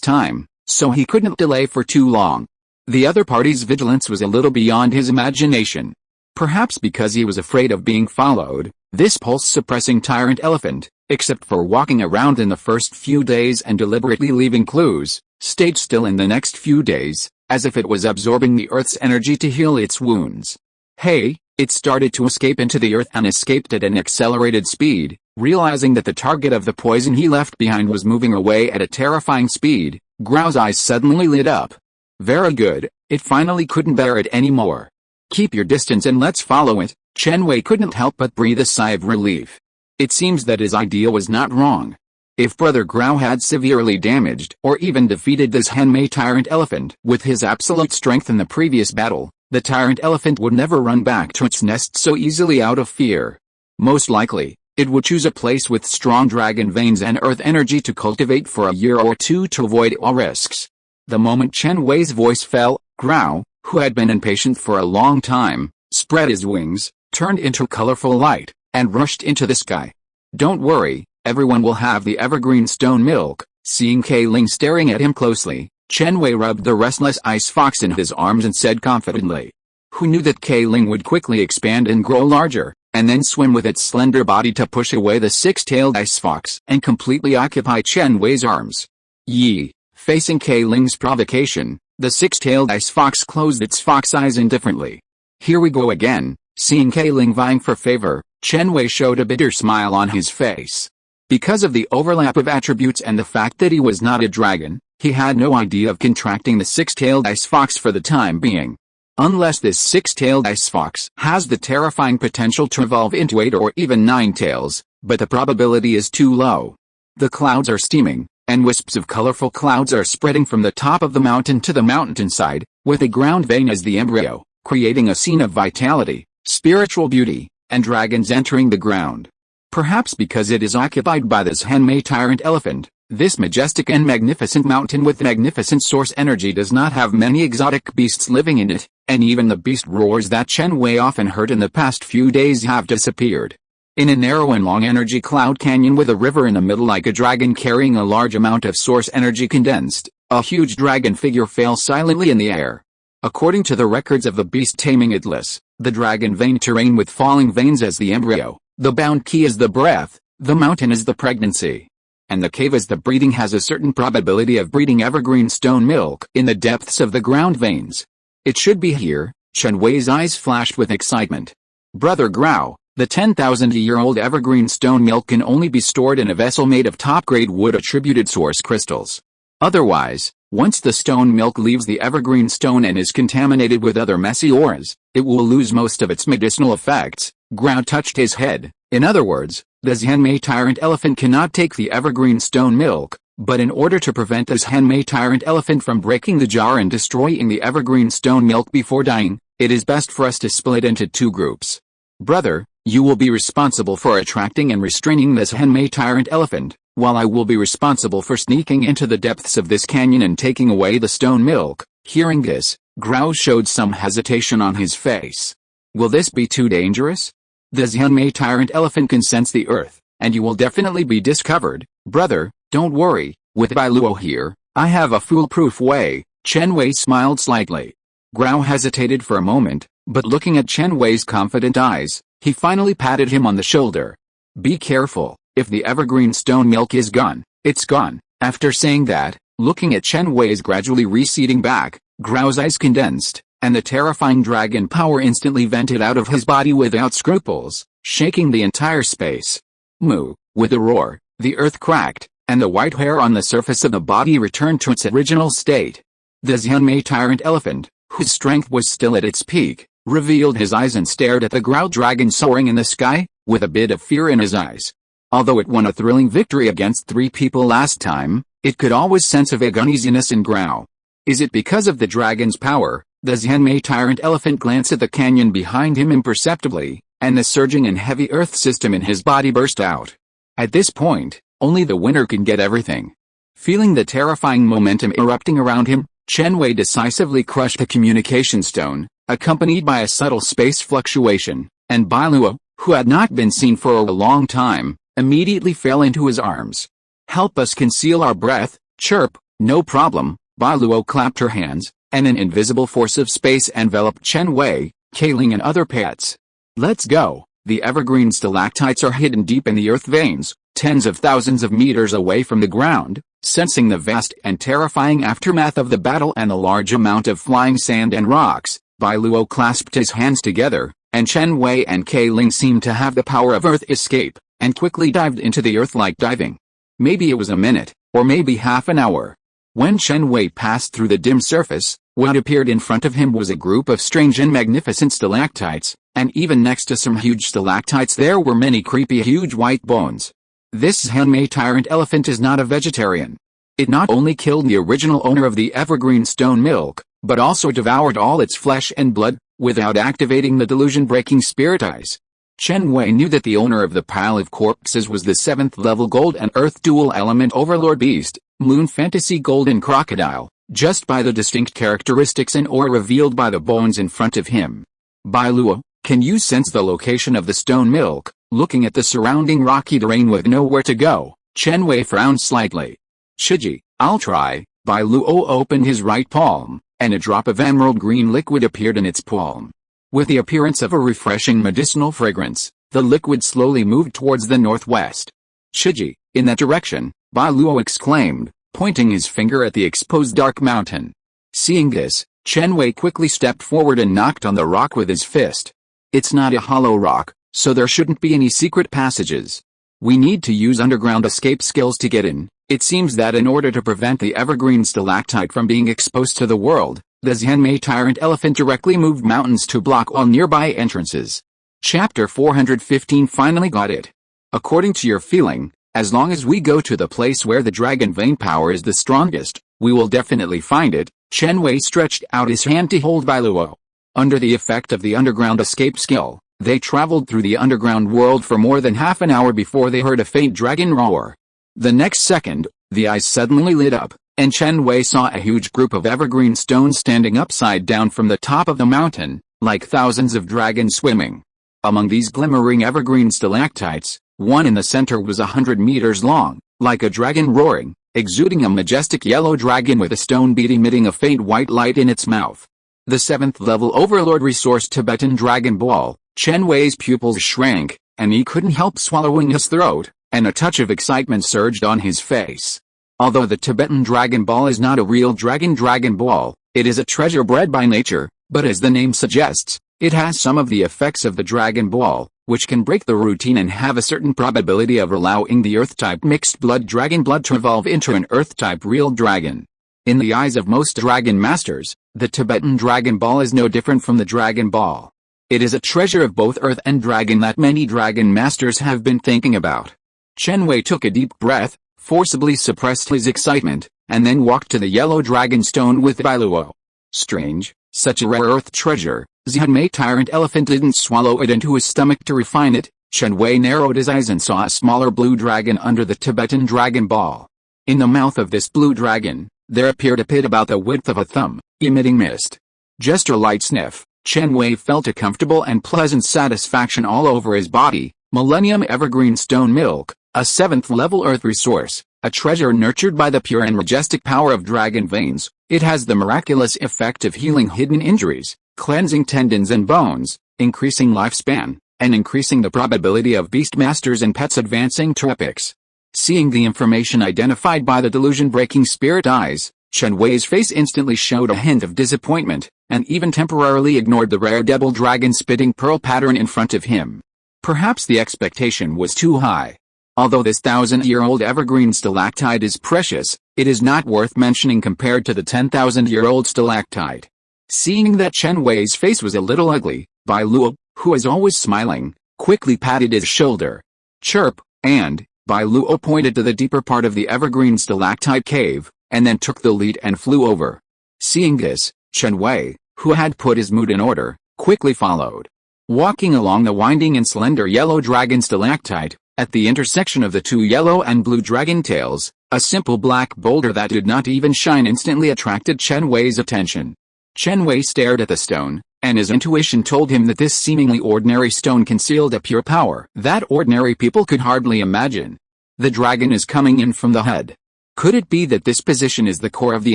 Speaker 1: time, so he couldn't delay for too long. The other party's vigilance was a little beyond his imagination. Perhaps because he was afraid of being followed, this pulse-suppressing tyrant elephant, except for walking around in the first few days and deliberately leaving clues, stayed still in the next few days, as if it was absorbing the earth's energy to heal its wounds. Hey, it started to escape into the earth and escaped at an accelerated speed, realizing that the target of the poison he left behind was moving away at a terrifying speed. Grau's eyes suddenly lit up. Very good, it finally couldn't bear it anymore. Keep your distance and let's follow it. Chen Wei couldn't help but breathe a sigh of relief. It seems that his idea was not wrong. If Brother Grau had severely damaged or even defeated this Henmei tyrant elephant with his absolute strength in the previous battle, the tyrant elephant would never run back to its nest so easily out of fear. Most likely, it would choose a place with strong dragon veins and earth energy to cultivate for a year or two to avoid all risks. The moment Chen Wei's voice fell, Grau, who had been impatient for a long time, spread his wings, turned into colorful light, and rushed into the sky. Don't worry, everyone will have the evergreen stone milk. Seeing Kai Ling staring at him closely, Chen Wei rubbed the restless ice fox in his arms and said confidently. Who knew that Kai Ling would quickly expand and grow larger, and then swim with its slender body to push away the six-tailed ice fox and completely occupy Chen Wei's arms. Yi, facing Kai Ling's provocation, the six-tailed ice fox closed its fox eyes indifferently. Here we go again. Seeing Kai Ling vying for favor, Chen Wei showed a bitter smile on his face. Because of the overlap of attributes and the fact that he was not a dragon, he had no idea of contracting the six-tailed ice fox for the time being. Unless this six-tailed ice fox has the terrifying potential to evolve into 8 or even 9 tails, but the probability is too low. The clouds are steaming, and wisps of colorful clouds are spreading from the top of the mountain to the mountainside, with a ground vein as the embryo, creating a scene of vitality, spiritual beauty, and dragons entering the ground. Perhaps because it is occupied by this Henmei tyrant elephant, this majestic and magnificent mountain with magnificent source energy does not have many exotic beasts living in it, and even the beast roars that Chen Wei often heard in the past few days have disappeared. In a narrow and long energy cloud canyon with a river in the middle like a dragon carrying a large amount of source energy condensed, a huge dragon figure fails silently in the air. According to the records of the beast taming Atlas, the dragon vein terrain with falling veins as the embryo, the bound key is the breath, the mountain is the pregnancy, and the cave as the breeding has a certain probability of breeding evergreen stone milk in the depths of the ground veins. It should be here. Chen Wei's eyes flashed with excitement. Brother Grau, the 10,000-year-old evergreen stone milk can only be stored in a vessel made of top-grade wood attributed source crystals. Otherwise, once the stone milk leaves the evergreen stone and is contaminated with other messy auras, it will lose most of its medicinal effects. Grau touched his head. In other words, the Henmei tyrant elephant cannot take the evergreen stone milk, but in order to prevent this Henmei tyrant elephant from breaking the jar and destroying the evergreen stone milk before dying, it is best for us to split into 2 groups. Brother, you will be responsible for attracting and restraining this Henmei tyrant elephant, while I will be responsible for sneaking into the depths of this canyon and taking away the stone milk. Hearing this, Grau showed some hesitation on his face. Will this be too dangerous? The Henmei tyrant elephant can sense the earth, and you will definitely be discovered. Brother, don't worry, with Bailuo here, I have a foolproof way. Chen Wei smiled slightly. Grau hesitated for a moment, but looking at Chen Wei's confident eyes, he finally patted him on the shoulder. Be careful, if the evergreen stone milk is gone, it's gone. After saying that, looking at Chen Wei's gradually receding back, Grau's eyes condensed, and the terrifying dragon power instantly vented out of his body without scruples, shaking the entire space. Moo! With a roar, the earth cracked, and the white hair on the surface of the body returned to its original state. The Henmei tyrant elephant, whose strength was still at its peak, revealed his eyes and stared at the Grau dragon soaring in the sky, with a bit of fear in his eyes. Although it won a thrilling victory against 3 people last time, it could always sense a vague uneasiness in Grau. Is it because of the dragon's power? The Henmei tyrant elephant glanced at the canyon behind him imperceptibly, and the surging and heavy earth system in his body burst out. At this point, only the winner can get everything. Feeling the terrifying momentum erupting around him, Chen Wei decisively crushed the communication stone, accompanied by a subtle space fluctuation, and Bailuo, who had not been seen for a long time, immediately fell into his arms. Help us conceal our breath. Chirp. No problem. Bailuo clapped her hands, and an invisible force of space enveloped Chen Wei, Kai Ling and other pets. Let's go. The evergreen stalactites are hidden deep in the earth veins, tens of thousands of meters away from the ground. Sensing the vast and terrifying aftermath of the battle and the large amount of flying sand and rocks, Bailuo clasped his hands together, and Chen Wei and Kai Ling seemed to have the power of earth escape, and quickly dived into the earth like diving. Maybe it was a minute, or maybe half an hour. When Chen Wei passed through the dim surface, What appeared in front of him was a group of strange and magnificent stalactites, and even next to some huge stalactites there were many creepy huge white bones. This Chen Wei tyrant elephant is not a vegetarian. It not only killed the original owner of the evergreen stone milk, but also devoured all its flesh and blood, without activating the delusion-breaking spirit eyes. Chen Wei knew that the owner of the pile of corpses was the 7th level gold and earth dual element overlord beast, Moon Fantasy Golden Crocodile, just by the distinct characteristics and aura revealed by the bones in front of him. Bai Luo, can you sense the location of the stone milk? Looking at the surrounding rocky terrain with nowhere to go, Chen Wei frowned slightly. Shiji, I'll try. Bai Luo opened his right palm, and a drop of emerald green liquid appeared in its palm. With the appearance of a refreshing medicinal fragrance, the liquid slowly moved towards the northwest. Shiji, in that direction, Bai Luo exclaimed, pointing his finger at the exposed dark mountain. Seeing this, Chen Wei quickly stepped forward and knocked on the rock with his fist. It's not a hollow rock, so there shouldn't be any secret passages. We need to use underground escape skills to get in. It seems that in order to prevent the evergreen stalactite from being exposed to the world, the Chen Wei tyrant elephant directly moved mountains to block all nearby entrances. Chapter 415 finally got it. According to your feeling, as long as we go to the place where the dragon vein power is the strongest, we will definitely find it. Chen Wei stretched out his hand to hold Bai Luo. Under the effect of the underground escape skill, they traveled through the underground world for more than half an hour before they heard a faint dragon roar. The next second, the eyes suddenly lit up, and Chen Wei saw a huge group of evergreen stones standing upside down from the top of the mountain, like thousands of dragons swimming. Among these glimmering evergreen stalactites, one in the center was 100 meters long, like a dragon roaring, exuding a majestic yellow dragon with a stone bead emitting a faint white light in its mouth. The 7th level overlord resource Tibetan Dragon Ball. Chen Wei's pupils shrank, and he couldn't help swallowing his throat, and a touch of excitement surged on his face. Although the Tibetan Dragon Ball is not a real Dragon Ball, it is a treasure bred by nature, but as the name suggests, it has some of the effects of the Dragon Ball, which can break the routine and have a certain probability of allowing the Earth-type mixed blood dragon blood to evolve into an Earth-type real dragon. In the eyes of most Dragon Masters, the Tibetan Dragon Ball is no different from the Dragon Ball. It is a treasure of both Earth and Dragon that many Dragon Masters have been thinking about. Chen Wei took a deep breath, forcibly suppressed his excitement, and then walked to the yellow dragon stone with Bai Luo. Strange, such a rare Earth treasure. Chen Wei tyrant elephant didn't swallow it into his stomach to refine it. Chen Wei narrowed his eyes and saw a smaller blue dragon under the Tibetan Dragon Ball. In the mouth of this blue dragon, there appeared a pit about the width of a thumb, emitting mist. Just a light sniff, Chen Wei felt a comfortable and pleasant satisfaction all over his body. Millennium Evergreen Stone Milk, a 7th level Earth resource, a treasure nurtured by the pure and majestic power of dragon veins. It has the miraculous effect of healing hidden injuries, cleansing tendons and bones, increasing lifespan, and increasing the probability of beastmasters and pets advancing to epics. Seeing the information identified by the delusion-breaking spirit eyes, Chen Wei's face instantly showed a hint of disappointment, and even temporarily ignored the rare double dragon spitting pearl pattern in front of him. Perhaps the expectation was too high. Although this 1,000-year-old evergreen stalactite is precious, it is not worth mentioning compared to the 10,000-year-old stalactite. Seeing that Chen Wei's face was a little ugly, Bai Luo, who is always smiling, quickly patted his shoulder. Chirp, and Bai Luo pointed to the deeper part of the evergreen stalactite cave, and then took the lead and flew over. Seeing this, Chen Wei, who had put his mood in order, quickly followed. Walking along the winding and slender yellow dragon stalactite, at the intersection of the two yellow and blue dragon tails, a simple black boulder that did not even shine instantly attracted Chen Wei's attention. Chen Wei stared at the stone, and his intuition told him that this seemingly ordinary stone concealed a pure power that ordinary people could hardly imagine. The dragon is coming in from the head. Could it be that this position is the core of the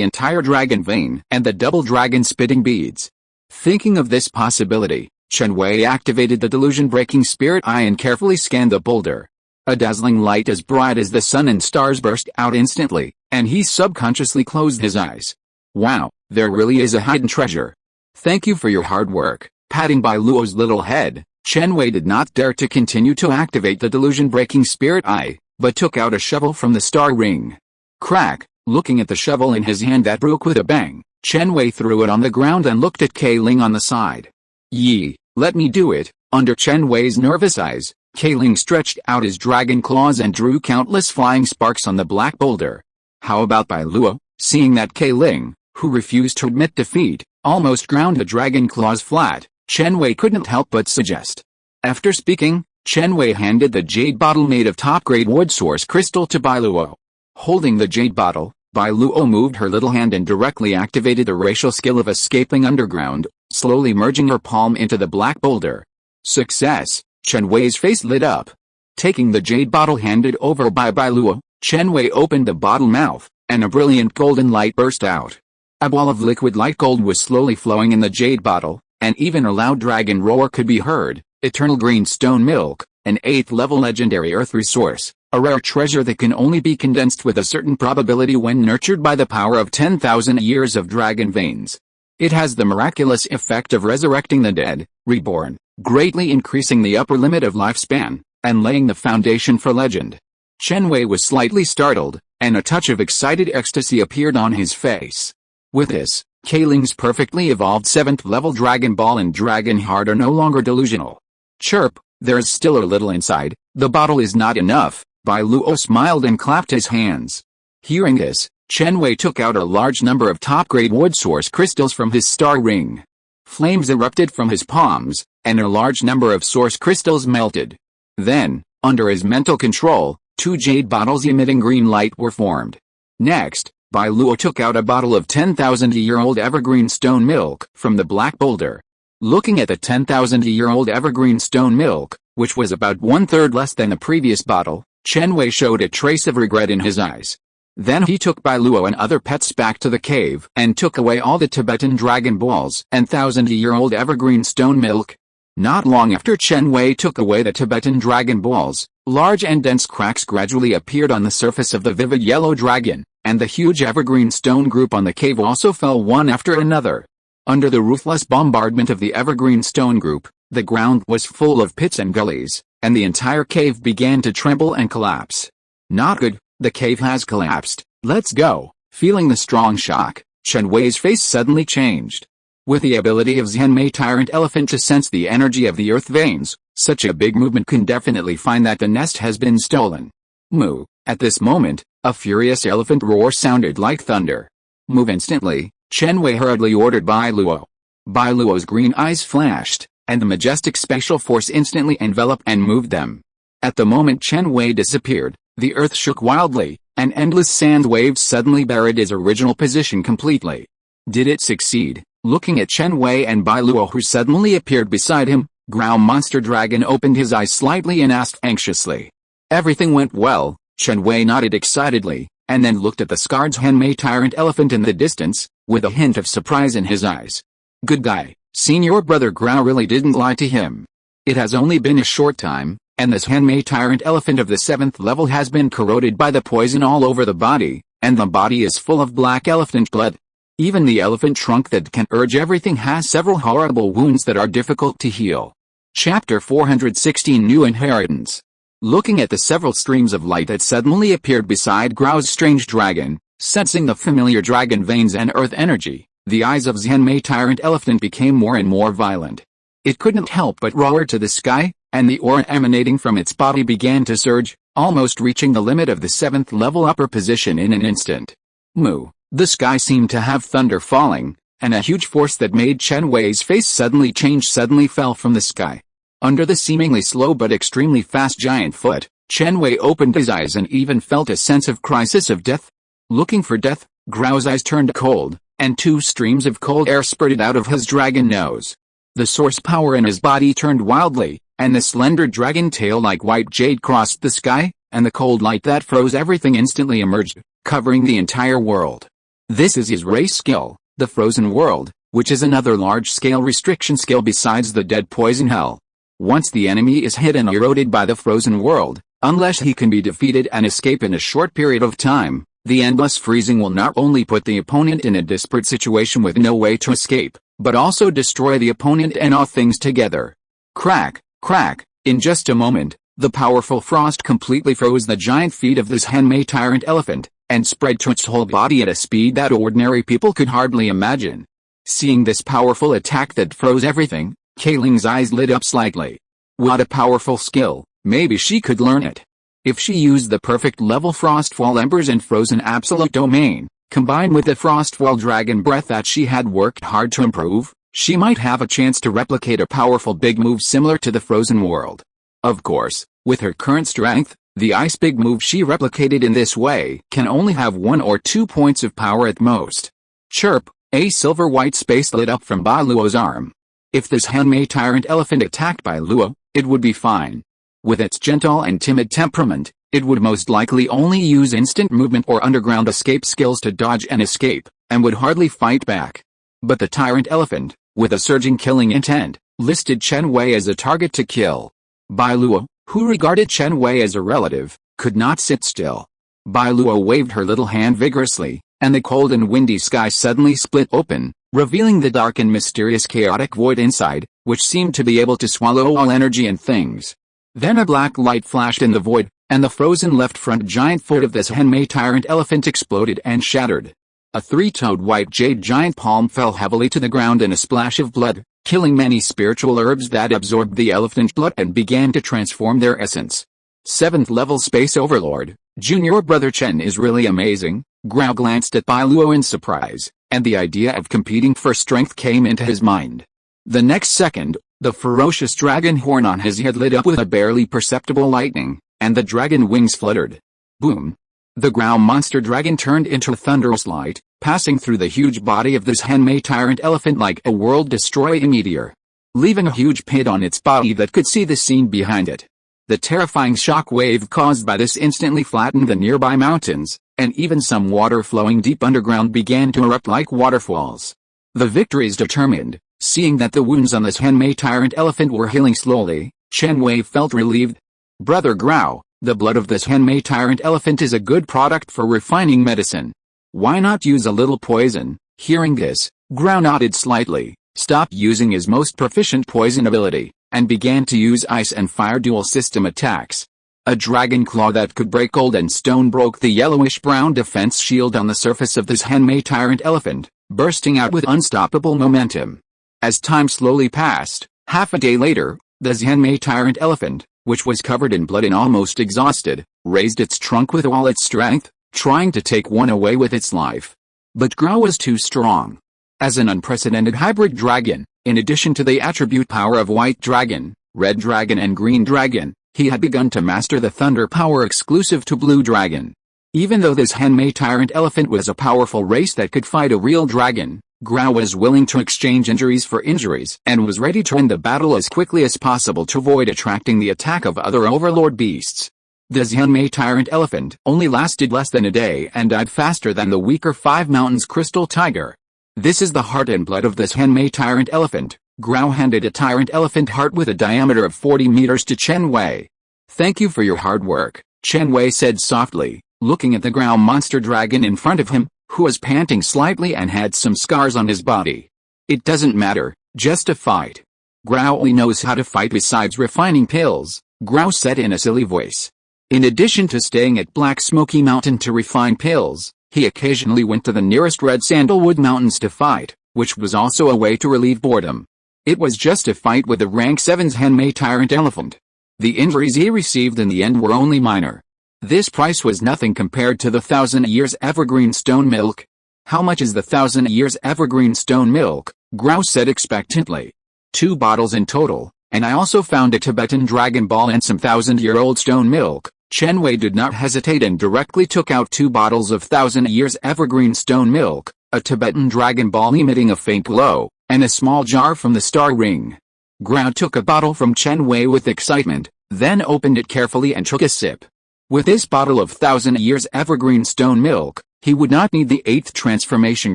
Speaker 1: entire dragon vein and the double dragon spitting beads? Thinking of this possibility, Chen Wei activated the delusion-breaking spirit eye and carefully scanned the boulder. A dazzling light as bright as the sun and stars burst out instantly, and he subconsciously closed his eyes. Wow, there really is a hidden treasure. Thank you for your hard work. Patting Bai Luo's little head, Chen Wei did not dare to continue to activate the delusion-breaking spirit eye, but took out a shovel from the star ring. Crack, looking at the shovel in his hand that broke with a bang, Chen Wei threw it on the ground and looked at Kai Ling on the side. Yi, let me do it. Under Chen Wei's nervous eyes, Kai Ling stretched out his dragon claws and drew countless flying sparks on the black boulder. How about Bai Luo? Seeing that Kai Ling, who refused to admit defeat, almost ground the dragon claws flat, Chen Wei couldn't help but suggest. After speaking, Chen Wei handed the jade bottle made of top-grade wood source crystal to Bai Luo. Holding the jade bottle, Bai Luo moved her little hand and directly activated the racial skill of escaping underground, slowly merging her palm into the black boulder. Success! Chen Wei's face lit up. Taking the jade bottle handed over by Bai Luo, Chen Wei opened the bottle mouth, and a brilliant golden light burst out. A ball of liquid light gold was slowly flowing in the jade bottle, and even a loud dragon roar could be heard. Eternal green stone milk, an 8th-level legendary earth resource, a rare treasure that can only be condensed with a certain probability when nurtured by the power of 10,000 years of dragon veins. It has the miraculous effect of resurrecting the dead, reborn, greatly increasing the upper limit of lifespan, and laying the foundation for legend. Chen Wei was slightly startled, and a touch of excited ecstasy appeared on his face. With this, Kai Ling's perfectly evolved 7th-level Dragon Ball and Dragon Heart are no longer delusional. Chirp, there's still a little inside, the bottle is not enough. Bai Luo smiled and clapped his hands. Hearing this, Chen Wei took out a large number of top-grade wood source crystals from his star ring. Flames erupted from his palms, and a large number of source crystals melted. Then, under his mental control, 2 jade bottles emitting green light were formed. Next, Bai Luo took out a bottle of 10,000-year-old evergreen stone milk from the black boulder. Looking at the 10,000-year-old evergreen stone milk, which was about 1/3 less than the previous bottle, Chen Wei showed a trace of regret in his eyes. Then he took Bai Luo and other pets back to the cave and took away all the Tibetan Dragon Balls and 1,000-year-old evergreen stone milk. Not long after Chen Wei took away the Tibetan Dragon Balls, large and dense cracks gradually appeared on the surface of the vivid yellow dragon, and the huge evergreen stone group on the cave also fell one after another. Under the ruthless bombardment of the evergreen stone group, the ground was full of pits and gullies, and the entire cave began to tremble and collapse. Not good, the cave has collapsed, let's go. Feeling the strong shock, Chen Wei's face suddenly changed. With the ability of Xianmei Tyrant Elephant to sense the energy of the earth veins, such a big movement can definitely find that the nest has been stolen. Moo. At this moment, a furious elephant roar sounded like thunder. Move instantly, Chen Wei hurriedly ordered Bai Luo. Bai Luo's green eyes flashed, and the majestic special force instantly enveloped and moved them. At the moment Chen Wei disappeared, the earth shook wildly, and endless sand waves suddenly buried its original position completely. Did it succeed? Looking at Chen Wei and Bai Luo who suddenly appeared beside him, Grau Monster Dragon opened his eyes slightly and asked anxiously. Everything went well, Chen Wei nodded excitedly, and then looked at the scarred Xianmei Tyrant Elephant in the distance, with a hint of surprise in his eyes. Good guy, Senior Brother Grau really didn't lie to him. It has only been a short time, and this Xianmei Tyrant Elephant of the 7th level has been corroded by the poison all over the body, and the body is full of black elephant blood. Even the elephant trunk that can urge everything has several horrible wounds that are difficult to heal. Chapter 416 New Inheritance. Looking at the several streams of light that suddenly appeared beside Grau's strange dragon, sensing the familiar dragon veins and earth energy, the eyes of Xianmei Tyrant Elephant became more and more violent. It couldn't help but roar to the sky, and the aura emanating from its body began to surge, almost reaching the limit of the 7th level upper position in an instant. Moo. The sky seemed to have thunder falling, and a huge force that made Chen Wei's face suddenly change suddenly fell from the sky. Under the seemingly slow but extremely fast giant foot, Chen Wei opened his eyes and even felt a sense of crisis of death. Looking for death, Grau's eyes turned cold, and 2 streams of cold air spurted out of his dragon nose. The source power in his body turned wildly, and the slender dragon tail like white jade crossed the sky, and the cold light that froze everything instantly emerged, covering the entire world. This is his race skill, the Frozen World, which is another large-scale restriction skill besides the Dead Poison Hell. Once the enemy is hit and eroded by the Frozen World, unless he can be defeated and escape in a short period of time, the endless freezing will not only put the opponent in a desperate situation with no way to escape, but also destroy the opponent and all things together. Crack, crack, in just a moment, the powerful frost completely froze the giant feet of this Xianmei Tyrant Elephant, and spread to its whole body at a speed that ordinary people could hardly imagine. Seeing this powerful attack that froze everything, Kayling's eyes lit up slightly. What a powerful skill, maybe she could learn it. If she used the perfect level Frostfall Embers and Frozen Absolute Domain, combined with the Frostfall Dragon Breath that she had worked hard to improve, she might have a chance to replicate a powerful big move similar to the Frozen World. Of course, with her current strength, the ice big move she replicated in this way can only have 1 or 2 points of power at most. Chirp, a silver-white space lit up from Bailuo's arm. If this Henmei Tyrant Elephant attacked Bailuo, it would be fine. With its gentle and timid temperament, it would most likely only use instant movement or underground escape skills to dodge and escape, and would hardly fight back. But the Tyrant Elephant, with a surging killing intent, listed Chen Wei as a target to kill. Bailuo, who regarded Chen Wei as a relative, could not sit still. Bailuo waved her little hand vigorously, and the cold and windy sky suddenly split open, revealing the dark and mysterious chaotic void inside, which seemed to be able to swallow all energy and things. Then a black light flashed in the void, and the frozen left front giant foot of this Henmei Tyrant Elephant exploded and shattered. A 3-toed white jade giant palm fell heavily to the ground in a splash of blood, killing many spiritual herbs that absorbed the elephant's blood and began to transform their essence. 7th level Space Overlord, Junior Brother Chen is really amazing. Grau glanced at Bailuo in surprise, and the idea of competing for strength came into his mind. The next second, the ferocious dragon horn on his head lit up with a barely perceptible lightning, and the dragon wings fluttered. Boom! The Grau monster dragon turned into a thunderous light, passing through the huge body of this Henmei Tyrant Elephant like a world-destroying meteor, leaving a huge pit on its body that could see the scene behind it. The terrifying shock wave caused by this instantly flattened the nearby mountains, and even some water flowing deep underground began to erupt like waterfalls. The victories determined. Seeing that the wounds on this Henmei Tyrant Elephant were healing slowly, Chen Wei felt relieved. Brother Grau, the blood of this Henmei Tyrant Elephant is a good product for refining medicine. Why not use a little poison? Hearing this, Grau nodded slightly, stopped using his most proficient poison ability, and began to use ice and fire dual system attacks. A dragon claw that could break gold and stone broke the yellowish-brown defense shield on the surface of this Henmei Tyrant Elephant, bursting out with unstoppable momentum. As time slowly passed, half a day later, the Henmei Tyrant Elephant, which was covered in blood and almost exhausted, raised its trunk with all its strength, trying to take one away with its life. But Grau was too strong. As an unprecedented hybrid dragon, in addition to the attribute power of White Dragon, Red Dragon and Green Dragon, he had begun to master the thunder power exclusive to Blue Dragon. Even though this Henmei Tyrant Elephant was a powerful race that could fight a real dragon, Grau was willing to exchange injuries for injuries and was ready to end the battle as quickly as possible to avoid attracting the attack of other overlord beasts. The Henmei Tyrant Elephant only lasted less than a day and died faster than the weaker Five Mountains Crystal Tiger. This is the heart and blood of this Henmei Tyrant Elephant. Grau handed a Tyrant Elephant heart with a diameter of 40 meters to Chen Wei. Thank you for your hard work, Chen Wei said softly, looking at the Grau monster dragon in front of him, who was panting slightly and had some scars on his body. It doesn't matter, just a fight. Grau only knows how to fight besides refining pills, Grau said in a silly voice. In addition to staying at Black Smoky Mountain to refine pills, he occasionally went to the nearest Red Sandalwood Mountains to fight, which was also a way to relieve boredom. It was just a fight with the rank 7's Henmei Tyrant Elephant. The injuries he received in the end were only minor. This price was nothing compared to the 1,000 years evergreen stone milk. How much is the 1,000 years evergreen stone milk? Grau said expectantly. 2 bottles in total, and I also found a Tibetan Dragon Ball and some 1,000-year-old stone milk. Chen Wei did not hesitate and directly took out 2 bottles of 1,000 years evergreen stone milk, a Tibetan Dragon Ball emitting a faint glow, and a small jar from the Star Ring. Grau took a bottle from Chen Wei with excitement, then opened it carefully and took a sip. With this bottle of 1,000 years evergreen stone milk, he would not need the 8th transformation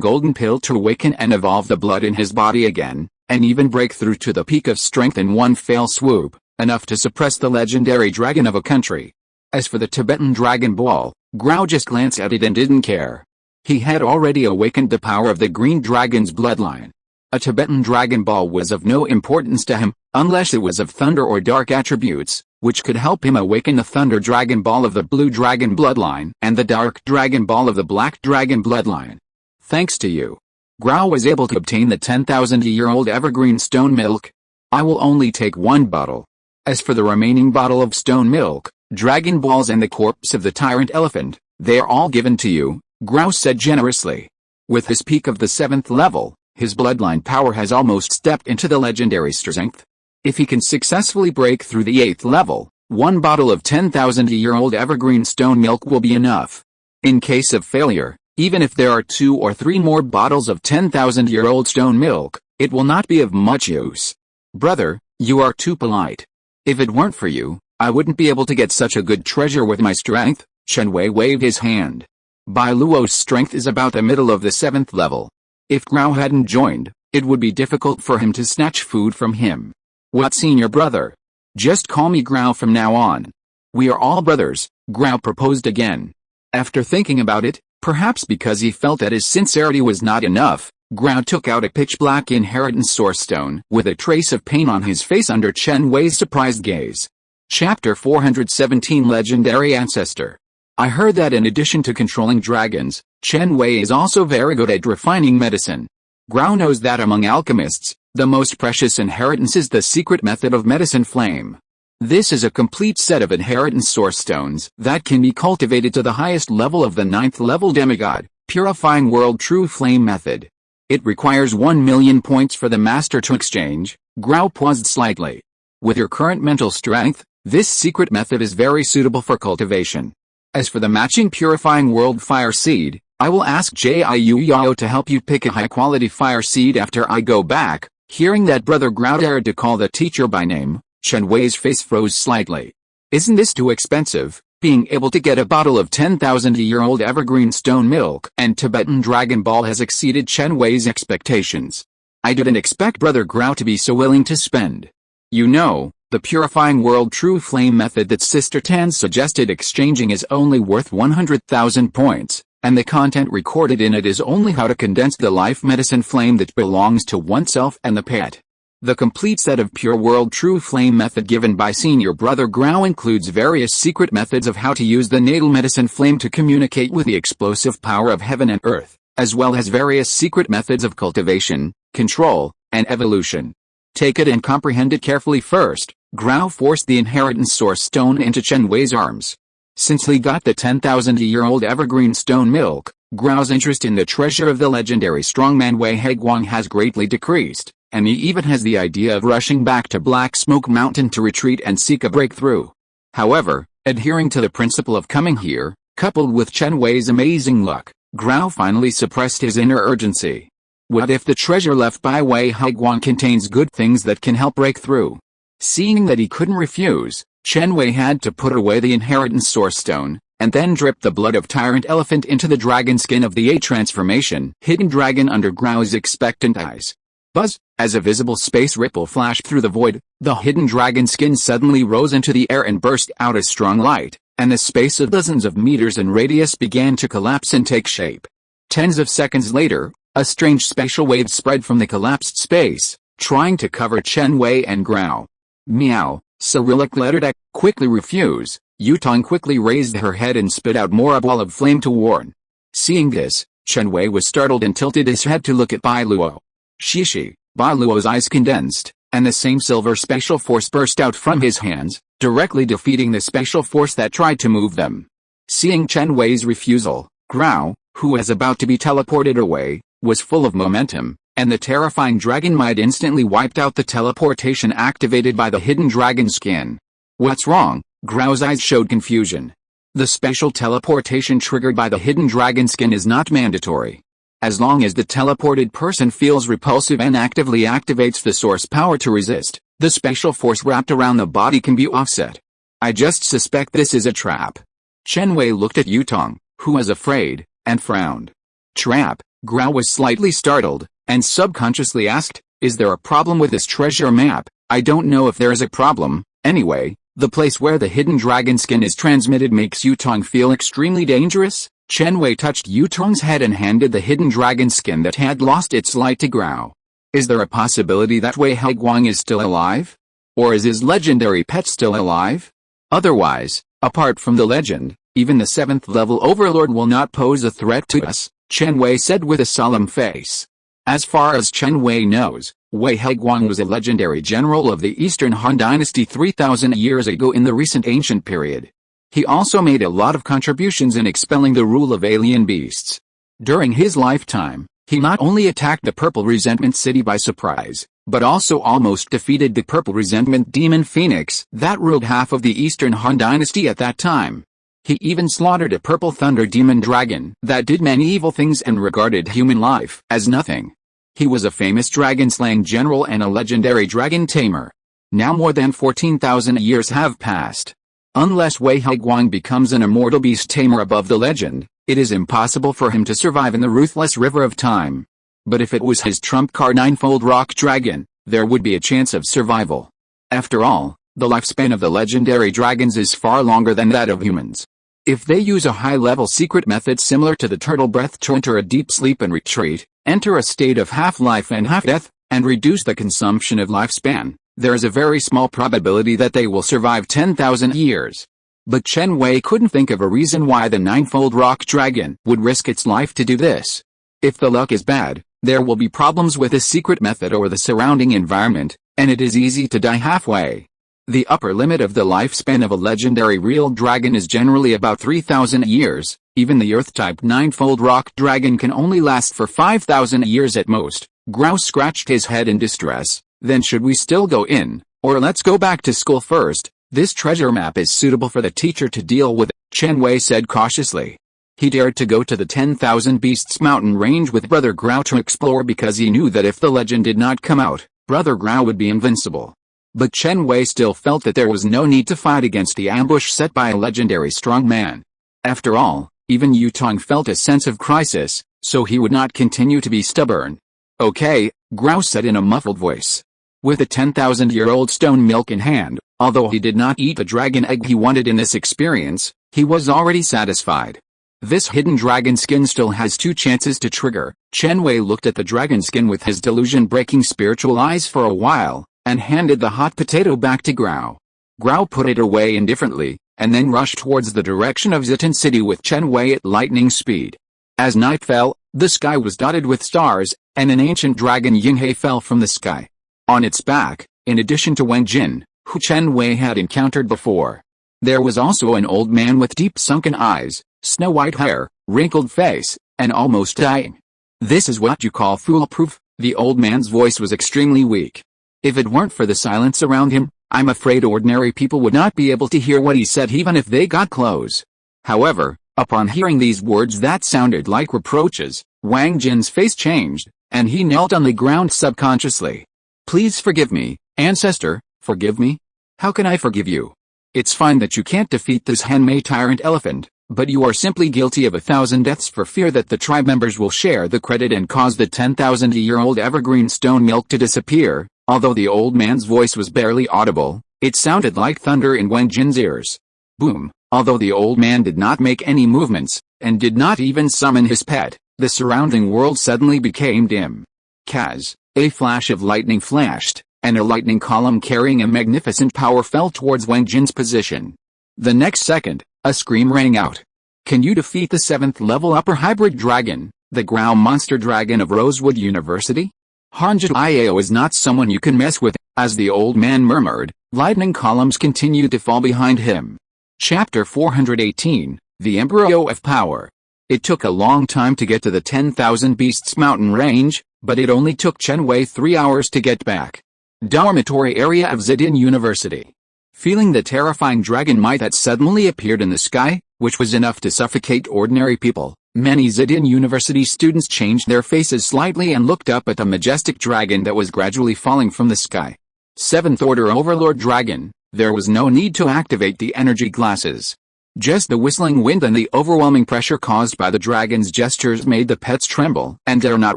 Speaker 1: golden pill to awaken and evolve the blood in his body again, and even break through to the peak of strength in one fell swoop, enough to suppress the legendary dragon of a country. As for the Tibetan Dragon Ball, Grau just glanced at it and didn't care. He had already awakened the power of the Green Dragon's bloodline. A Tibetan Dragon Ball was of no importance to him, unless it was of thunder or dark attributes, which could help him awaken the Thunder Dragon Ball of the Blue Dragon bloodline and the Dark Dragon Ball of the Black Dragon bloodline. Thanks to you, Grau was able to obtain the 10,000-year-old evergreen stone milk. I will only take one bottle. As for the remaining bottle of stone milk, Dragon Balls and the corpse of the tyrant elephant, they are all given to you, Grau said generously. With his peak of the 7th level, his bloodline power has almost stepped into the legendary strength. If he can successfully break through the 8th level, one bottle of 10,000-year-old evergreen stone milk will be enough. In case of failure, even if there are 2 or 3 more bottles of 10,000-year-old stone milk, it will not be of much use. Brother, you are too polite. If it weren't for you, I wouldn't be able to get such a good treasure with my strength. Chen Wei waved his hand. Bai Luo's strength is about the middle of the 7th level. If Grau hadn't joined, it would be difficult for him to snatch food from him. What, senior brother? Just call me Grau from now on. We are all brothers, Grau proposed again. After thinking about it, perhaps because he felt that his sincerity was not enough, Grau took out a pitch-black inheritance source stone with a trace of pain on his face under Chen Wei's surprised gaze. Chapter 417 Legendary Ancestor. I heard that in addition to controlling dragons, Chen Wei is also very good at refining medicine. Grau knows that among alchemists, the most precious inheritance is the secret method of medicine flame. This is a complete set of inheritance source stones that can be cultivated to the highest level of the 9th level demigod, purifying world true flame method. It requires 1,000,000 points for the master to exchange. Grau paused slightly. With your current mental strength, this secret method is very suitable for cultivation. As for the matching purifying world fire seed, I will ask Jiu Yao to help you pick a high-quality fire seed after I go back. Hearing that brother Grau dared to call the teacher by name, Chen Wei's face froze slightly. Isn't this too expensive? Being able to get a bottle of 10,000-year-old evergreen stone milk and Tibetan Dragon Ball has exceeded Chen Wei's expectations. I didn't expect brother Grau to be so willing to spend. You know, the purifying world true flame method that Sister Tan suggested exchanging is only worth 100,000 points. And the content recorded in it is only how to condense the life medicine flame that belongs to oneself and the pet. The complete set of pure world true flame method given by senior brother Grau includes various secret methods of how to use the natal medicine flame to communicate with the explosive power of heaven and earth, as well as various secret methods of cultivation, control, and evolution. Take it and comprehend it carefully first. Grau forced the inheritance source stone into Chen Wei's arms. Since he got the 10,000-year-old evergreen stone milk, Grau's interest in the treasure of the legendary strongman Wei Heguang has greatly decreased, and he even has the idea of rushing back to Black Smoke Mountain to retreat and seek a breakthrough. However, adhering to the principle of coming here, coupled with Chen Wei's amazing luck, Grau finally suppressed his inner urgency. What if the treasure left by Wei Heguang contains good things that can help break through? Seeing that he couldn't refuse, Chen Wei had to put away the inheritance source stone, and then drip the blood of tyrant elephant into the dragon skin of the A transformation hidden dragon under Grau's expectant eyes. Buzz! As a visible space ripple flashed through the void, the hidden dragon skin suddenly rose into the air and burst out a strong light, and the space of dozens of meters in radius began to collapse and take shape. Tens of seconds later, a strange spatial wave spread from the collapsed space, trying to cover Chen Wei and Grau. Meow! Cyrillic lettered quickly refuse. Yutong quickly raised her head and spit out more a ball of flame to warn. Seeing this, Chen Wei was startled and tilted his head to look at Bai Luo. Shishi! Bai Luo's eyes condensed, and the same silver spatial force burst out from his hands, directly defeating the spatial force that tried to move them. Seeing Chen Wei's refusal, Grau, who was about to be teleported away, was full of momentum, and the terrifying dragon might instantly wiped out the teleportation activated by the hidden dragon skin. What's wrong? Grau's eyes showed confusion. The special teleportation triggered by the hidden dragon skin is not mandatory. As long as the teleported person feels repulsive and actively activates the source power to resist, the special force wrapped around the body can be offset. I just suspect this is a trap. Chen Wei looked at Yutong, who was afraid, and frowned. Trap? Grau was slightly startled, and subconsciously asked, is there a problem with this treasure map? I don't know if there is a problem. Anyway, the place where the hidden dragon skin is transmitted makes Yutong feel extremely dangerous. Chen Wei touched Yutong's head and handed the hidden dragon skin that had lost its light to Grau. Is there a possibility that Wei Heguang is still alive? Or is his legendary pet still alive? Otherwise, apart from the legend, even the 7th level overlord will not pose a threat to us, Chen Wei said with a solemn face. As far as Chen Wei knows, Wei Heguang was a legendary general of the Eastern Han Dynasty 3,000 years ago in the recent ancient period. He also made a lot of contributions in expelling the rule of alien beasts. During his lifetime, he not only attacked the Purple Resentment City by surprise, but also almost defeated the Purple Resentment Demon Phoenix that ruled half of the Eastern Han Dynasty at that time. He even slaughtered a Purple Thunder Demon Dragon that did many evil things and regarded human life as nothing. He was a famous dragon-slaying general and a legendary dragon tamer. Now more than 14,000 years have passed. Unless Wei Heguang becomes an immortal beast tamer above the legend, it is impossible for him to survive in the ruthless river of time. But if it was his trump card ninefold rock dragon, there would be a chance of survival. After all, the lifespan of the legendary dragons is far longer than that of humans. If they use a high-level secret method similar to the turtle breath to enter a deep sleep and retreat, enter a state of half-life and half-death, and reduce the consumption of lifespan, there is a very small probability that they will survive 10,000 years. But Chen Wei couldn't think of a reason why the ninefold rock dragon would risk its life to do this. If the luck is bad, there will be problems with the secret method or the surrounding environment, and it is easy to die halfway. The upper limit of the lifespan of a legendary real dragon is generally about 3,000 years. Even the Earth-type ninefold rock dragon can only last for 5,000 years at most. Grouse scratched his head in distress. Then should we still go in, or let's go back to school first? This treasure map is suitable for the teacher to deal with, Chen Wei said cautiously. He dared to go to the 10,000 Beasts mountain range with Brother Grau to explore because he knew that if the legend did not come out, Brother Grau would be invincible. But Chen Wei still felt that there was no need to fight against the ambush set by a legendary strong man. After all, even Yu Tong felt a sense of crisis, so he would not continue to be stubborn. Okay, Grau said in a muffled voice. With a 10,000-year-old stone milk in hand, although he did not eat the dragon egg he wanted in this experience, he was already satisfied. This hidden dragon skin still has 2 chances to trigger. Chen Wei looked at the dragon skin with his delusion-breaking spiritual eyes for a while, and handed the hot potato back to Grau. Grau put it away indifferently, and then rushed towards the direction of Zitan City with Chen Wei at lightning speed. As night fell, the sky was dotted with stars, and an ancient dragon Yinghe fell from the sky. On its back, in addition to Wen Jin, who Chen Wei had encountered before, there was also an old man with deep sunken eyes, snow-white hair, wrinkled face, and almost dying. This is what you call foolproof? The old man's voice was extremely weak. If it weren't for the silence around him, I'm afraid ordinary people would not be able to hear what he said even if they got close. However, upon hearing these words that sounded like reproaches, Wang Jin's face changed, and he knelt on the ground subconsciously. Please forgive me, ancestor, forgive me? How can I forgive you? It's fine that you can't defeat this Henmei tyrant elephant, but you are simply guilty of 1,000 deaths for fear that the tribe members will share the credit and cause the 10,000-year-old evergreen stone milk to disappear. Although the old man's voice was barely audible, it sounded like thunder in Wen Jin's ears. Boom! Although the old man did not make any movements, and did not even summon his pet, the surrounding world suddenly became dim. Kaz, a flash of lightning flashed, and a lightning column carrying a magnificent power fell towards Wen Jin's position. The next second, a scream rang out. Can you defeat the 7th level upper hybrid dragon, the Grau monster dragon of Rosewood University? Hanjit Iao is not someone you can mess with, as the old man murmured. Lightning columns continued to fall behind him. Chapter 418, The Embryo of Power. It took a long time to get to the 10,000 Beasts mountain range, but it only took Chen Wei 3 hours to get back. Dormitory area of Zidin University. Feeling the terrifying dragon might that suddenly appeared in the sky, which was enough to suffocate ordinary people, many Zidin University students changed their faces slightly and looked up at the majestic dragon that was gradually falling from the sky. 7th Order Overlord Dragon, there was no need to activate the energy glasses. Just the whistling wind and the overwhelming pressure caused by the dragon's gestures made the pets tremble and dare not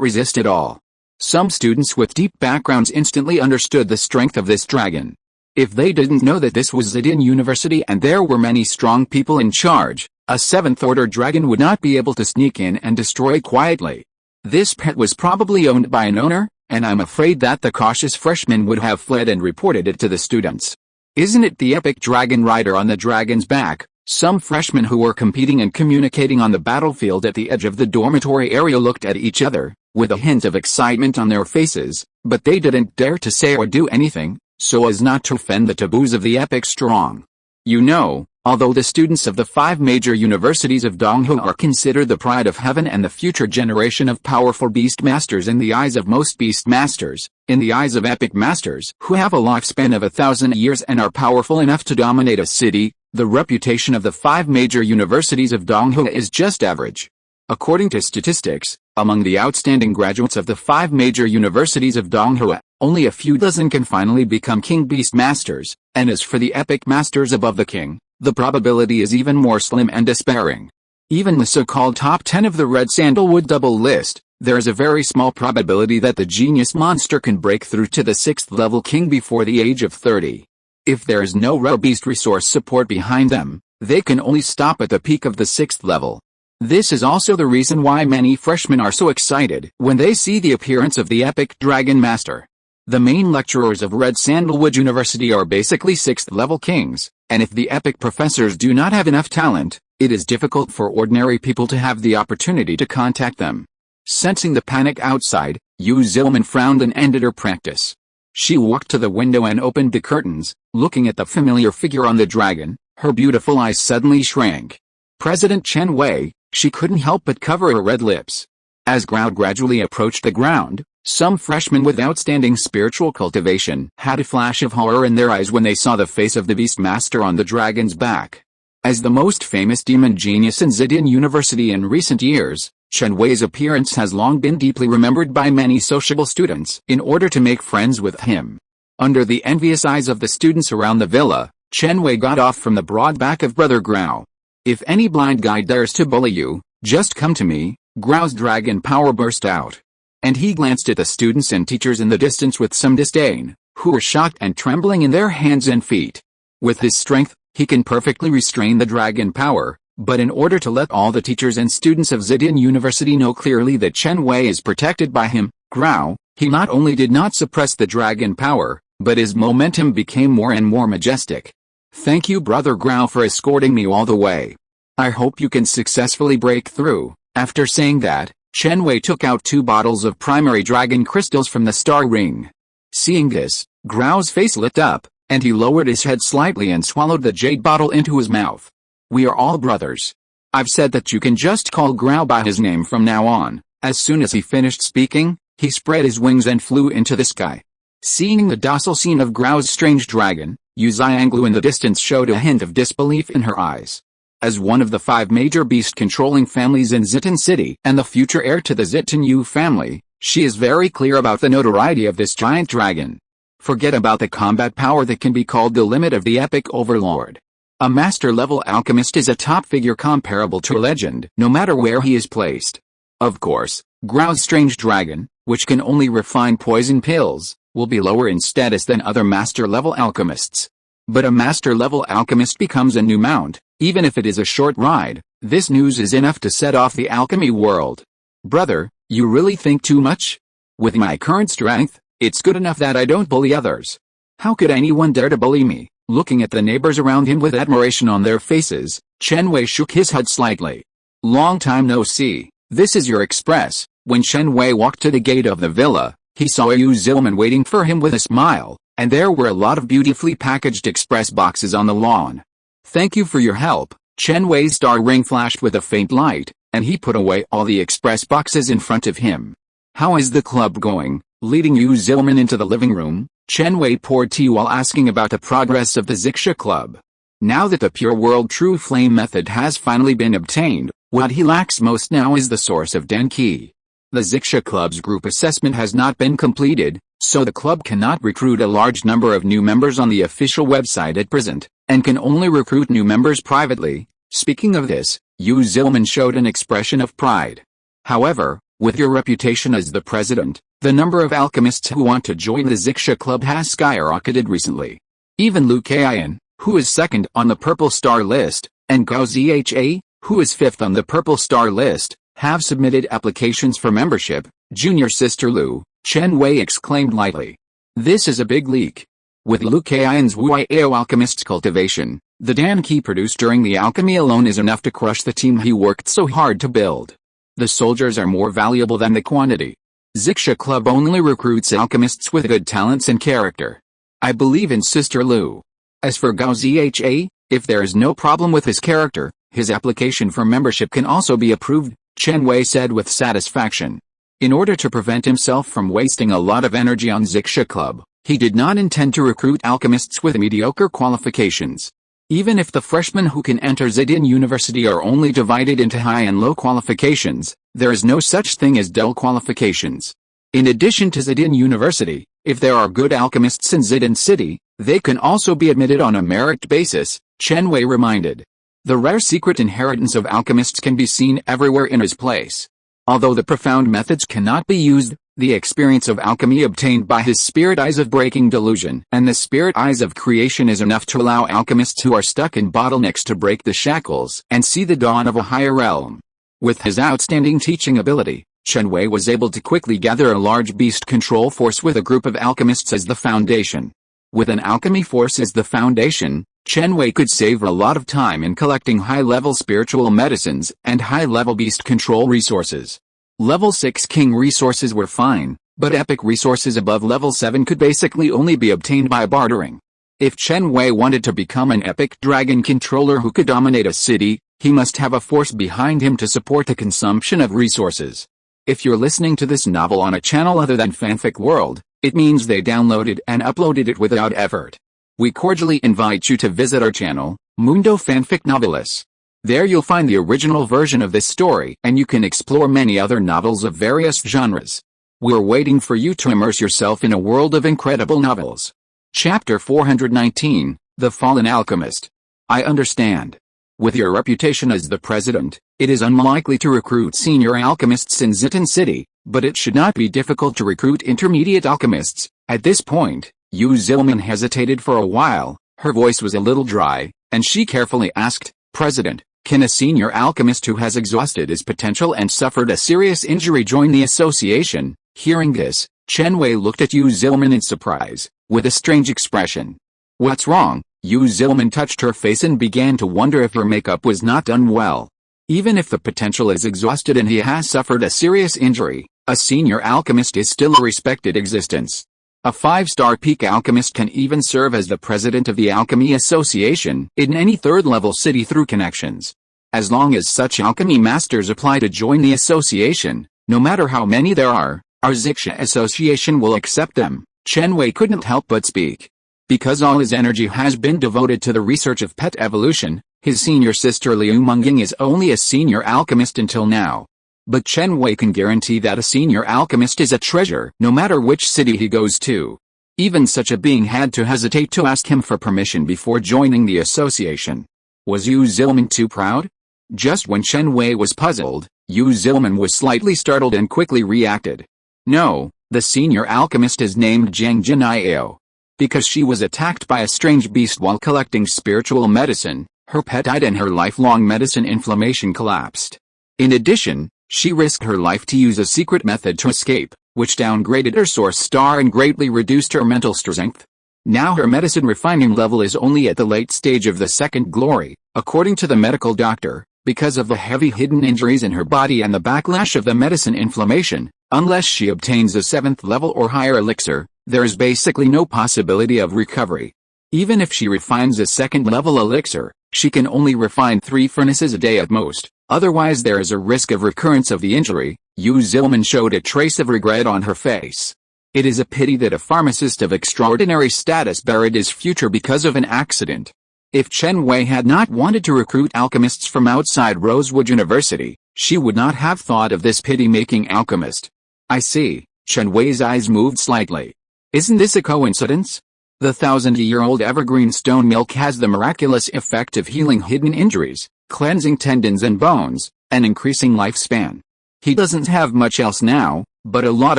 Speaker 1: resist at all. Some students with deep backgrounds instantly understood the strength of this dragon. If they didn't know that this was Zidin University and there were many strong people in charge, a 7th Order dragon would not be able to sneak in and destroy quietly. This pet was probably owned by an owner, and I'm afraid that the cautious freshman would have fled and reported it to the students. Isn't it the epic dragon rider on the dragon's back? Some freshmen who were competing and communicating on the battlefield at the edge of the dormitory area looked at each other, with a hint of excitement on their faces, but they didn't dare to say or do anything, so as not to offend the taboos of the epic strong. You know, although the students of the 5 major universities of Donghu are considered the pride of heaven and the future generation of powerful beast masters in the eyes of most beast masters, in the eyes of epic masters who have a lifespan of 1,000 years and are powerful enough to dominate a city, the reputation of the 5 major universities of Donghu is just average. According to statistics, among the outstanding graduates of the 5 major universities of Donghu, only a few dozen can finally become king beast masters, and as for the epic masters above the king, the probability is even more slim and despairing. Even the so-called top 10 of the red sandalwood double list, there is a very small probability that the genius monster can break through to the 6th level king before the age of 30. If there is no rare beast resource support behind them, they can only stop at the peak of the 6th level. This is also the reason why many freshmen are so excited when they see the appearance of the epic dragon master. The main lecturers of Red Sandalwood University are basically 6th level kings, and if the epic professors do not have enough talent, it is difficult for ordinary people to have the opportunity to contact them. Sensing the panic outside, Yu Zilman frowned and ended her practice. She walked to the window and opened the curtains, looking at the familiar figure on the dragon. Her beautiful eyes suddenly shrank. President Chen Wei, she couldn't help but cover her red lips. As Grau gradually approached the ground, some freshmen with outstanding spiritual cultivation had a flash of horror in their eyes when they saw the face of the beast master on the dragon's back. As the most famous demon genius in Zhejiang University in recent years, Chen Wei's appearance has long been deeply remembered by many sociable students in order to make friends with him. Under the envious eyes of the students around the villa, Chen Wei got off from the broad back of Brother Grau. If any blind guy dares to bully you, just come to me. Grau's dragon power burst out. And he glanced at the students and teachers in the distance with some disdain, who were shocked and trembling in their hands and feet. With his strength, he can perfectly restrain the dragon power, but in order to let all the teachers and students of Zhejiang University know clearly that Chen Wei is protected by him, Grau, he not only did not suppress the dragon power, but his momentum became more and more majestic. Thank you, Brother Grau, for escorting me all the way. I hope you can successfully break through. After saying that, Chen Wei took out 2 bottles of primary dragon crystals from the star ring. Seeing this, Grau's face lit up, and he lowered his head slightly and swallowed the jade bottle into his mouth. We are all brothers. I've said that you can just call Grau by his name from now on. As soon as he finished speaking, he spread his wings and flew into the sky. Seeing the docile scene of Grau's strange dragon, Yu Xianglu in the distance showed a hint of disbelief in her eyes. As one of the 5 major beast-controlling families in Zhejiang City and the future heir to the Zhejiang Yu family, she is very clear about the notoriety of this giant dragon. Forget about the combat power that can be called the limit of the epic overlord. A master-level alchemist is a top figure comparable to a legend, no matter where he is placed. Of course, Grau's strange dragon, which can only refine poison pills, will be lower in status than other master-level alchemists. But a master-level alchemist becomes a new mount, even if it is a short ride. This news is enough to set off the alchemy world. Brother, you really think too much? With my current strength, it's good enough that I don't bully others. How could anyone dare to bully me? Looking at the neighbors around him with admiration on their faces, Chen Wei shook his head slightly. Long time no see. This is your express. When Chen Wei walked to the gate of the villa, he saw Yu Zilman waiting for him with a smile, and there were a lot of beautifully packaged express boxes on the lawn. Thank you for your help. Chen Wei's star ring flashed with a faint light, and he put away all the express boxes in front of him. How is the club going? Leading Yu Zilman into the living room, Chen Wei poured tea while asking about the progress of the Zixa Club. Now that the Pure World True Flame method has finally been obtained, what he lacks most now is the source of Denki. The Zixa Club's group assessment has not been completed, so the club cannot recruit a large number of new members on the official website at present, and can only recruit new members privately. Speaking of this, Yu Zilman showed an expression of pride. However, with your reputation as the president, the number of alchemists who want to join the Zixa Club has skyrocketed recently. Even Lu Kaiyan, who is 2nd on the Purple Star list, and Gao Zha, who is 5th on the Purple Star list, have submitted applications for membership. Junior sister Lu, Chen Wei exclaimed lightly. This is a big leak. With Liu Kaian's Wuiao alchemist's cultivation, the Dan Qi produced during the alchemy alone is enough to crush the team he worked so hard to build. The soldiers are more valuable than the quantity. Zixia Club only recruits alchemists with good talents and character. I believe in Sister Liu. As for Gao Zha, if there is no problem with his character, his application for membership can also be approved, Chen Wei said with satisfaction. In order to prevent himself from wasting a lot of energy on Zixia Club, he did not intend to recruit alchemists with mediocre qualifications. Even if the freshmen who can enter Zidane University are only divided into high and low qualifications, there is no such thing as dull qualifications. In addition to Zidane University, if there are good alchemists in Zidane City, they can also be admitted on a merit basis, Chen Wei reminded. The rare secret inheritance of alchemists can be seen everywhere in his place. Although the profound methods cannot be used, the experience of alchemy obtained by his spirit eyes of breaking delusion and the spirit eyes of creation is enough to allow alchemists who are stuck in bottlenecks to break the shackles and see the dawn of a higher realm. With his outstanding teaching ability, Chen Wei was able to quickly gather a large beast control force with a group of alchemists as the foundation. With an alchemy force as the foundation, Chen Wei could save a lot of time in collecting high-level spiritual medicines and high-level beast control resources. Level 6 king resources were fine, but epic resources above level 7 could basically only be obtained by bartering. If Chen Wei wanted to become an epic dragon controller who could dominate a city, he must have a force behind him to support the consumption of resources. If you're listening to this novel on a channel other than Fanfic World, it means they downloaded and uploaded it without effort. We cordially invite you to visit our channel, Mundo Fanfic Novelis. There you'll find the original version of this story and you can explore many other novels of various genres. We're waiting for you to immerse yourself in a world of incredible novels. Chapter 419, The Fallen Alchemist. I understand. With your reputation as the president, it is unlikely to recruit senior alchemists in Zidane City, but it should not be difficult to recruit intermediate alchemists. At this point, Yu Zilman hesitated for a while, her voice was a little dry, and she carefully asked, President, can a senior alchemist who has exhausted his potential and suffered a serious injury join the association? Hearing this, Chen Wei looked at Yu Zilman in surprise, with a strange expression. What's wrong? Yu Zilman touched her face and began to wonder if her makeup was not done well. Even if the potential is exhausted and he has suffered a serious injury, a senior alchemist is still a respected existence. A 5-star peak alchemist can even serve as the president of the Alchemy Association in any third-level city through connections. As long as such alchemy masters apply to join the association, no matter how many there are, our Zixia Association will accept them. Chen Wei couldn't help but speak. Because all his energy has been devoted to the research of pet evolution, his senior sister Liu Mungying is only a senior alchemist until now. But Chen Wei can guarantee that a senior alchemist is a treasure no matter which city he goes to. Even such a being had to hesitate to ask him for permission before joining the association. Was Yu Zilman too proud? Just when Chen Wei was puzzled, Yu Zilman was slightly startled and quickly reacted. No, the senior alchemist is named Zhang Jinaiao. Because she was attacked by a strange beast while collecting spiritual medicine, her pet died and her lifelong medicine inflammation collapsed. In addition, she risked her life to use a secret method to escape, which downgraded her source star and greatly reduced her mental strength. Now her medicine refining level is only at the late stage of the second glory, according to the medical doctor, because of the heavy hidden injuries in her body and the backlash of the medicine inflammation. Unless she obtains a 7th level or higher elixir, there is basically no possibility of recovery. Even if she refines a 2nd level elixir, she can only refine 3 furnaces a day at most. Otherwise there is a risk of recurrence of the injury. Yu Zilman showed a trace of regret on her face. It is a pity that a pharmacist of extraordinary status buried his future because of an accident. If Chen Wei had not wanted to recruit alchemists from outside Rosewood University, she would not have thought of this pity-making alchemist. I see. Chen Wei's eyes moved slightly. Isn't this a coincidence? The 1,000-year-old evergreen stone milk has the miraculous effect of healing hidden injuries, cleansing tendons and bones, and increasing lifespan. He doesn't have much else now, but a lot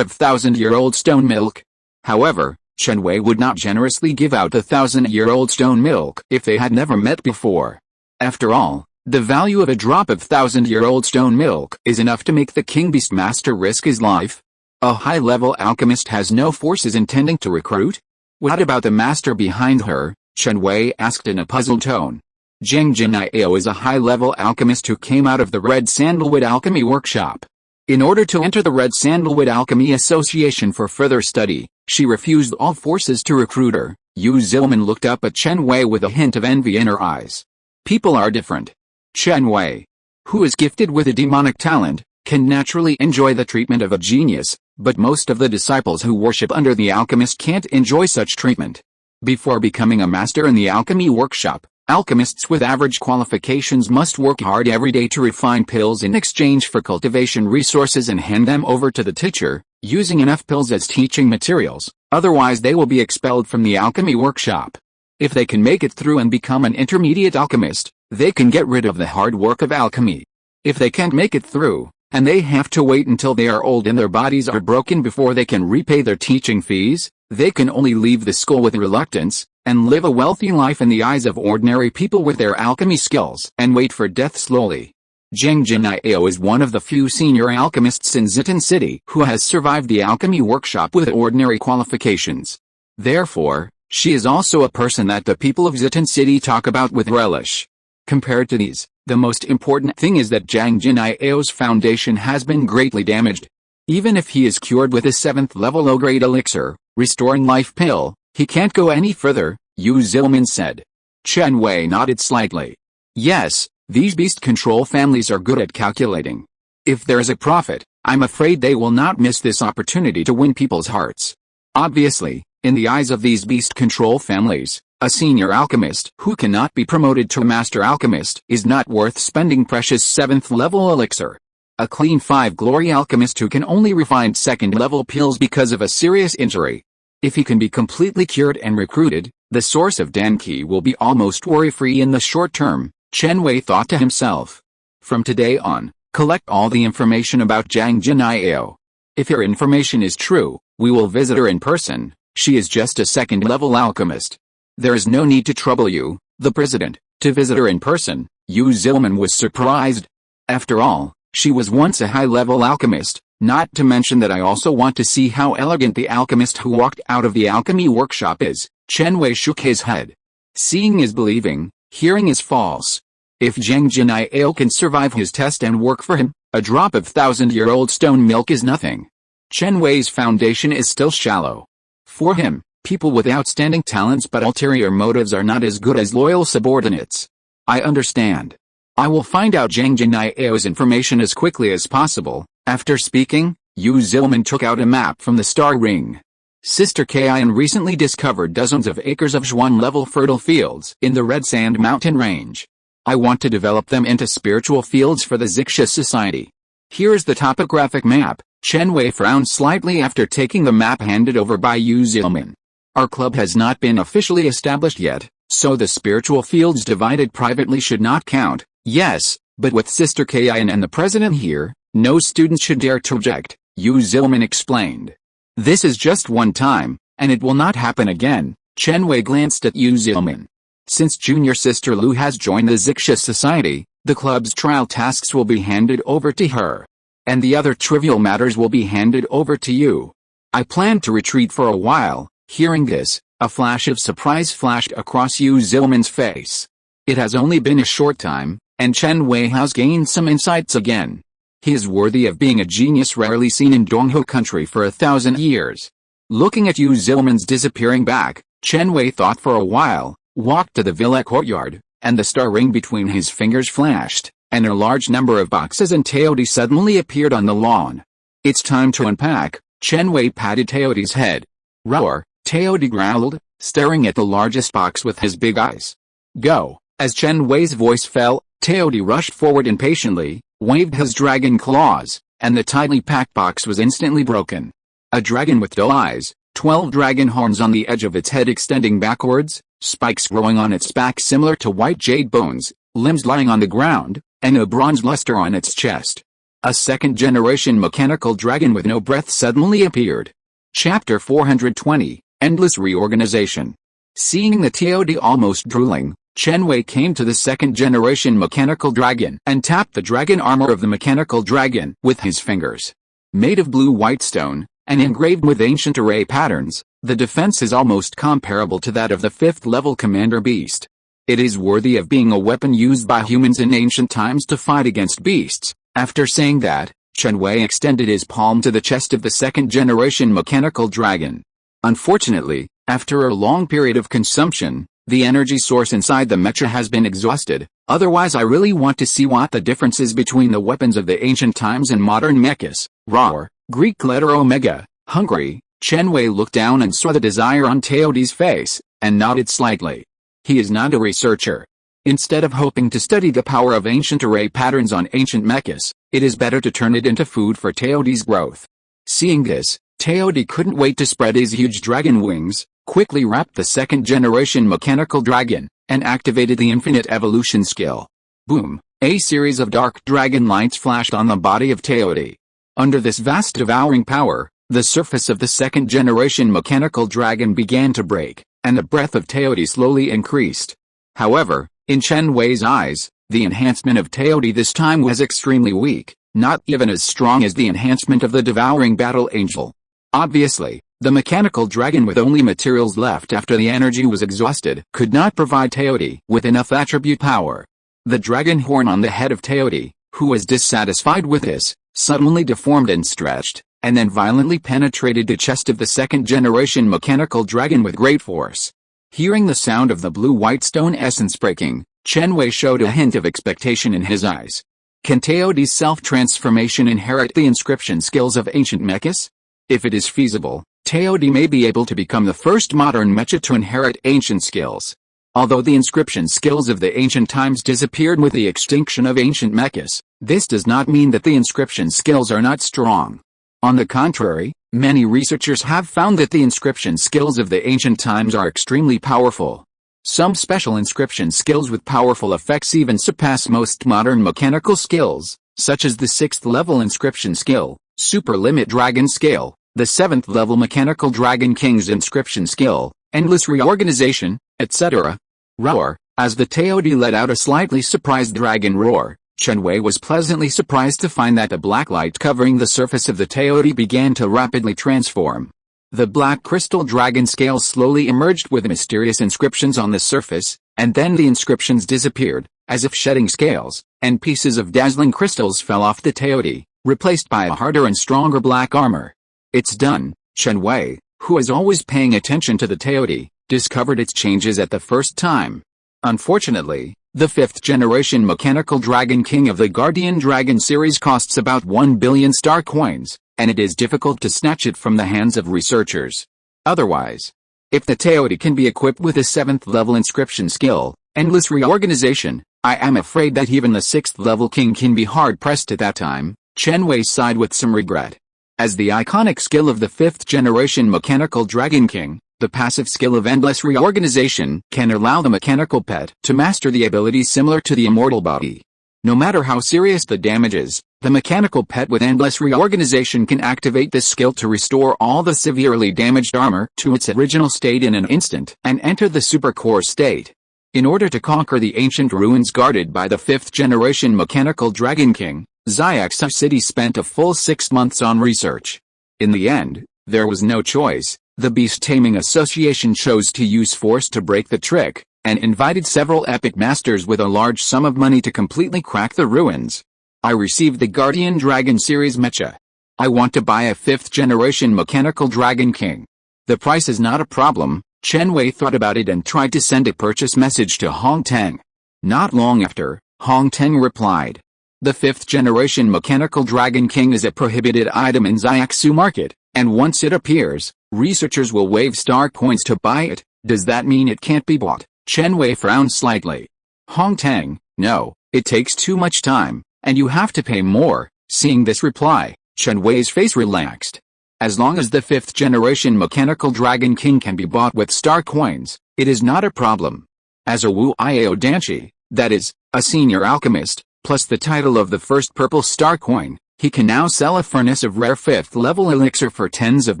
Speaker 1: of 1,000-year-old stone milk. However, Chen Wei would not generously give out the 1,000-year-old stone milk if they had never met before. After all, the value of a drop of 1,000-year-old stone milk is enough to make the King Beast Master risk his life. A high-level alchemist has no forces intending to recruit? What about the master behind her? Chen Wei asked in a puzzled tone. Zhang Jinao is a high-level alchemist who came out of the Red Sandalwood Alchemy Workshop. In order to enter the Red Sandalwood Alchemy Association for further study, she refused all forces to recruit her. Yu Zilman looked up at Chen Wei with a hint of envy in her eyes. People are different. Chen Wei, who is gifted with a demonic talent, can naturally enjoy the treatment of a genius, but most of the disciples who worship under the alchemist can't enjoy such treatment. Before becoming a master in the alchemy workshop, alchemists with average qualifications must work hard every day to refine pills in exchange for cultivation resources and hand them over to the teacher, using enough pills as teaching materials, otherwise they will be expelled from the alchemy workshop. If they can make it through and become an intermediate alchemist, they can get rid of the hard work of alchemy. If they can't make it through, and they have to wait until they are old and their bodies are broken before they can repay their teaching fees, they can only leave the school with reluctance, and live a wealthy life in the eyes of ordinary people with their alchemy skills and wait for death slowly. Zhang Jinao is one of the few senior alchemists in Zitan City who has survived the alchemy workshop with ordinary qualifications. Therefore, she is also a person that the people of Zitan City talk about with relish. Compared to these, the most important thing is that Zhang Jinao's foundation has been greatly damaged. Even if he is cured with a 7th level low-grade elixir, restoring life pill, he can't go any further, Yu Zilman said. Chen Wei nodded slightly. Yes, these beast control families are good at calculating. If there is a profit, I'm afraid they will not miss this opportunity to win people's hearts. Obviously, in the eyes of these beast control families, a senior alchemist who cannot be promoted to a master alchemist is not worth spending precious 7th level elixir. A clean 5 glory alchemist who can only refine 2nd level pills because of a serious injury. If he can be completely cured and recruited, the source of Danqi will be almost worry-free in the short term, Chen Wei thought to himself. From today on, collect all the information about Zhang Jinao. If her information is true, we will visit her in person. She is just a 2nd level alchemist. There is no need to trouble you, the president, to visit her in person. Yu Zilman was surprised. After all, she was once a high-level alchemist, not to mention that I also want to see how elegant the alchemist who walked out of the alchemy workshop is. Chen Wei shook his head. Seeing is believing, hearing is false. If Zhang Jinao can survive his test and work for him, a drop of 1,000-year-old stone milk is nothing. Chen Wei's foundation is still shallow. For him, people with outstanding talents but ulterior motives are not as good as loyal subordinates. I understand. I will find out Zhang Jinao's information as quickly as possible. After speaking, Yu Zilman took out a map from the star ring. Sister Kayan recently discovered dozens of acres of Zhuan-level fertile fields in the Red Sand Mountain Range. I want to develop them into spiritual fields for the Zixa Society. Here is the topographic map. Chen Wei frowned slightly after taking the map handed over by Yu Zilman. Our club has not been officially established yet, so the spiritual fields divided privately should not count. Yes, but with Sister Kayan and the president here, no student should dare to object, Yu Zilman explained. This is just one time, and it will not happen again. Chen Wei glanced at Yu Zilman. Since junior sister Lu has joined the Zixa Society, the club's trial tasks will be handed over to her. And the other trivial matters will be handed over to you. I plan to retreat for a while. Hearing this, a flash of surprise flashed across Yu Zilman's face. It has only been a short time, and Chen Wei has gained some insights again. He is worthy of being a genius rarely seen in Donghu country for 1,000 years. Looking at Yu Zilman's disappearing back, Chen Wei thought for a while, walked to the villa courtyard, and the star ring between his fingers flashed, and a large number of boxes and Teodi suddenly appeared on the lawn. It's time to unpack. Chen Wei patted Teodi's head. Roar, Teodi growled, staring at the largest box with his big eyes. Go. As Chen Wei's voice fell, Teodi rushed forward impatiently, waved his dragon claws, and the tightly packed box was instantly broken. A dragon with dull eyes, 12 dragon horns on the edge of its head extending backwards, spikes growing on its back similar to white jade bones, limbs lying on the ground, and a bronze luster on its chest. A second-generation mechanical dragon with no breath suddenly appeared. Chapter 420, Endless Reorganization. Seeing the Teodi almost drooling, Chen Wei came to the second-generation mechanical dragon and tapped the dragon armor of the mechanical dragon with his fingers. Made of blue-white stone, and engraved with ancient array patterns, the defense is almost comparable to that of the 5th level commander beast. It is worthy of being a weapon used by humans in ancient times to fight against beasts. After saying that, Chen Wei extended his palm to the chest of the 2nd generation mechanical dragon. Unfortunately, after a long period of consumption, the energy source inside the mecha has been exhausted. Otherwise, I really want to see what the difference is between the weapons of the ancient times and modern mechas. Roar, Greek letter Omega, hungry. Chen Wei looked down and saw the desire on Teoti's face, and nodded slightly. He is not a researcher. Instead of hoping to study the power of ancient array patterns on ancient mechas, it is better to turn it into food for Teoti's growth. Seeing this, Teoti couldn't wait to spread his huge dragon wings, quickly wrapped the 2nd generation mechanical dragon, and activated the infinite evolution skill. Boom! A series of dark dragon lights flashed on the body of Teoti. Under this vast devouring power, the surface of the 2nd generation mechanical dragon began to break, and the breath of Teoti slowly increased. However, in Chen Wei's eyes, the enhancement of Teoti this time was extremely weak, not even as strong as the enhancement of the devouring battle angel. Obviously, the mechanical dragon with only materials left after the energy was exhausted could not provide Teoti with enough attribute power. The dragon horn on the head of Teoti, who was dissatisfied with this, suddenly deformed and stretched, and then violently penetrated the chest of the 2nd generation mechanical dragon with great force. Hearing the sound of the blue-white stone essence breaking, Chen Wei showed a hint of expectation in his eyes. Can Teoti's self-transformation inherit the inscription skills of ancient mechas? If it is feasible, Teoti may be able to become the first modern mecha to inherit ancient skills. Although the inscription skills of the ancient times disappeared with the extinction of ancient mechas, this does not mean that the inscription skills are not strong. On the contrary, many researchers have found that the inscription skills of the ancient times are extremely powerful. Some special inscription skills with powerful effects even surpass most modern mechanical skills, such as the 6th level inscription skill, Super Limit Dragon Scale, the 7th level Mechanical Dragon King's inscription skill, Endless Reorganization, etc. Roar. As the Teoti let out a slightly surprised dragon roar, Chen Wei was pleasantly surprised to find that the black light covering the surface of the Teoti began to rapidly transform. The black crystal dragon scales slowly emerged with mysterious inscriptions on the surface, and then the inscriptions disappeared, as if shedding scales, and pieces of dazzling crystals fell off the Teoti, replaced by a harder and stronger black armor. It's done. Chen Wei, who was always paying attention to the Teoti, discovered its changes at the first time. Unfortunately, the 5th generation mechanical dragon king of the Guardian Dragon series costs about 1 billion star coins, and it is difficult to snatch it from the hands of researchers. Otherwise, if the Teoti can be equipped with a 7th level inscription skill, Endless Reorganization, I am afraid that even the 6th level king can be hard pressed at that time. Chen Wei sighed with some regret. As the iconic skill of the 5th generation mechanical dragon king, the passive skill of Endless Reorganization can allow the mechanical pet to master the abilities similar to the immortal body. No matter how serious the damage is, the mechanical pet with Endless Reorganization can activate this skill to restore all the severely damaged armor to its original state in an instant and enter the super core state. In order to conquer the ancient ruins guarded by the 5th generation mechanical dragon king, Xiaxia City spent a full 6 months on research. In the end, there was no choice. The Beast Taming Association chose to use force to break the trick, and invited several epic masters with a large sum of money to completely crack the ruins. I received the Guardian Dragon series mecha. I want to buy a 5th generation mechanical dragon king. The price is not a problem. Chen Wei thought about it and tried to send a purchase message to Hong Teng. Not long after, Hong Teng replied. The 5th generation mechanical dragon king is a prohibited item in Xiaxu market, and once it appears, researchers will waive star coins to buy it. Does that mean it can't be bought? Chen Wei frowned slightly. Hong Teng, no, it takes too much time, and you have to pay more. Seeing this reply, Chen Wei's face relaxed. As long as the 5th generation mechanical dragon king can be bought with star coins, it is not a problem. As a Wu Iao Danchi, that is, a senior alchemist, plus the title of the first purple star coin, he can now sell a furnace of rare 5th level elixir for tens of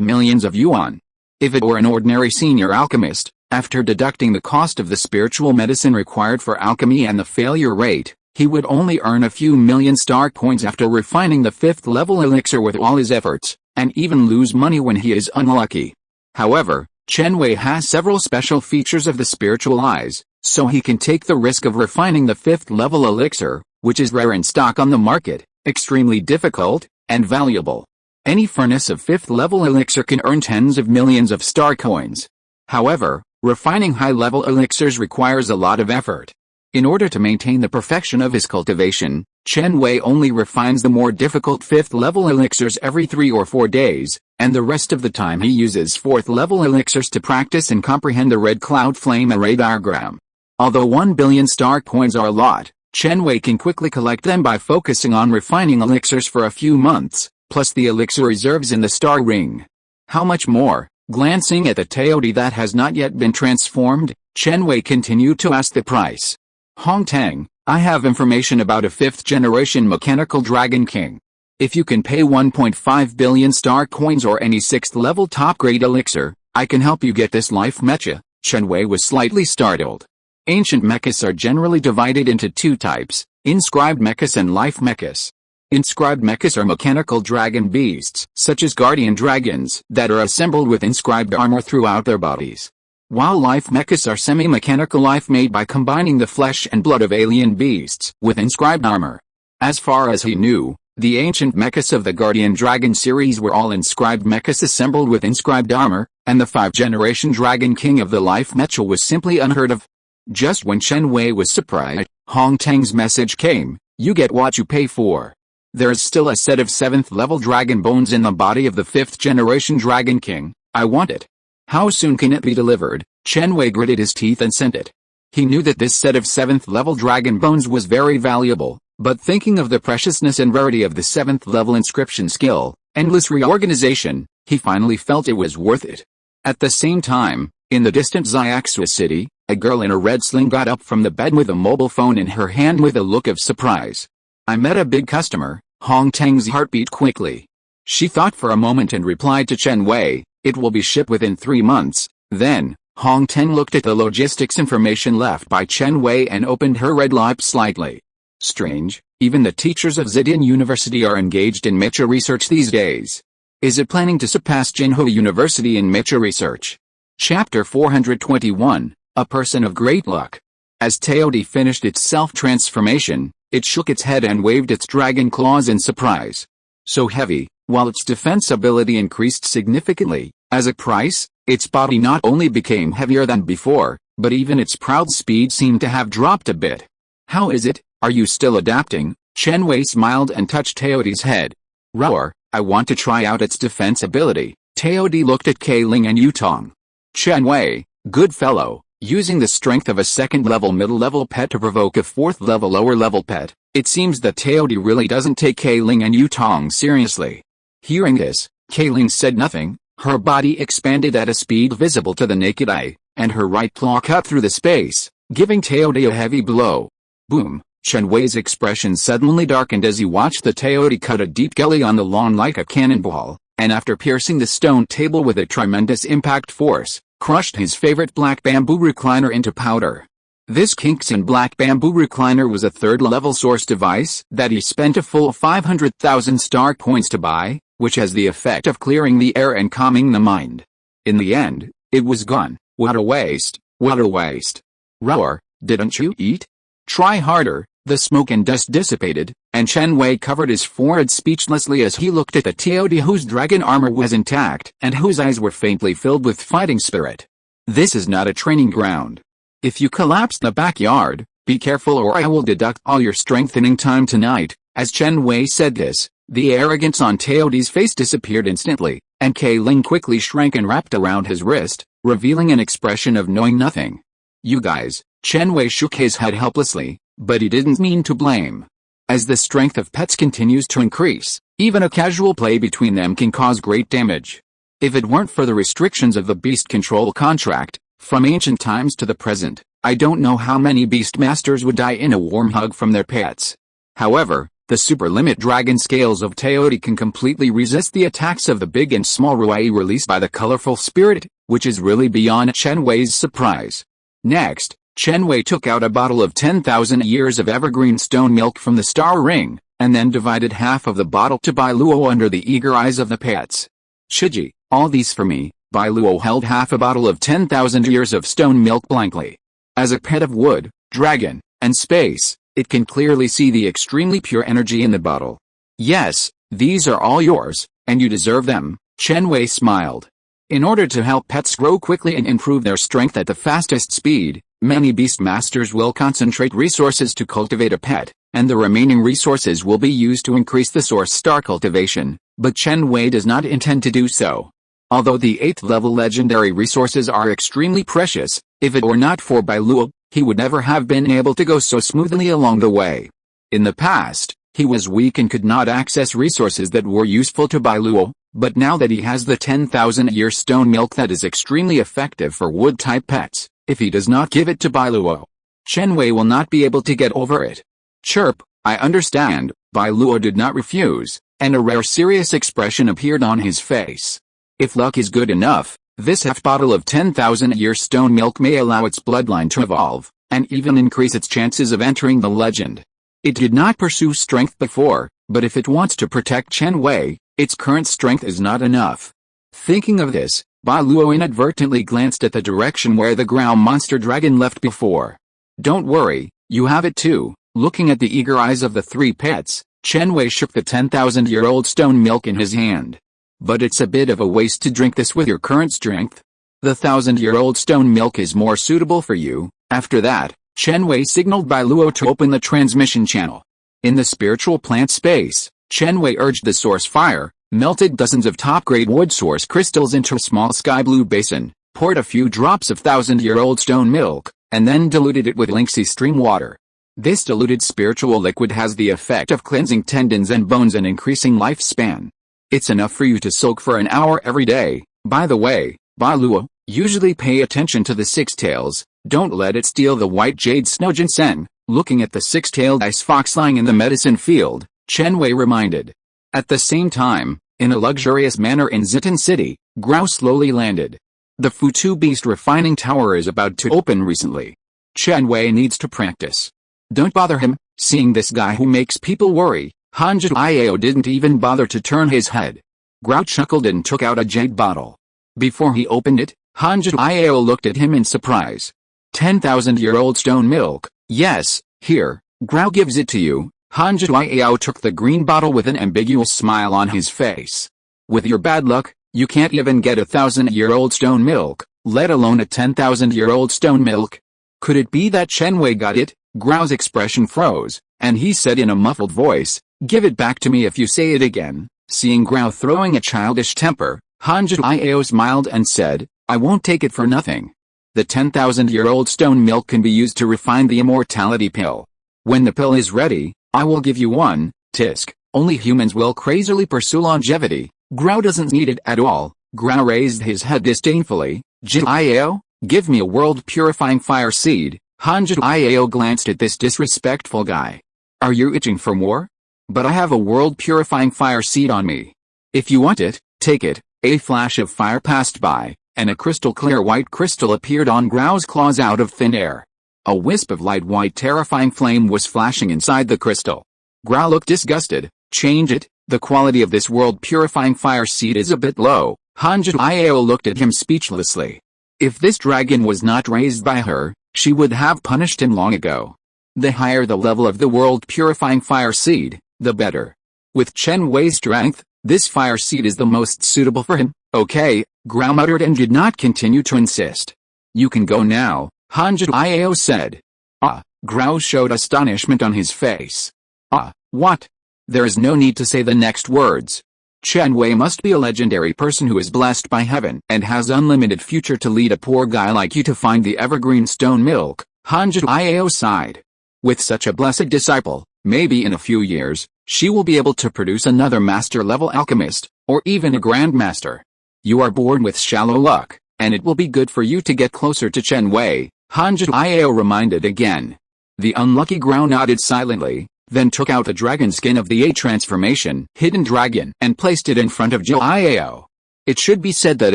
Speaker 1: millions of yuan. If it were an ordinary senior alchemist, after deducting the cost of the spiritual medicine required for alchemy and the failure rate, he would only earn a few million star coins after refining the 5th level elixir with all his efforts. and even lose money when he is unlucky. However, Chen Wei has several special features of the spiritual eyes, so he can take the risk of refining the 5th level elixir, which is rare in stock on the market, extremely difficult, and valuable. Any furnace of 5th level elixir can earn tens of millions of star coins. However, refining high-level elixirs requires a lot of effort. In order to maintain the perfection of his cultivation, Chen Wei only refines the more difficult 5th level elixirs every 3 or 4 days, and the rest of the time he uses 4th level elixirs to practice and comprehend the red cloud flame array diagram. Although 1 billion star coins are a lot, Chen Wei can quickly collect them by focusing on refining elixirs for a few months, plus the elixir reserves in the star ring. How much more? Glancing at the Taote that has not yet been transformed, Chen Wei continued to ask the price. Hong Tang, I have information about a 5th generation mechanical dragon king. If you can pay 1.5 billion star coins or any 6th level top grade elixir, I can help you get this life mecha. Chen Wei was slightly startled. Ancient mechas are generally divided into 2 types, inscribed mechas and life mechas. Inscribed mechas are mechanical dragon beasts, such as guardian dragons, that are assembled with inscribed armor throughout their bodies. While life mechas are semi-mechanical life made by combining the flesh and blood of alien beasts with inscribed armor. As far as he knew, the ancient mechas of the guardian dragon series were all inscribed mechas assembled with inscribed armor, and the 5th generation dragon king of the life mecha was simply unheard of. Just when Chen Wei was surprised, Hong Tang's message came, you get what you pay for. There is still a set of 7th level dragon bones in the body of the 5th generation dragon king. I want it. How soon can it be delivered? Chen Wei gritted his teeth and sent it. He knew that this set of 7th level dragon bones was very valuable, but thinking of the preciousness and rarity of the 7th level inscription skill, endless reorganization, he finally felt it was worth it. At the same time, in the distant Xiaxua city, a girl in a red sling got up from the bed with a mobile phone in her hand with a look of surprise. I met a big customer. Hong Tang's heart beat quickly. She thought for a moment and replied to Chen Wei, it will be shipped within 3 months. Then, Hong Tang looked at the logistics information left by Chen Wei and opened her red lips slightly. Strange, even the teachers of Zidane University are engaged in mecha research these days. Is it planning to surpass Jinhui University in mecha research? Chapter 421, A Person of Great Luck. As Taote finished its self-transformation, it shook its head and waved its dragon claws in surprise. So heavy, while its defense ability increased significantly, as a price, its body not only became heavier than before, but even its proud speed seemed to have dropped a bit. How is it? Are you still adapting? Chen Wei smiled and touched Taote's head. Roar, I want to try out its defense ability. Taote looked at Kailing and Yutong. Chen Wei, good fellow. Using the strength of a 2nd level middle level pet to provoke a 4th level lower level pet, it seems that Taote really doesn't take Kailing and Yutong seriously. Hearing this, Kailing said nothing, her body expanded at a speed visible to the naked eye, and her right claw cut through the space, giving Taote a heavy blow. Boom! Chen Wei's expression suddenly darkened as he watched the Taote cut a deep gully on the lawn like a cannonball, and after piercing the stone table with a tremendous impact force, crushed his favorite black bamboo recliner into powder. This Kinkson black bamboo recliner was a 3rd level source device that he spent a full 500,000 star coins to buy, which has the effect of clearing the air and calming the mind. In the end, it was gone. What a waste, what a waste. Roar, didn't you eat? Try harder. The smoke and dust dissipated, and Chen Wei covered his forehead speechlessly as he looked at the Taote whose dragon armor was intact and whose eyes were faintly filled with fighting spirit. This is not a training ground. If you collapse the backyard, be careful or I will deduct all your strengthening time tonight. As Chen Wei said this, the arrogance on Taote's face disappeared instantly, and Kailing quickly shrank and wrapped around his wrist, revealing an expression of knowing nothing. You guys, Chen Wei shook his head helplessly. But he didn't mean to blame. As the strength of pets continues to increase, even a casual play between them can cause great damage. If it weren't for the restrictions of the beast control contract, from ancient times to the present, I don't know how many beast masters would die in a warm hug from their pets. However, the super limit dragon scales of Taote can completely resist the attacks of the big and small Ruai released by the colorful spirit, which is really beyond Chen Wei's surprise. Next, Chen Wei took out a bottle of 10,000 years of evergreen stone milk from the star ring, and then divided half of the bottle to Bai Luo under the eager eyes of the pets. Shiji, all these for me. Bai Luo held half a bottle of 10,000 years of stone milk blankly. As a pet of wood, dragon, and space, it can clearly see the extremely pure energy in the bottle. Yes, these are all yours, and you deserve them, Chen Wei smiled. In order to help pets grow quickly and improve their strength at the fastest speed, many beast masters will concentrate resources to cultivate a pet, and the remaining resources will be used to increase the source star cultivation, but Chen Wei does not intend to do so. Although the 8th level legendary resources are extremely precious, if it were not for Bai Luo, he would never have been able to go so smoothly along the way. In the past, he was weak and could not access resources that were useful to Bai Luo, but now that he has the 10,000-year stone milk that is extremely effective for wood-type pets, if he does not give it to Bai Luo, Chen Wei will not be able to get over it. Chirp, I understand, Bai Luo did not refuse, and a rare serious expression appeared on his face. If luck is good enough, this half bottle of 10,000-year stone milk may allow its bloodline to evolve, and even increase its chances of entering the legend. It did not pursue strength before, but if it wants to protect Chen Wei, its current strength is not enough. Thinking of this, Bai Luo inadvertently glanced at the direction where the ground monster dragon left before. Don't worry, you have it too. Looking at the eager eyes of the 3 pets, Chen Wei shook the 10,000-year-old stone milk in his hand. But it's a bit of a waste to drink this with your current strength. The 1,000-year-old stone milk is more suitable for you. After that, Chen Wei signaled Bai Luo to open the transmission channel. In the spiritual plant space, Chen Wei urged the source fire, melted dozens of top-grade wood source crystals into a small sky blue basin, poured a few drops of 1,000-year-old stone milk, and then diluted it with Linksy stream water. This diluted spiritual liquid has the effect of cleansing tendons and bones and increasing lifespan. It's enough for you to soak for an hour every day. By the way, Bai Luo, usually pay attention to the 6 tails, don't let it steal the white jade snow ginseng. Looking at the 6-tailed ice fox lying in the medicine field, Chen Wei reminded. At the same time, in a luxurious manner in Zitan City, Grau slowly landed. The Futu Beast refining tower is about to open recently. Chen Wei needs to practice. Don't bother him, seeing this guy who makes people worry. Hanji Iao didn't even bother to turn his head. Grau chuckled and took out a jade bottle. Before he opened it, Hanji Iao looked at him in surprise. 10,000-year-old stone milk, yes, here, Grau gives it to you. Hanji Iao took the green bottle with an ambiguous smile on his face. With your bad luck, you can't even get 1,000-year-old stone milk, let alone a 10,000-year-old stone milk. Could it be that Chen Wei got it? Grau's expression froze, and he said in a muffled voice, give it back to me if you say it again. Seeing Grau throwing a childish temper, Hanji Iao smiled and said, I won't take it for nothing. The 10,000-year-old stone milk can be used to refine the immortality pill. When the pill is ready, I will give you one. Tisk, only humans will crazily pursue longevity. Grau doesn't need it at all. Grau raised his head disdainfully. Jiao, give me a world purifying fire seed. Hanji Iao glanced at this disrespectful guy. Are you itching for more? But I have a world purifying fire seed on me. If you want it, take it. A flash of fire passed by, and a crystal clear white crystal appeared on Grau's claws out of thin air. A wisp of light white terrifying flame was flashing inside the crystal. Grau looked disgusted. Change it, the quality of this world purifying fire seed is a bit low. Hanji Iao looked at him speechlessly. If this dragon was not raised by her, she would have punished him long ago. The higher the level of the world purifying fire seed, the better. With Chen Wei's strength, this fire seed is the most suitable for him. Okay, Grau muttered and did not continue to insist. You can go now, Hanji Iao said. Ah, Grau showed astonishment on his face. Ah, what? There is no need to say the next words. Chen Wei must be a legendary person who is blessed by heaven and has unlimited future to lead a poor guy like you to find the evergreen stone milk. Hanji Iao sighed. With such a blessed disciple, maybe in a few years, she will be able to produce another master-level alchemist, or even a grandmaster. You are born with shallow luck, and it will be good for you to get closer to Chen Wei, Hanji Iao reminded again. The unlucky Grau nodded silently, then took out the dragon skin of the A transformation hidden dragon and placed it in front of Iao. It should be said that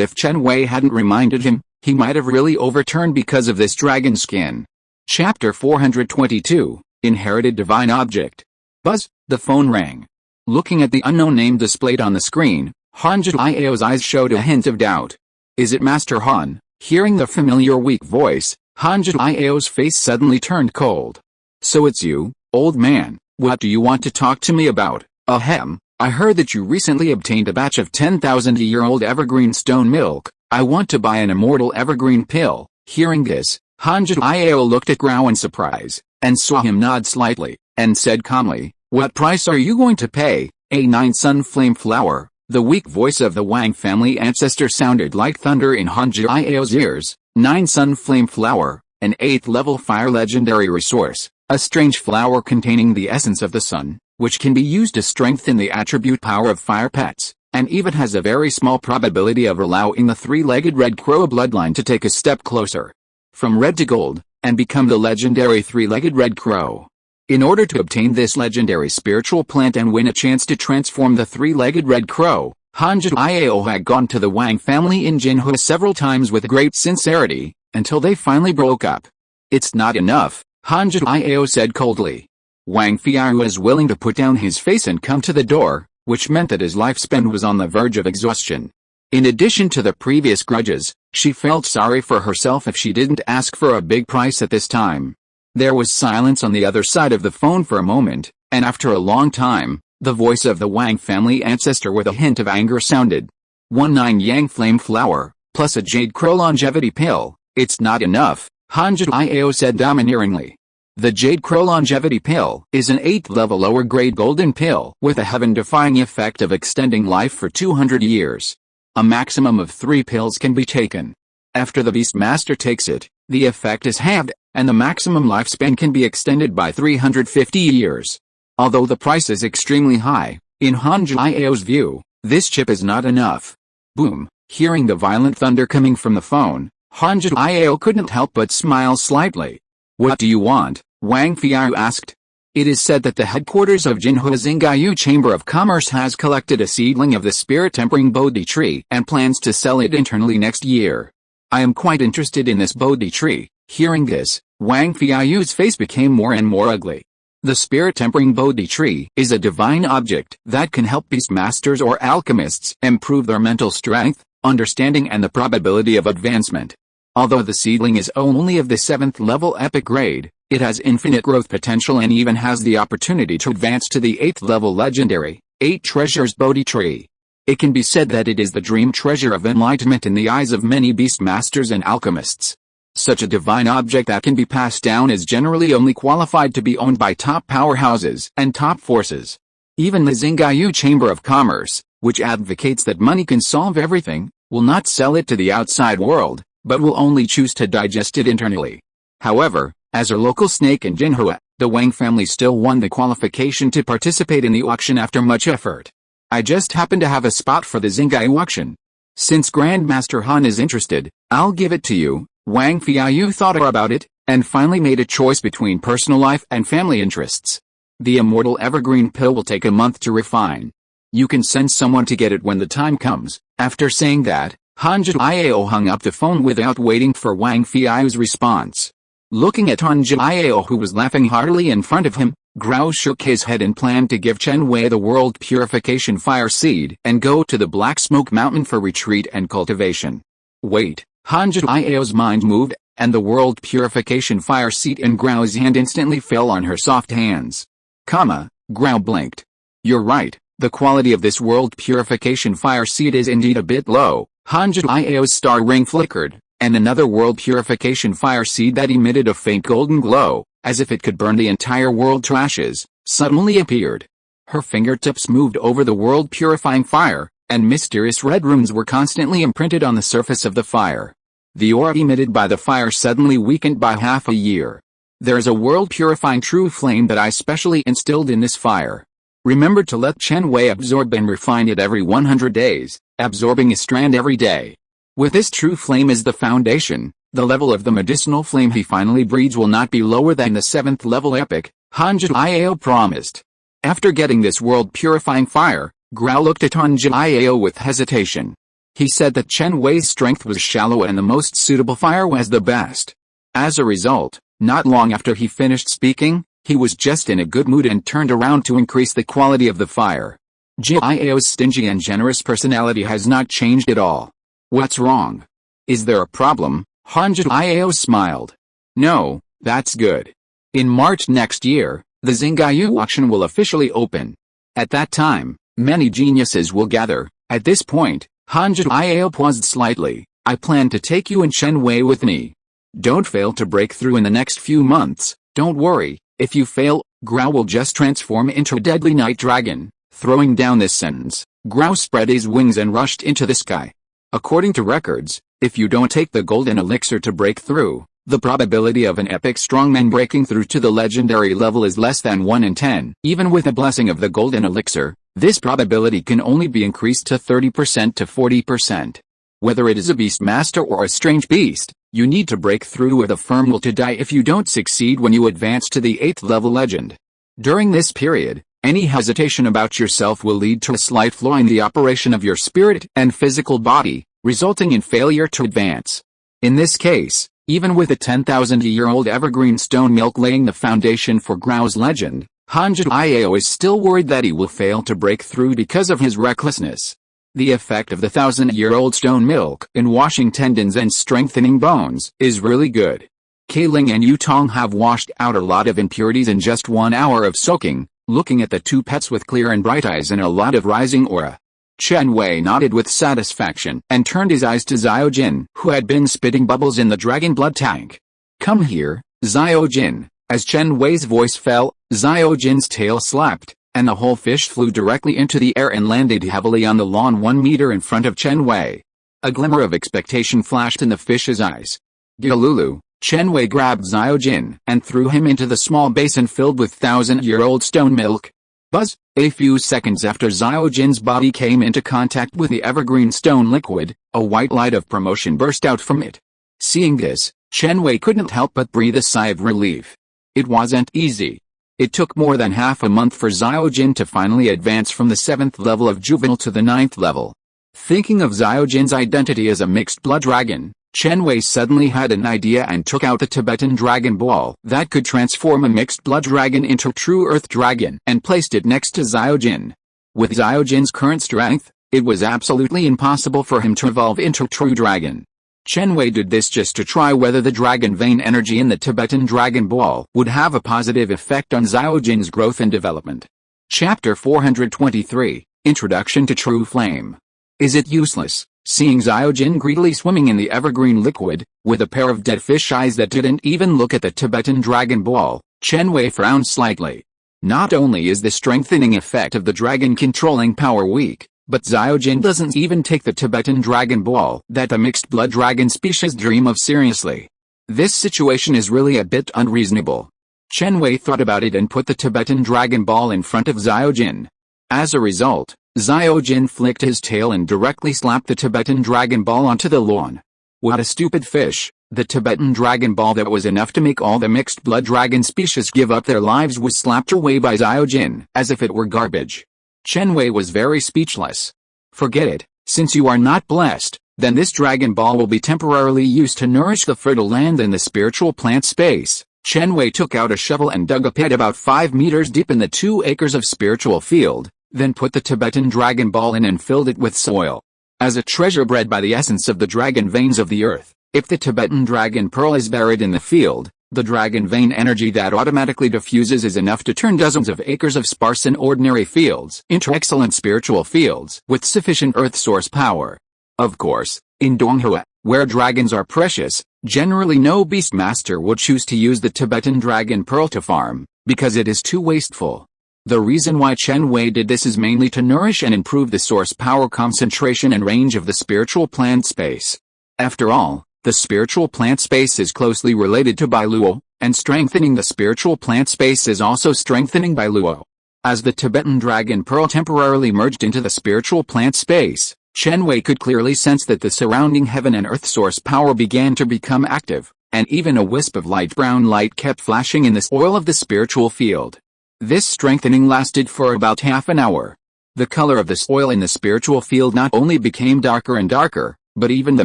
Speaker 1: if Chen Wei hadn't reminded him, he might have really overturned because of this dragon skin. Chapter 422, Inherited Divine Object. Buzz, the phone rang. Looking at the unknown name displayed on the screen, Han Jiao's eyes showed a hint of doubt. Is it Master Han? Hearing the familiar weak voice, Han Jiao's face suddenly turned cold. So it's you, old man, what do you want to talk to me about? Ahem, I heard that you recently obtained a batch of 10,000-year-old evergreen stone milk. I want to buy an immortal evergreen pill. Hearing this, Han Jiao looked at Grau in surprise, and saw him nod slightly, and said calmly, what price are you going to pay? A 9 Sunflame Flower. The weak voice of the Wang family ancestor sounded like thunder in Han Jiao's ears. 9 Sunflame Flower, an 8th level fire legendary resource, a strange flower containing the essence of the sun, which can be used to strengthen the attribute power of fire pets, and even has a very small probability of allowing the 3-legged red crow bloodline to take a step closer from red to gold, and become the legendary 3-legged red crow. In order to obtain this legendary spiritual plant and win a chance to transform the 3-legged red crow, Han Jiao had gone to the Wang family in Jinhua several times with great sincerity, until they finally broke up. It's not enough, Han Jiao said coldly. Wang Fiao was willing to put down his face and come to the door, which meant that his lifespan was on the verge of exhaustion. In addition to the previous grudges, she felt sorry for herself if she didn't ask for a big price at this time. There was silence on the other side of the phone for a moment, and after a long time, the voice of the Wang family ancestor with a hint of anger sounded. 19 Yang Flame Flower, plus a Jade Crow longevity pill. It's not enough, Han Jiao said domineeringly. The Jade Crow longevity pill is an 8th level lower grade golden pill with a heaven-defying effect of extending life for 200 years. A maximum of 3 pills can be taken. After the Beastmaster takes it, the effect is halved, and the maximum lifespan can be extended by 350 years. Although the price is extremely high, in Han Jiao's view, this chip is not enough. Boom! Hearing the violent thunder coming from the phone, Han Jiao couldn't help but smile slightly. What do you want? Wang Fiao asked. It is said that the headquarters of Jinhua Xingyu Chamber of Commerce has collected a seedling of the spirit-tempering Bodhi tree and plans to sell it internally next year. I am quite interested in this Bodhi tree. Hearing this, Wang Fiao's face became more and more ugly. The spirit-tempering Bodhi tree is a divine object that can help beastmasters or alchemists improve their mental strength, understanding and the probability of advancement. Although the seedling is only of the 7th level epic grade, it has infinite growth potential and even has the opportunity to advance to the 8th level legendary, 8 treasures Bodhi tree. It can be said that it is the dream treasure of enlightenment in the eyes of many beastmasters and alchemists. Such a divine object that can be passed down is generally only qualified to be owned by top powerhouses and top forces. Even the Xingyu Chamber of Commerce, which advocates that money can solve everything, will not sell it to the outside world, but will only choose to digest it internally. However, as a local snake in Jinhua, the Wang family still won the qualification to participate in the auction after much effort. I just happen to have a spot for the Xingyu auction. Since Grandmaster Han is interested, I'll give it to you. Wang Fiao thought about it, and finally made a choice between personal life and family interests. The immortal evergreen pill will take a month to refine. You can send someone to get it when the time comes. After saying that, Han Jiao hung up the phone without waiting for Wang Fiao's response. Looking at Han Jiao, who was laughing heartily in front of him, Grau shook his head and planned to give Chen Wei the world purification fire seed and go to the Black Smoke Mountain for retreat and cultivation. Wait. Han Jiao's mind moved, and the world purification fire seed in Grau's hand instantly fell on her soft hands. Grau blinked. You're right, the quality of this world purification fire seed is indeed a bit low. Han Jiao's star ring flickered, and another world purification fire seed that emitted a faint golden glow, as if it could burn the entire world to ashes, suddenly appeared. Her fingertips moved over the world purifying fire, and mysterious red runes were constantly imprinted on the surface of the fire. The aura emitted by the fire suddenly weakened by half a year. There is a world-purifying true flame that I specially instilled in this fire. Remember to let Chen Wei absorb and refine it every 100 days, absorbing a strand every day. With this true flame as the foundation, the level of the medicinal flame he finally breeds will not be lower than the 7th level epic, Han Jiao promised. After getting this world-purifying fire, Grau looked at Han Jiao with hesitation. He said that Chen Wei's strength was shallow and the most suitable fire was the best. As a result, not long after he finished speaking, He was just in a good mood and turned around to increase the quality of the fire. Jiao's stingy and generous personality has not changed at all. What's wrong? Is there a problem? Han Jiao smiled. No, that's good. In March next year, the Xingyu auction will officially open. At that time, many geniuses will gather. At this point, Han Jiao paused slightly. I plan to take you and Chen Wei with me. Don't fail to break through in the next few months. Don't worry, if you fail, Grau will just transform into a deadly night dragon. Throwing down this sentence, Grau spread his wings and rushed into the sky. According to records, if you don't take the golden elixir to break through, the probability of an epic strongman breaking through to the legendary level is less than 1 in 10. Even with the blessing of the golden elixir, this probability can only be increased to 30% to 40%. Whether it is a beast master or a strange beast, you need to break through with a firm will to die if you don't succeed when you advance to the 8th level legend. During this period, any hesitation about yourself will lead to a slight flaw in the operation of your spirit and physical body, resulting in failure to advance. In this case, even with a 10,000-year-old evergreen stone milk laying the foundation for Grau's legend, Han Jiao is still worried that he will fail to break through because of his recklessness. The effect of the 1,000-year-old stone milk in washing tendons and strengthening bones is really good. Kailing and Yutong have washed out a lot of impurities in just 1 hour of soaking, looking at the two pets with clear and bright eyes and a lot of rising aura. Chen Wei nodded with satisfaction and turned his eyes to Xiaojin, who had been spitting bubbles in the dragon blood tank. Come here, Xiaojin. As Chen Wei's voice fell, Xiaojin's tail slapped, and the whole fish flew directly into the air and landed heavily on the lawn 1 meter in front of Chen Wei. A glimmer of expectation flashed in the fish's eyes. Galulu, Chen Wei grabbed Xiaojin and threw him into the small basin filled with 1,000-year-old stone milk. Buzz! A few seconds after Xiaojin's body came into contact with the evergreen stone liquid, a white light of promotion burst out from it. Seeing this, Chen Wei couldn't help but breathe a sigh of relief. It wasn't easy. It took more than half a month for Xiaojin to finally advance from the 7th level of juvenile to the 9th level. Thinking of Xiaojin's identity as a mixed blood dragon, Chen Wei suddenly had an idea and took out the Tibetan Dragon Ball that could transform a mixed blood dragon into a true earth dragon and placed it next to Xiaojin. With Xiaojin's current strength, it was absolutely impossible for him to evolve into a true dragon. Chen Wei did this just to try whether the dragon vein energy in the Tibetan Dragon Ball would have a positive effect on Xiaojin's growth and development. Chapter 423, Introduction to True Flame. Is it useless? Seeing Xiaojin greedily swimming in the evergreen liquid, with a pair of dead fish eyes that didn't even look at the Tibetan Dragon Ball, Chen Wei frowned slightly. Not only is the strengthening effect of the dragon controlling power weak, but Xiaojin doesn't even take the Tibetan Dragon Ball that the mixed blood dragon species dream of seriously. This situation is really a bit unreasonable. Chen Wei thought about it and put the Tibetan Dragon Ball in front of Xiaojin. As a result, Xiaojin flicked his tail and directly slapped the Tibetan Dragon Ball onto the lawn. What a stupid fish! The Tibetan Dragon Ball that was enough to make all the mixed blood dragon species give up their lives was slapped away by Xiaojin as if it were garbage. Chen Wei was very speechless. Forget it, since you are not blessed, then this Dragon Ball will be temporarily used to nourish the fertile land in the spiritual plant space. Chen Wei took out a shovel and dug a pit about 5 meters deep in the 2 acres of spiritual field, then put the Tibetan Dragon Ball in and filled it with soil. As a treasure bred by the essence of the dragon veins of the earth, if the Tibetan Dragon Pearl is buried in the field, the dragon vein energy that automatically diffuses is enough to turn dozens of acres of sparse and ordinary fields into excellent spiritual fields with sufficient earth source power. Of course, in Donghua, where dragons are precious, generally no beastmaster would choose to use the Tibetan Dragon Pearl to farm, because it is too wasteful. The reason why Chen Wei did this is mainly to nourish and improve the source power concentration and range of the spiritual plant space. After all, the spiritual plant space is closely related to Bailuo, and strengthening the spiritual plant space is also strengthening Bailuo. As the Tibetan Dragon Pearl temporarily merged into the spiritual plant space, Chen Wei could clearly sense that the surrounding heaven and earth source power began to become active, and even a wisp of light brown light kept flashing in the soil of the spiritual field. This strengthening lasted for about half an hour. The color of the soil in the spiritual field not only became darker and darker, but even the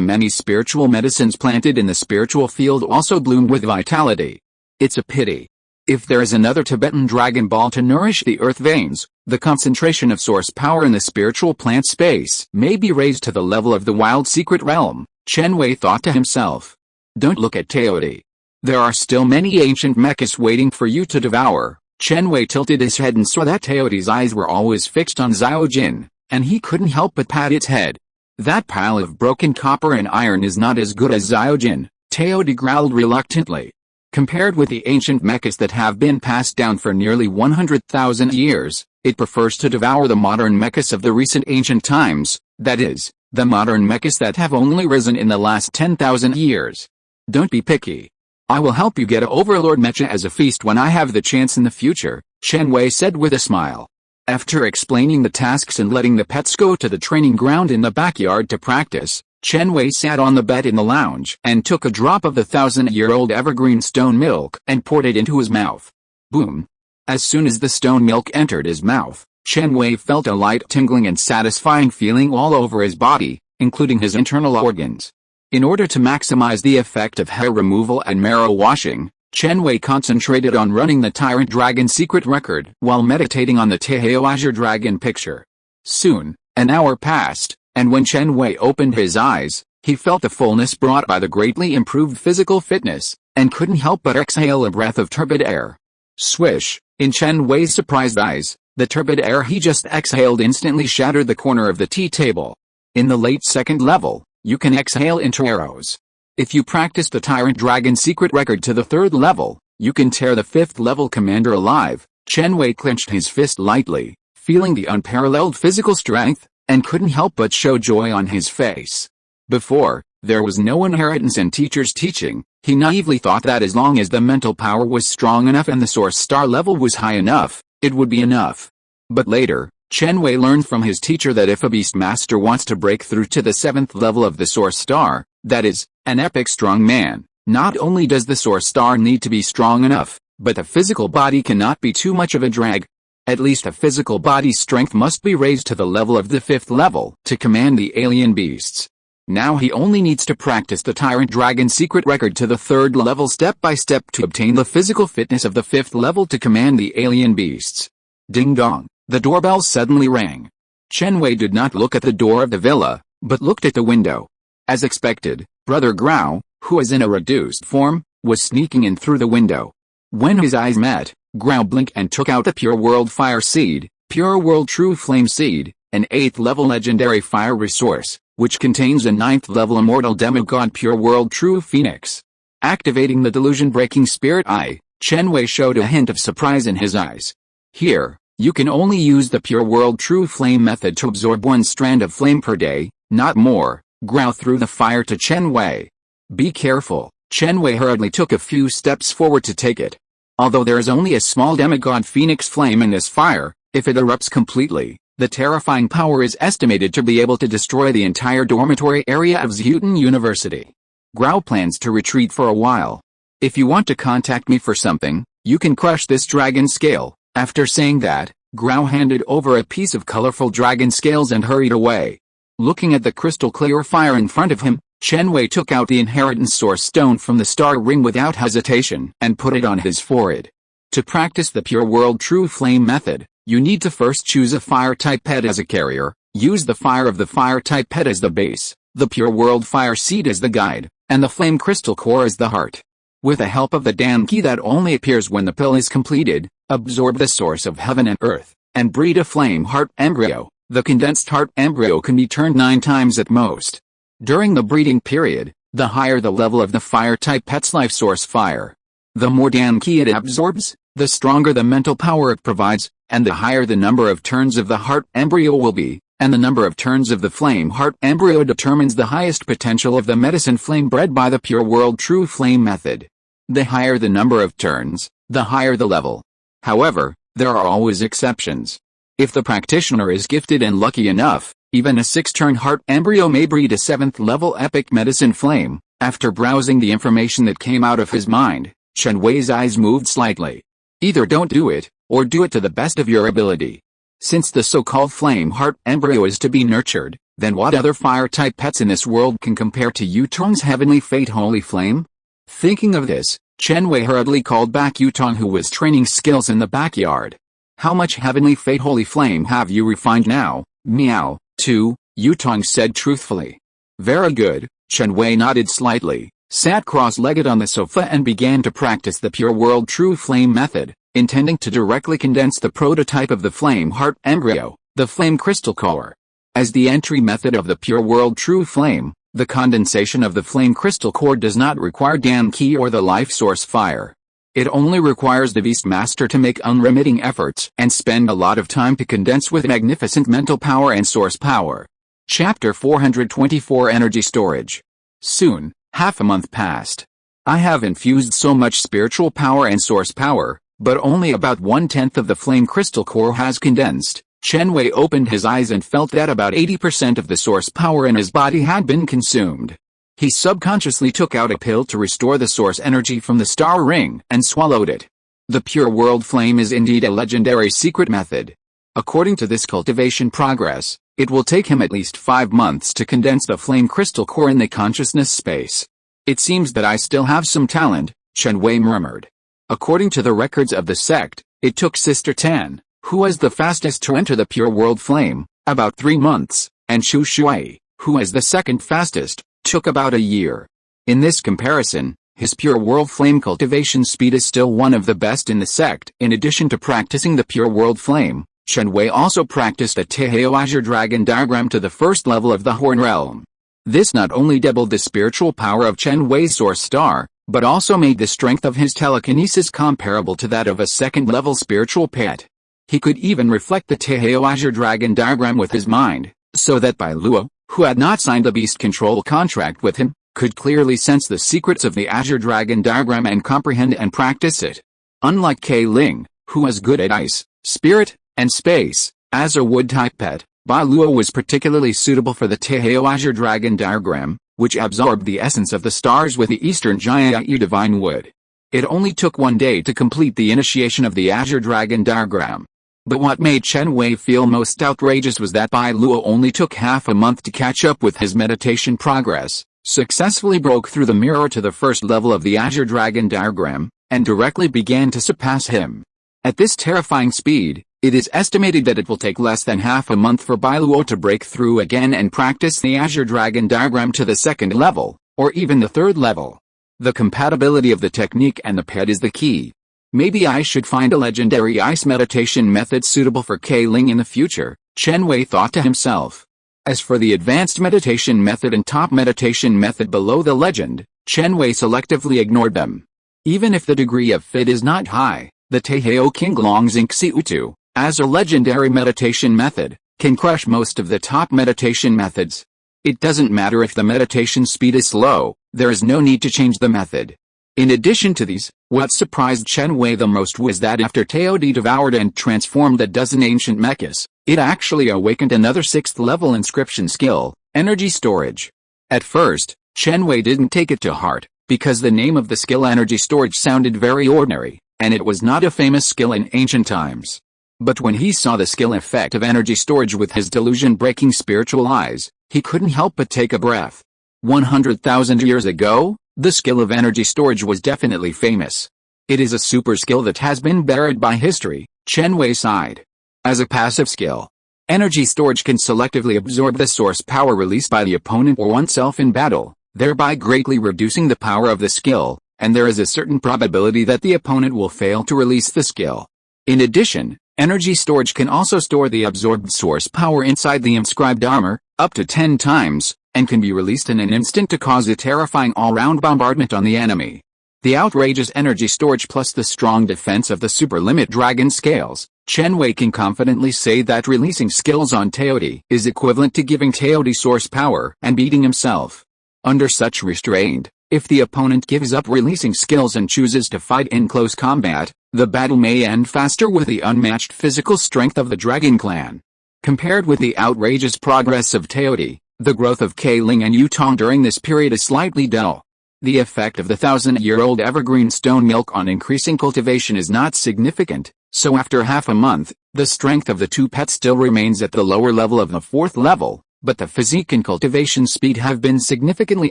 Speaker 1: many spiritual medicines planted in the spiritual field also bloomed with vitality. It's a pity. If there is another Tibetan Dragon Ball to nourish the earth veins, the concentration of source power in the spiritual plant space may be raised to the level of the wild secret realm, Chen Wei thought to himself. Don't look at Taote. There are still many ancient mechas waiting for you to devour. Chen Wei tilted his head and saw that Taote's eyes were always fixed on Xiao Jin, and he couldn't help but pat its head. That pile of broken copper and iron is not as good as Xiao Jin, Taote growled reluctantly. Compared with the ancient mechas that have been passed down for nearly 100,000 years, it prefers to devour the modern mechas of the recent ancient times, that is, the modern mechas that have only risen in the last 10,000 years. Don't be picky. I will help you get a Overlord Mecha as a feast when I have the chance in the future, Chen Wei said with a smile. After explaining the tasks and letting the pets go to the training ground in the backyard to practice, Chen Wei sat on the bed in the lounge and took a drop of the 1,000-year-old evergreen stone milk and poured it into his mouth. Boom! As soon as the stone milk entered his mouth, Chen Wei felt a light tingling and satisfying feeling all over his body, including his internal organs. In order to maximize the effect of hair removal and marrow washing, Chen Wei concentrated on running the Tyrant Dragon secret record while meditating on the Taiheo Azure Dragon picture. Soon, an hour passed, and when Chen Wei opened his eyes, he felt the fullness brought by the greatly improved physical fitness, and couldn't help but exhale a breath of turbid air. Swish! In Chen Wei's surprised eyes, the turbid air he just exhaled instantly shattered the corner of the tea table. In the late second level, you can exhale into arrows. If you practice the Tyrant Dragon secret record to the third level, you can tear the fifth level commander alive. Chen Wei clenched his fist lightly, feeling the unparalleled physical strength, and couldn't help but show joy on his face. Before, there was no inheritance in teachers' teaching. He naively thought that as long as the mental power was strong enough and the source star level was high enough, it would be enough. But later, Chen Wei learned from his teacher that if a beast master wants to break through to the 7th level of the source star, that is, an epic strong man, not only does the source star need to be strong enough, but the physical body cannot be too much of a drag. At least the physical body's strength must be raised to the level of the 5th level to command the alien beasts. Now he only needs to practice the Tyrant Dragon secret record to the 3rd level step by step to obtain the physical fitness of the 5th level to command the alien beasts. Ding dong, the doorbell suddenly rang. Chen Wei did not look at the door of the villa, but looked at the window. As expected, Brother Grau, who was in a reduced form, was sneaking in through the window. When his eyes met, Grau blinked and took out the Pure World Fire Seed, Pure World True Flame Seed, an 8th level legendary fire resource, which contains a 9th level immortal demigod Pure World True Phoenix. Activating the delusion-breaking Spirit Eye, Chen Wei showed a hint of surprise in his eyes. Here, you can only use the Pure World True Flame method to absorb 1 strand of flame per day, not more. Grau threw the fire to Chen Wei. Be careful. Chen Wei hurriedly took a few steps forward to take it. Although there is only a small demigod phoenix flame in this fire, if it erupts completely, the terrifying power is estimated to be able to destroy the entire dormitory area of Zhutan University. Grau plans to retreat for a while. If you want to contact me for something, you can crush this dragon scale. After saying that, Grau handed over a piece of colorful dragon scales and hurried away. Looking at the crystal clear fire in front of him, Chen Wei took out the inheritance source stone from the star ring without hesitation and put it on his forehead. To practice the Pure World True Flame method, you need to first choose a fire-type pet as a carrier, use the fire of the fire-type pet as the base, the Pure World Fire Seed as the guide, and the Flame Crystal Core as the heart. With the help of the Dan Key that only appears when the pill is completed, absorb the source of heaven and earth, and breed a flame heart embryo. The condensed heart embryo can be turned 9 times at most. During the breeding period, the higher the level of the fire-type pet's life source fire, the more Dan Ki it absorbs, the stronger the mental power it provides, and the higher the number of turns of the heart embryo will be, and the number of turns of the flame heart embryo determines the highest potential of the medicine flame bred by the Pure World True Flame method. The higher the number of turns, the higher the level. However, there are always exceptions. If the practitioner is gifted and lucky enough, even a 6-turn heart embryo may breed a 7th level epic medicine flame. After browsing the information that came out of his mind, Chen Wei's eyes moved slightly. Either don't do it, or do it to the best of your ability. Since the so-called flame heart embryo is to be nurtured, then what other fire-type pets in this world can compare to Yutong's heavenly fate holy flame? Thinking of this, Chen Wei hurriedly called back Yutong, who was training skills in the backyard. "How much heavenly fate holy flame have you refined now?" "Meow, 2, Yutong said truthfully. "Very good." Chen Wei nodded slightly, sat cross-legged on the sofa and began to practice the Pure World True Flame method, intending to directly condense the prototype of the Flame Heart embryo, the Flame Crystal Core. As the entry method of the Pure World True Flame, the condensation of the Flame Crystal Core does not require Dan Qi or the life source fire. It only requires the Beast Master to make unremitting efforts and spend a lot of time to condense with magnificent mental power and source power. Chapter 424 Energy Storage. Soon, half a month passed. I have infused so much spiritual power and source power, but only about 1/10 of the Flame Crystal Core has condensed. Chen Wei opened his eyes and felt that about 80% of the source power in his body had been consumed. He subconsciously took out a pill to restore the source energy from the star ring and swallowed it. The Pure World Flame is indeed a legendary secret method. According to this cultivation progress, it will take him at least 5 months to condense the Flame Crystal Core in the consciousness space. "It seems that I still have some talent," Chen Wei murmured. According to the records of the sect, it took Sister Tan, who was the fastest to enter the Pure World Flame, about 3 months, and Xu Shui, who was the second fastest, took about a year. In this comparison, his Pure World Flame cultivation speed is still one of the best in the sect. In addition to practicing the Pure World Flame, Chen Wei also practiced a Taiheo Azure Dragon diagram to the first level of the Horn Realm. This not only doubled the spiritual power of Chen Wei's source star, but also made the strength of his telekinesis comparable to that of a second-level spiritual pet. He could even reflect the Taiheo Azure Dragon diagram with his mind, so that Bai Luo, who had not signed a beast control contract with him, could clearly sense the secrets of the Azure Dragon diagram and comprehend and practice it. Unlike Kai Ling, who was good at ice, spirit, and space, as a wood-type pet, Bai Luo was particularly suitable for the Taiheo Azure Dragon diagram, which absorbed the essence of the stars with the Eastern Jiayu Divine Wood. It only took 1 day to complete the initiation of the Azure Dragon diagram. But what made Chen Wei feel most outrageous was that Bai Luo only took half a month to catch up with his meditation progress, successfully broke through the mirror to the first level of the Azure Dragon diagram, and directly began to surpass him. At this terrifying speed, it is estimated that it will take less than half a month for Bai Luo to break through again and practice the Azure Dragon diagram to the second level, or even the third level. The compatibility of the technique and the pet is the key. Maybe I should find a legendary ice meditation method suitable for Kai Ling in the future, Chen Wei thought to himself. As for the advanced meditation method and top meditation method below the legend, Chen Wei selectively ignored them. Even if the degree of fit is not high, the Taiheo King Long Xingxi Utu, as a legendary meditation method, can crush most of the top meditation methods. It doesn't matter if the meditation speed is slow, there is no need to change the method. In addition to these, what surprised Chen Wei the most was that after Taodi devoured and transformed the dozen ancient mechas, it actually awakened another 6th-level inscription skill, energy storage. At first, Chen Wei didn't take it to heart, because the name of the skill energy storage sounded very ordinary, and it was not a famous skill in ancient times. But when he saw the skill effect of energy storage with his delusion-breaking spiritual eyes, he couldn't help but take a breath. 100,000 years ago, the skill of energy storage was definitely famous. It is a super skill that has been buried by history, Chen Wei sighed. As a passive skill, energy storage can selectively absorb the source power released by the opponent or oneself in battle, thereby greatly reducing the power of the skill, and there is a certain probability that the opponent will fail to release the skill. In addition, energy storage can also store the absorbed source power inside the inscribed armor, up to 10 times, and can be released in an instant to cause a terrifying all-round bombardment on the enemy. The outrageous energy storage plus the strong defense of the super limit dragon scales, Chen Wei can confidently say that releasing skills on Taodi is equivalent to giving Taodi source power and beating himself. Under such restraint, if the opponent gives up releasing skills and chooses to fight in close combat, the battle may end faster with the unmatched physical strength of the Dragon Clan. Compared with the outrageous progress of Taodi, the growth of Kai Ling and Yutong during this period is slightly dull. The effect of the 1,000-year-old evergreen stone milk on increasing cultivation is not significant, so after half a month, the strength of the two pets still remains at the lower level of the 4th level, but the physique and cultivation speed have been significantly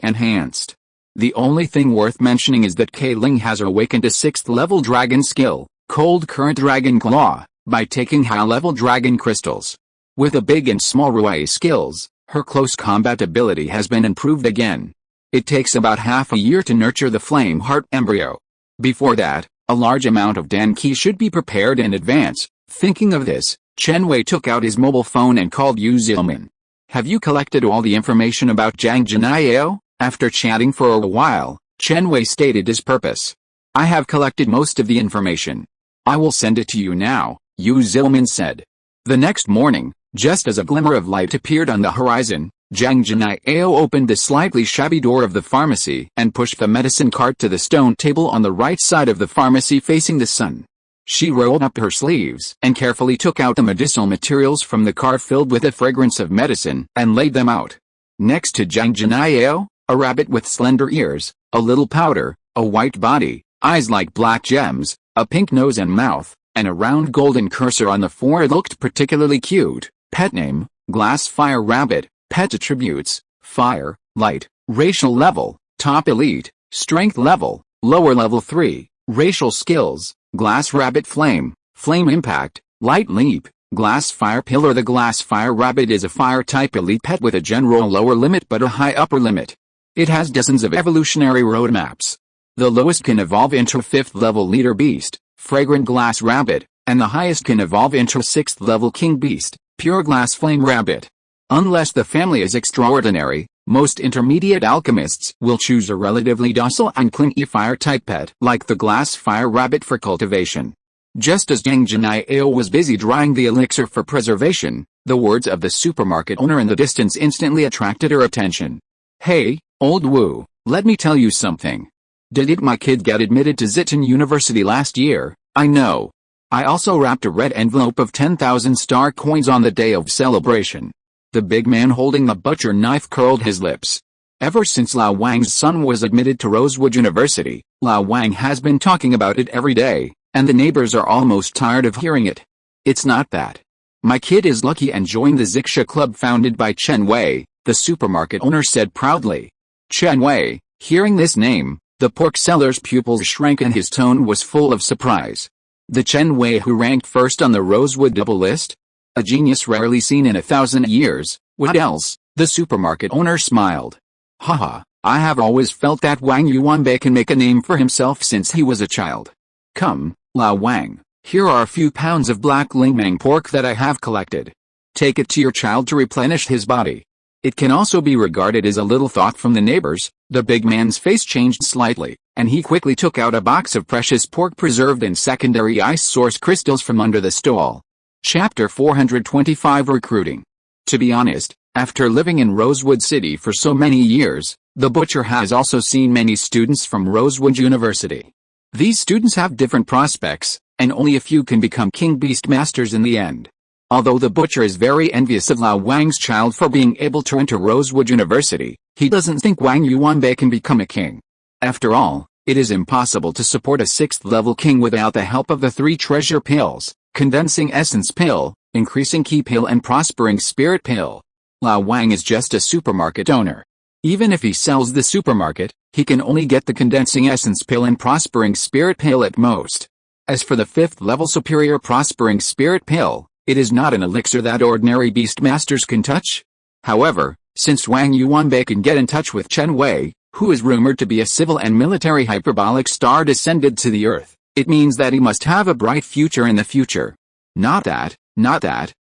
Speaker 1: enhanced. The only thing worth mentioning is that K-Ling has awakened a 6th level dragon skill, Cold Current Dragon Claw, by taking high-level dragon crystals. With the big and small Ruai skills, her close combat ability has been improved again. It takes about half a year to nurture the Flame Heart embryo. Before that, a large amount of Danki should be prepared in advance. Thinking of this, Chen Wei took out his mobile phone and called Yu Zilman. Have you collected all the information about Zhang Jinayao? After chatting for a while, Chen Wei stated his purpose. I have collected most of the information. I will send it to you now, Yu Zilman said. The next morning, just as a glimmer of light appeared on the horizon, Zhang Jinayao opened the slightly shabby door of the pharmacy and pushed the medicine cart to the stone table on the right side of the pharmacy facing the sun. She rolled up her sleeves and carefully took out the medicinal materials from the cart filled with the fragrance of medicine and laid them out. Next to Zhang Jinayao, a rabbit with slender ears, a little powder, a white body, eyes like black gems, a pink nose and mouth, and a round golden cursor on the forehead looked particularly cute. Pet name, Glass Fire Rabbit. Pet attributes, Fire, Light. Racial level, Top Elite. Strength level, Lower level 3. Racial skills, Glass Rabbit Flame, Flame Impact, Light Leap, Glass Fire Pillar. The Glass Fire Rabbit is a fire-type elite pet with a general lower limit but a high upper limit. It has dozens of evolutionary roadmaps. The lowest can evolve into 5th level Leader Beast, Fragrant Glass Rabbit, and the highest can evolve into 6th level King Beast, Pure Glass Flame Rabbit. Unless the family is extraordinary, most intermediate alchemists will choose a relatively docile and clingy fire-type pet like the Glass Fire Rabbit for cultivation. Just as Zhang Jinayao was busy drying the elixir for preservation, the words of the supermarket owner in the distance instantly attracted her attention. Hey, old Wu, let me tell you something. Did my kid get admitted to Zitan University last year? I know. I also wrapped a red envelope of 10,000 star coins on the day of celebration. The big man holding the butcher knife curled his lips. Ever since Lao Wang's son was admitted to Rosewood University, Lao Wang has been talking about it every day, and the neighbors are almost tired of hearing it. It's not that. My kid is lucky and joined the Ziksha Club founded by Chen Wei, the supermarket owner said proudly. Chen Wei, hearing this name, the pork seller's pupils shrank and his tone was full of surprise. The Chen Wei who ranked first on the Rosewood double list? A genius rarely seen in 1,000 years, what else? The supermarket owner smiled. Haha, I have always felt that Wang Yuanbei can make a name for himself since he was a child. Come, Lao Wang, here are a few pounds of black lingmang pork that I have collected. Take it to your child to replenish his body. It can also be regarded as a little thought from the neighbors. The big man's face changed slightly, and he quickly took out a box of precious pork preserved in secondary ice source crystals from under the stall. Chapter 425 Recruiting. To be honest, after living in Rosewood City for so many years, the butcher has also seen many students from Rosewood University. These students have different prospects, and only a few can become King Beast Masters in the end. Although the butcher is very envious of Lao Wang's child for being able to enter Rosewood University, he doesn't think Wang Yuanbei can become a king. After all, it is impossible to support a 6th level king without the help of the 3 treasure pills. Condensing Essence Pill, Increasing Ki Pill and Prospering Spirit Pill. Lao Wang is just a supermarket owner. Even if he sells the supermarket, he can only get the Condensing Essence Pill and Prospering Spirit Pill at most. As for the 5th level Superior Prospering Spirit Pill, it is not an elixir that ordinary beast masters can touch. However, since Wang Yuanbei can get in touch with Chen Wei, who is rumored to be a civil and military hyperbolic star descended to the earth, it means that he must have a bright future in the future. Not that,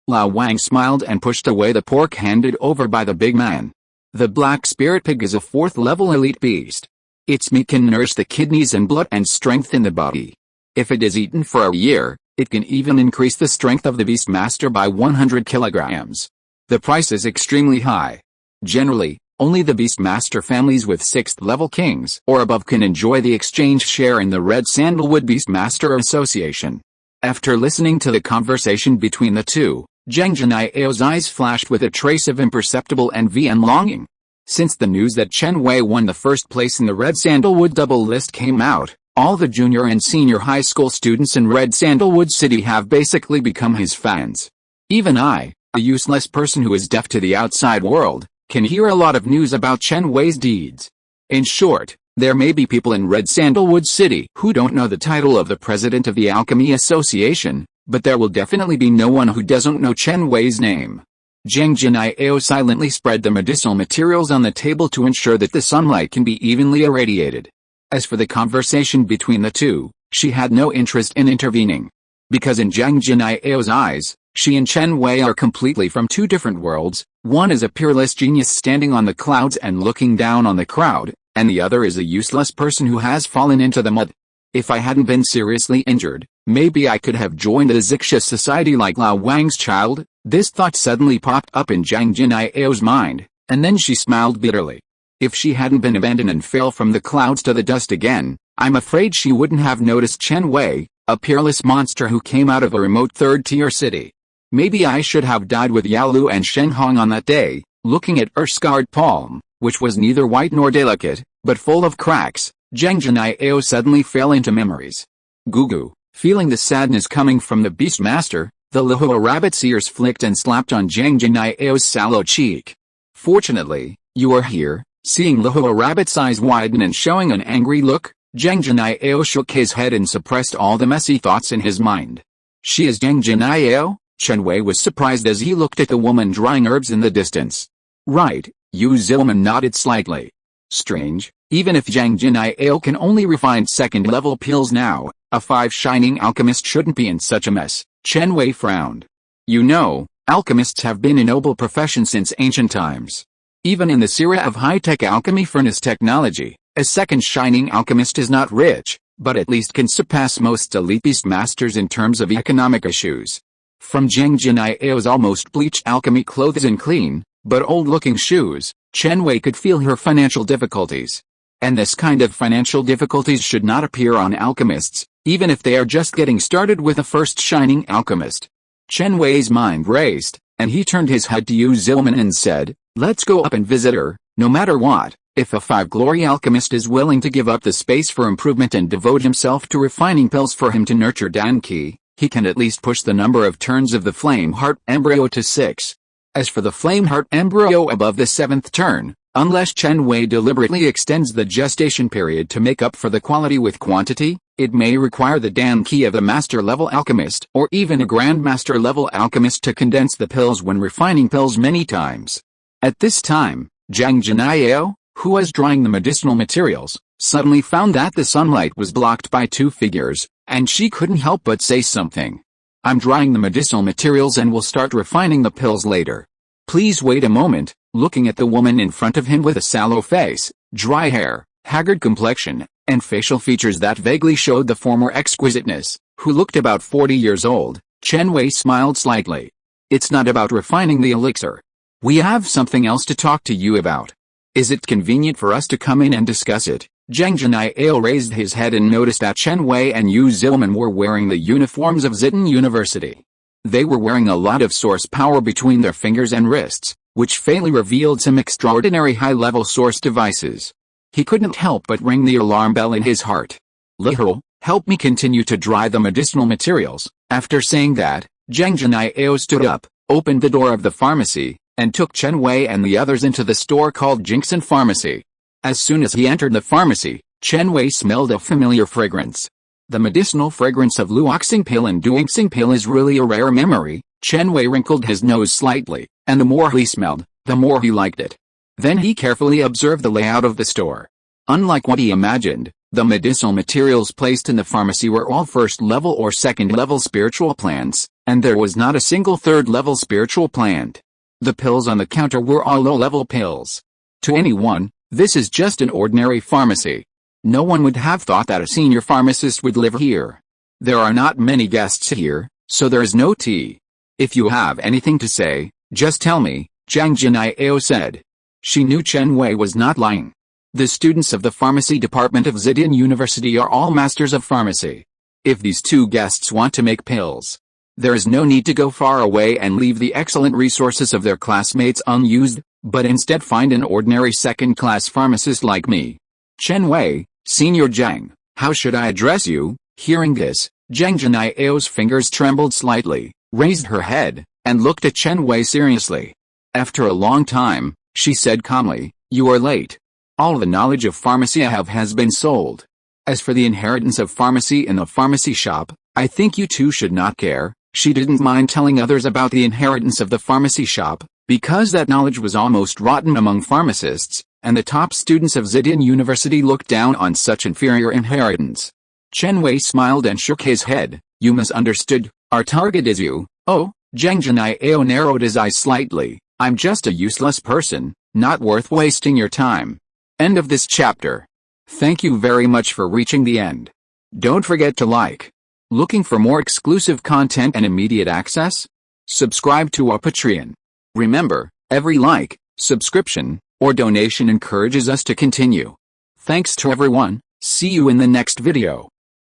Speaker 1: Lao Wang smiled and pushed away the pork handed over by the big man. The black spirit pig is a 4th level elite beast. Its meat can nourish the kidneys and blood and strengthen the body. If it is eaten for a year, it can even increase the strength of the beast master by 100 kilograms. The price is extremely high. Generally, only the Beastmaster families with 6th level kings or above can enjoy the exchange share in the Red Sandalwood Beastmaster Association. After listening to the conversation between the two, Zhang Jinao's eyes flashed with a trace of imperceptible envy and longing. Since the news that Chen Wei won the first place in the Red Sandalwood double list came out, all the junior and senior high school students in Red Sandalwood City have basically become his fans. Even I, a useless person who is deaf to the outside world, can hear a lot of news about Chen Wei's deeds. In short, There may be people in Red Sandalwood City who don't know the title of the president of the Alchemy Association, but there will definitely be no one who doesn't know Chen Wei's name. Zhang Jinai silently spread the medicinal materials on the table to ensure that the sunlight can be evenly irradiated. As for the conversation between the two, she had no interest in intervening. Because in Zhang Jinai's eyes, she and Chen Wei are completely from two different worlds. One is a peerless genius standing on the clouds and looking down on the crowd, and the other is a useless person who has fallen into the mud. If I hadn't been seriously injured, maybe I could have joined a Zixa society like Lao Wang's child. This thought suddenly popped up in Zhang Jinai's mind, and then she smiled bitterly. If she hadn't been abandoned and fell from the clouds to the dust again, I'm afraid she wouldn't have noticed Chen Wei, a peerless monster who came out of a remote third-tier city. Maybe I should have died with Yaolu and Shen Hong on that day, looking at her scarred palm, which was neither white nor delicate, but full of cracks. Zhang Jinai suddenly fell into memories. Gugu, feeling the sadness coming from the Beastmaster, the Lahua rabbit's ears flicked and slapped on Zhang Jinai's sallow cheek. Fortunately, you are here. Seeing Lahua rabbit's eyes widen and showing an angry look, Zhang Jinai shook his head and suppressed all the messy thoughts in his mind. She is Zhang Jinai? Chen Wei was surprised as he looked at the woman drying herbs in the distance. Right, Yu Zilman nodded slightly. Strange, even if Zhang Jinai can only refine second-level pills now, a 5 shining alchemist shouldn't be in such a mess. Chen Wei frowned. You know, alchemists have been a noble profession since ancient times. Even in this era of high-tech alchemy furnace technology, a second shining alchemist is not rich, but at least can surpass most elite beast masters in terms of economic issues. From Zhang Jinai's almost bleached alchemy clothes and clean, but old-looking shoes, Chen Wei could feel her financial difficulties. And this kind of financial difficulties should not appear on alchemists, even if they are just getting started with a first shining alchemist. Chen Wei's mind raced, and he turned his head to Yu Zilman and said, let's go up and visit her, no matter what. If a 5-glory alchemist is willing to give up the space for improvement and devote himself to refining pills for him to nurture Danqi, he can at least push the number of turns of the Flame Heart embryo to 6. As for the Flame Heart embryo above the 7th turn, unless Chen Wei deliberately extends the gestation period to make up for the quality with quantity, it may require the Danqi of a master-level alchemist or even a grandmaster-level alchemist to condense the pills when refining pills many times. At this time, Zhang Jinai, who was drying the medicinal materials, suddenly found that the sunlight was blocked by 2 figures, and she couldn't help but say something. I'm drying the medicinal materials and will start refining the pills later. Please wait a moment. Looking at the woman in front of him with a sallow face, dry hair, haggard complexion, and facial features that vaguely showed the former exquisiteness, who looked about 40 years old, Chen Wei smiled slightly. It's not about refining the elixir. We have something else to talk to you about. Is it convenient for us to come in and discuss it? Zhang Jinai raised his head and noticed that Chen Wei and Yu Zilman were wearing the uniforms of Zitten University. They were wearing a lot of source power between their fingers and wrists, which faintly revealed some extraordinary high-level source devices. He couldn't help but ring the alarm bell in his heart. Literal, help me continue to dry the medicinal materials. After saying that, Zhang Jinai stood up, opened the door of the pharmacy, and took Chen Wei and the others into the store called Jinxin Pharmacy. As soon as he entered the pharmacy, Chen Wei smelled a familiar fragrance. The medicinal fragrance of Luoxing pill and Duoxing pill is really a rare memory. Chen Wei wrinkled his nose slightly, and the more he smelled, the more he liked it. Then he carefully observed the layout of the store. Unlike what he imagined, the medicinal materials placed in the pharmacy were all first-level or second-level spiritual plants, and there was not a single third-level spiritual plant. The pills on the counter were all low-level pills. To anyone, this is just an ordinary pharmacy. No one would have thought that a senior pharmacist would live here. There are not many guests here, so there is no tea. If you have anything to say, just tell me, Zhang Jinai said. She knew Chen Wei was not lying. The students of the pharmacy department of Zitten University are all masters of pharmacy. If these 2 guests want to make pills, there is no need to go far away and leave the excellent resources of their classmates unused, but instead find an ordinary second-class pharmacist like me. Chen Wei, Senior Zhang, how should I address you? Hearing this, Zhang Jinai's fingers trembled slightly, raised her head, and looked at Chen Wei seriously. After a long time, she said calmly, you are late. All the knowledge of pharmacy I have has been sold. As for the inheritance of pharmacy in the pharmacy shop, I think you two should not care. She didn't mind telling others about the inheritance of the pharmacy shop, because that knowledge was almost rotten among pharmacists, and the top students of Zidian University looked down on such inferior inheritance. Chen Wei smiled and shook his head. You misunderstood. Our target is you. Oh, Zheng Jinai narrowed his eyes slightly. I'm just a useless person, not worth wasting your time. End of this chapter. Thank you very much for reaching the end. Don't forget to like. Looking for more exclusive content and immediate access? Subscribe to our Patreon. Remember, every like, subscription, or donation encourages us to continue. Thanks to everyone. See you in the next video.